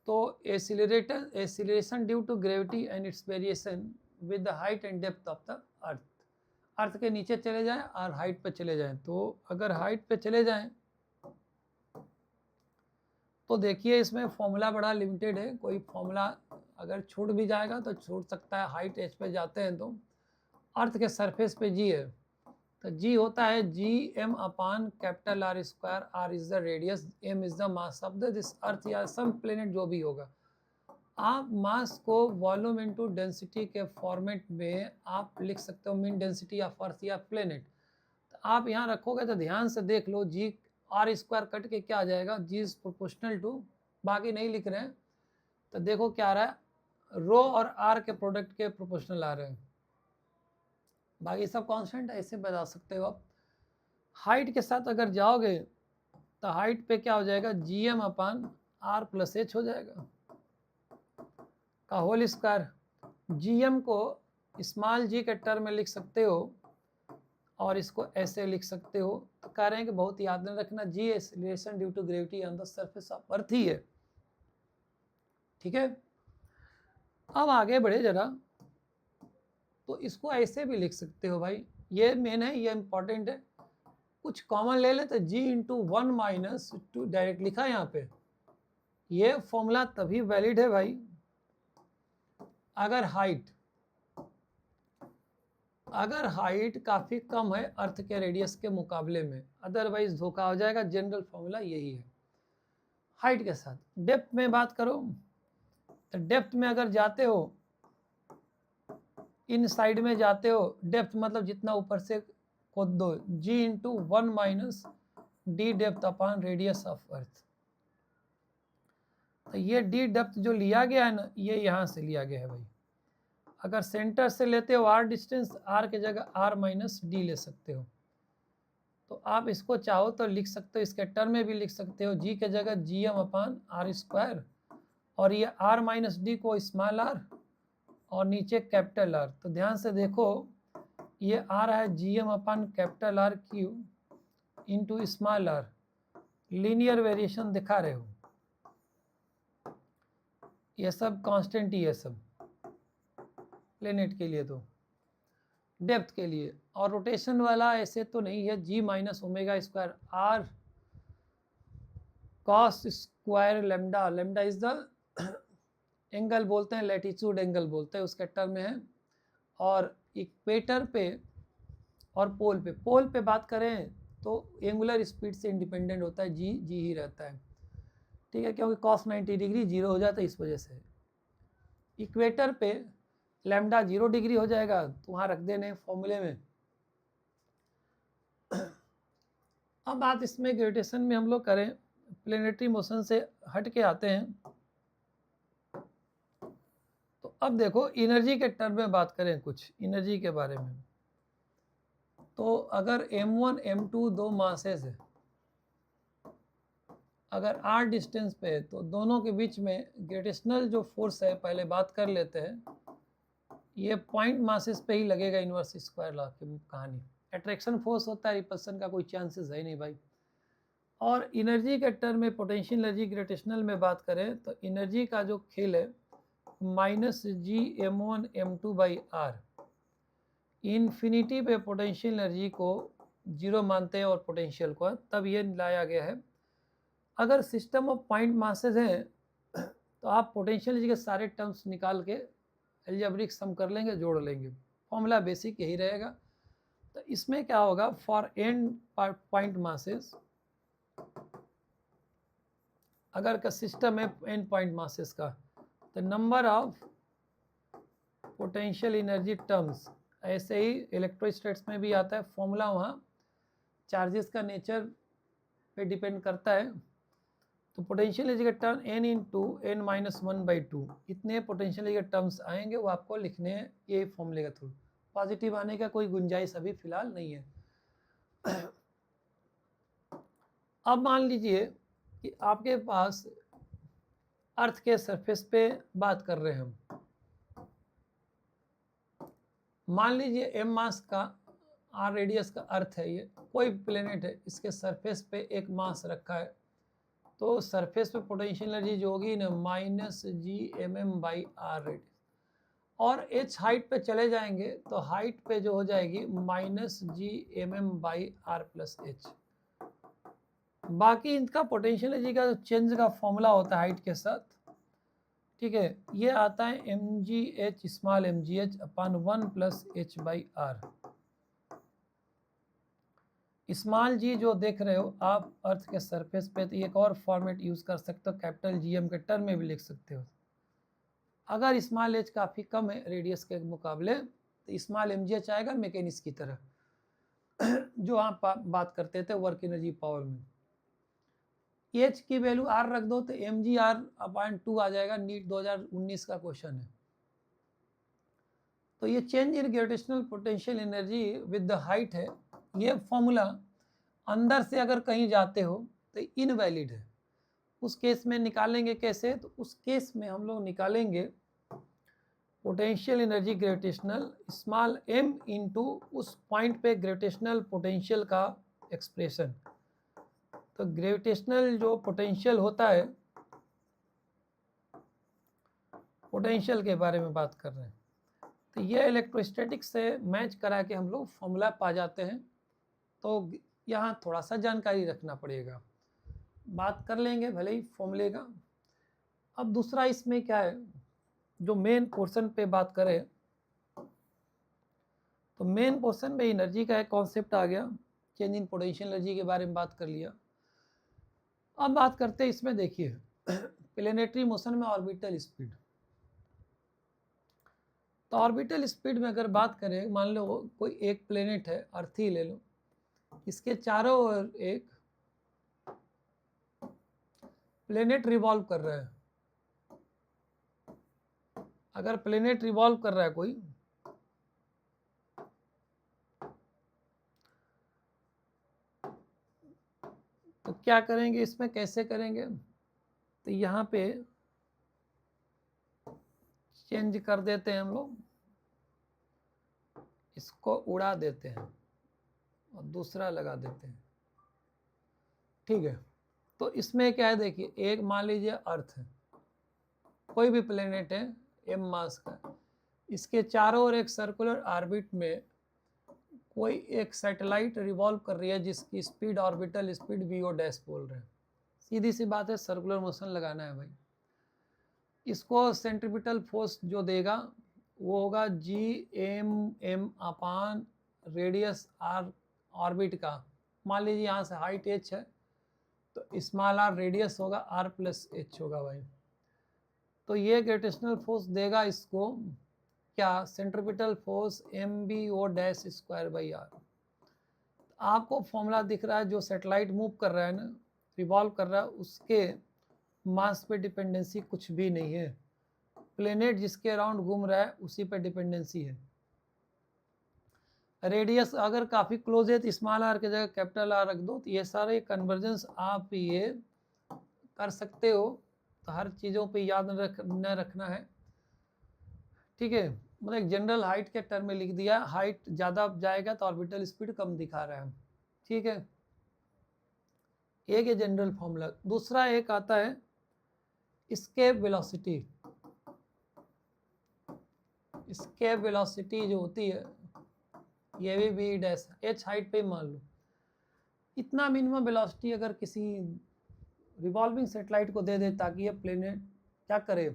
तो acceleration due to gravity and its variation with the height and depth of the earth. Earth के नीचे चले जाएं और हाइट पे चले जाएं, तो अगर हाइट पे चले जाएं तो देखिए इसमें फॉर्मूला बड़ा लिमिटेड है, कोई फॉर्मूला अगर छूट भी जाएगा तो छूट सकता है। हाइट एच पे जाते हैं तो अर्थ के सरफेस पे जी है, तो जी होता है GM upon capital R square, R is the radius, M is the mass of this earth या सम प्लेनेट जो भी होगा। आप मास को वॉल्यूम इनटू डेंसिटी के फॉर्मेट में आप लिख सकते हो, मीन डेंसिटी ऑफ अर्थ या प्लेनेट। तो आप यहाँ रखोगे तो ध्यान से देख लो, जी R स्क्वायर कट के क्या आ जाएगा, जी इज प्रोपोर्शनल टू, बाकी नहीं लिख रहे हैं तो देखो क्या आ रहा है, रो और R के प्रोडक्ट के प्रोपोर्शनल आ रहे हैं, बाकी सब कांस्टेंट ऐसे बता सकते हो आप। हाइट के साथ अगर जाओगे तो हाइट पे क्या हो जाएगा, GM अपान R प्लस H हो जाएगा का होल स्क्वायर। GM को स्मॉल g के टर्म में लिख सकते हो और इसको ऐसे लिख सकते हो। तो कह रहे हैं कि बहुत याद न रखना, G acceleration due to gravity on the surface of earth ही है, ठीक है। अब आगे बढ़े जरा, तो इसको ऐसे भी लिख सकते हो भाई, ये मेन है, ये इंपॉर्टेंट है, कुछ कॉमन ले ले तो g इंटू 1 माइनस 2 डायरेक्ट लिखा है यहाँ पे। ये फॉर्मूला तभी वैलिड है भाई अगर हाइट काफ़ी कम है अर्थ के रेडियस के मुकाबले में, अदरवाइज धोखा हो जाएगा। जनरल फॉर्मूला यही है हाइट के साथ। डेप्थ में बात करो तो डेप्थ में अगर जाते हो, इन साइड में जाते हो, डेप्थ मतलब जितना ऊपर से खोद दो, g into 1 minus D depth upon radius of earth. तो ये डी डेप्थ जो लिया गया है ना, ये यहाँ से लिया गया है भाई। अगर सेंटर से लेते हो r डिस्टेंस, r की जगह r माइनस डी ले सकते हो, तो आप इसको चाहो तो लिख सकते हो, इसके टर्म में भी लिख सकते हो, g के जगह GM अपान R स्क्वायर, और ये r माइनस डी को स्मॉल r और नीचे कैपिटल R। तो ध्यान से देखो, ये आ रहा है GM upon capital R cube into small r, linear variation दिखा रहे हो, ये सब कांस्टेंट ही है सब प्लेनेट के लिए, तो डेप्थ के लिए। और रोटेशन वाला ऐसे तो नहीं है, G minus omega square R cos square lambda, lambda is the angle बोलते हैं, लैटिट्यूड एंगल बोलते हैं, उसके टर्म में है। और इक्वेटर पे और पोल पे बात करें तो एंगुलर स्पीड से इंडिपेंडेंट होता है, जी जी ही रहता है, ठीक है, क्योंकि कॉस 90 डिग्री जीरो हो जाता है इस वजह से। इक्वेटर पे लैम्डा 0 डिग्री हो जाएगा, तो वहाँ रख देने फॉर्मूले में। अब बात इसमें ग्रेविटेशन में हम लोग करें, प्लेनेटरी मोशन से हट के आते हैं, तो अब देखो एनर्जी के टर्म में बात करें कुछ एनर्जी के बारे में। तो अगर m1 m2 दो मासेस है, अगर r डिस्टेंस पे है, तो दोनों के बीच में ग्रेविटेशनल जो फोर्स है पहले बात कर लेते हैं, ये पॉइंट मासेस पे ही लगेगा, इनवर्स स्क्वायर लॉ की कहानी। अट्रैक्शन फोर्स होता है, रिपल्सन का कोई चांसेस है नहीं भाई। और एनर्जी के टर्म में पोटेंशियल एनर्जी ग्रेविटेशनल में बात करें तो एनर्जी का जो खेल है minus G m1 m2 by R. Infinity पे पोटेंशियल एनर्जी को जीरो मानते हैं और पोटेंशियल को, तब ये लाया गया है। अगर सिस्टम ऑफ पॉइंट मासेस हैं तो आप पोटेंशियल एनर्जी के सारे टर्म्स निकाल के एल्जेब्रिक सम कर लेंगे, जोड़ लेंगे, फॉर्मूला बेसिक यही रहेगा। तो इसमें क्या होगा, फॉर एन पॉइंट मासेस, अगर का सिस्टम है एन पॉइंट मासेस का, तो number of potential energy terms, ऐसे ही इलेक्ट्रोस्टैटिक्स में भी आता है फॉर्मूला, वहाँ चार्जेस का नेचर पे डिपेंड करता है। तो पोटेंशियल एनर्जी का term n into N minus 1/2, इतने पोटेंशियल एनर्जी के टर्म्स आएंगे, वो आपको लिखने हैं ये फॉर्मूले के थ्रू। पॉजिटिव आने का कोई गुंजाइश अभी फिलहाल नहीं है। अब मान लीजिए कि आपके पास अर्थ के सरफेस पे बात कर रहे हैं हम, मान लीजिए एम मास का आर रेडियस का अर्थ है, ये कोई प्लेनेट है, इसके सरफेस पे एक मास रखा है, तो सरफेस पे पोटेंशियल एनर्जी जो होगी ना minus G M M by R radius. और एच हाइट पे चले जाएंगे तो हाइट पे जो हो जाएगी minus G M M by R plus H. बाकी इनका पोटेंशियल एनर्जी का चेंज का फॉर्मूला होता है हाइट के साथ, ठीक है, ये आता है M ji H small M ji H upon 1 plus H by R. Small G जो देख रहे हो आप अर्थ के सरफेस पे, तो एक और फॉर्मेट यूज कर सकते हो, कैपिटल जी एम के टर्म में भी लिख सकते हो। अगर स्मॉल एच काफ़ी कम है रेडियस के मुकाबले, तो स्मॉल एम जी एच आएगा मैकेनिक्स की तरह जो आप बात करते थे वर्क एनर्जी पावर में। एच की वैल्यू आर रख दो तो एम जी आर अपॉइंट 2 आ जाएगा, नीट 2019 का क्वेश्चन है। तो ये change in gravitational potential energy with the height है, ये फॉर्मूला अंदर से अगर कहीं जाते हो तो इनवैलिड है। उस केस में निकालेंगे कैसे, तो उस केस में हम लोग निकालेंगे potential energy gravitational small m into उस पॉइंट पे ग्रेविटेशनल पोटेंशियल का एक्सप्रेशन। तो ग्रेविटेशनल जो पोटेंशियल होता है, पोटेंशियल के बारे में बात कर रहे हैं, तो ये इलेक्ट्रोस्टैटिक्स से मैच करा के हम लोग फॉर्मूला पा जाते हैं। तो यहाँ थोड़ा सा जानकारी रखना पड़ेगा, बात कर लेंगे भले ही फॉर्मूले का। अब दूसरा इसमें क्या है, जो मेन पोर्शन पे बात करें, तो मेन पोर्शन में एनर्जी का एक कॉन्सेप्ट आ गया, चेंज इन पोटेंशियल एनर्जी के बारे में बात कर लिया। अब बात करते हैं इसमें, देखिए प्लेनेटरी मोशन में ऑर्बिटल स्पीड। तो ऑर्बिटल स्पीड में अगर बात करें, मान लो कोई एक प्लेनेट है, अर्थ ही ले लो, इसके चारों ओर एक प्लेनेट रिवॉल्व कर रहा है। अगर प्लेनेट रिवॉल्व कर रहा है कोई, तो क्या करेंगे इसमें, कैसे करेंगे, तो यहाँ पे चेंज कर देते हैं हम लोग, इसको उड़ा देते हैं और दूसरा लगा देते हैं, ठीक है। तो इसमें क्या है देखिए, एक मान लीजिए अर्थ है, कोई भी प्लेनेट है m मास का, इसके चारों ओर एक सर्कुलर ऑर्बिट में कोई एक सैटेलाइट रिवॉल्व कर रही है जिसकी speed orbital speed vo dash बोल रहे हैं। सीधी सी बात है, सर्कुलर मोशन लगाना है भाई। इसको सेंट्रीपिटल फोर्स जो देगा वो होगा Gm अपान रेडियस r ऑर्बिट का। मान लीजिए यहाँ से हाइट h है तो स्मॉल r रेडियस होगा, r प्लस h होगा भाई। तो ये ग्रेविटेशनल फोर्स देगा इसको क्या, centripetal force mbo dash square by r। आपको फॉर्मूला दिख रहा है, जो सैटेलाइट मूव कर रहा है ना, रिवॉल्व कर रहा है, उसके मास पे डिपेंडेंसी कुछ भी नहीं है। प्लेनेट जिसके अराउंड घूम रहा है उसी पे डिपेंडेंसी है। रेडियस अगर काफ़ी क्लोज है तो स्मॉल आर की जगह कैपिटल आर रख दो। तो ये सारे कन्वर्जेंस आप ये कर सकते हो, तो हर चीज़ों पे याद न रखना है, ठीक है। मतलब एक जनरल हाइट के टर्म में लिख दिया, हाइट ज़्यादा जाएगा तो ऑर्बिटल स्पीड कम दिखा रहा है, ठीक है। एक है जनरल फॉर्मूला। दूसरा एक आता है एस्केप वेलोसिटी। एस्केप वेलोसिटी जो होती है, ये भी v डैश h हाइट पे मान लो, इतना मिनिमम वेलोसिटी अगर किसी रिवॉल्विंग सेटेलाइट को दे दे ताकि ये प्लेनेट क्या करे,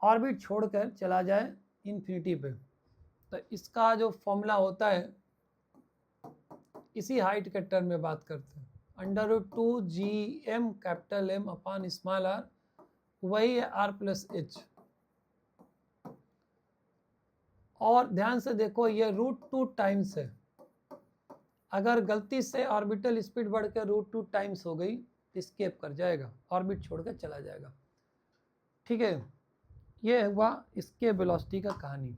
ऑर्बिट छोड़कर चला जाए इन्फिनिटी पे, तो इसका जो फॉर्मूला होता है इसी हाइट के टर्म में बात करते हैं, √2 कैपिटल M अपान स्मॉल r, वही है r प्लस h। और ध्यान से देखो ये √2 टाइम्स है, अगर गलती से ऑर्बिटल स्पीड बढ़ के √2 टाइम्स हो गई तो स्केप कर जाएगा, ऑर्बिट छोड़कर चला जाएगा, ठीक है। ये हुआ एस्केप वेलोसिटी का कहानी।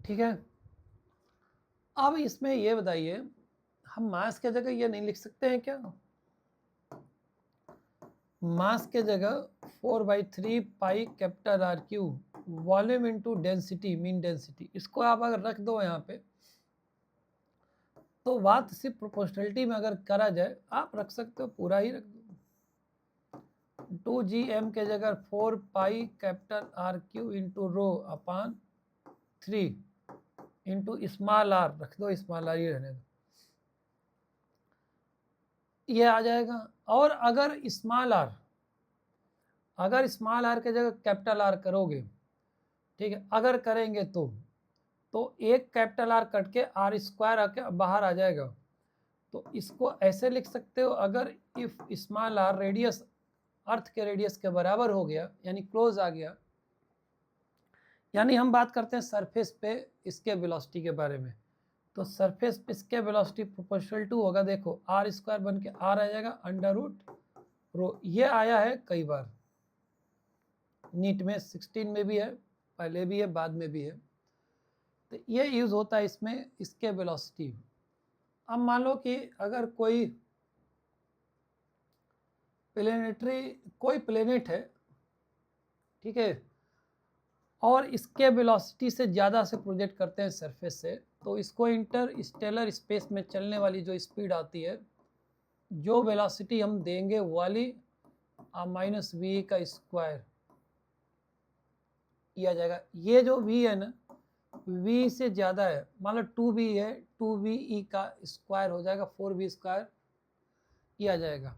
ठीक है, अब इसमें ये बताइए, हम मास के जगह ये नहीं लिख सकते हैं क्या, मास के जगह 4/3 पाई capital R Q volume into density, mean density, इसको आप अगर रख दो यहाँ पे तो बात सिर्फ प्रोपोर्शनलिटी में अगर करा जाए, आप रख सकते हो, पूरा ही रख दो। 2gm के जगह 4 pi capital R cube into rho upon 3 into small R रख दो, स्मॉल आर ही रहने दो, ये आ जाएगा। और अगर स्मॉल आर के जगह कैपिटल आर करोगे, ठीक है, अगर करेंगे तो एक कैपिटल आर कट के आर स्क्वायर आके बाहर आ जाएगा। तो इसको ऐसे लिख सकते हो, अगर इफ स्मॉल आर रेडियस अर्थ के रेडियस के बराबर हो गया, यानी क्लोज आ गया, यानी हम बात करते हैं सरफेस पे इसके वेलोसिटी के बारे में, तो सरफेस पे इसके वेलोसिटी प्रोपोर्शनल टू होगा, देखो आर स्क्वायर बन के आर आ जाएगा √ρ। ये आया है कई बार नीट में, 16 में भी है, पहले भी है, बाद में भी है, तो ये यूज होता है इसमें इसके वेलोसिटी। अब मान लो कि अगर कोई प्लेनेट है, ठीक है, और इसके वेलोसिटी से ज़्यादा से प्रोजेक्ट करते हैं सरफेस से, तो इसको इंटरस्टेलर स्पेस में चलने वाली जो स्पीड आती है, जो वेलोसिटी हम देंगे वो वाली -v का स्क्वायर, ये आ जाएगा। ये जो v है ना, v से ज़्यादा है, मान लो 2v है, 2ve का स्क्वायर हो जाएगा 4v स्क्वायर, ये आ जाएगा।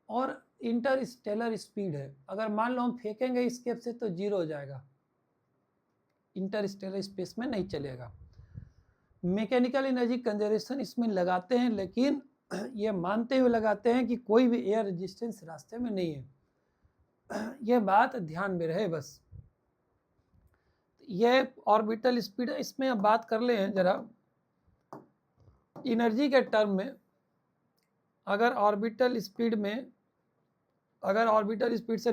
और इंटरस्टेलर स्पीड है, अगर मान लो हम फेंकेंगे स्केप से तो 0 हो जाएगा, इंटरस्टेलर स्पेस में नहीं चलेगा। मैकेनिकल एनर्जी कंजर्वेशन इसमें लगाते हैं, लेकिन ये मानते हुए लगाते हैं कि कोई भी एयर रेजिस्टेंस रास्ते में नहीं है, ये बात ध्यान में रहे बस। ये ऑर्बिटल स्पीड, इसमें अब बात कर ले हैं जरा एनर्जी के टर्म में। अगर ऑर्बिटल स्पीड से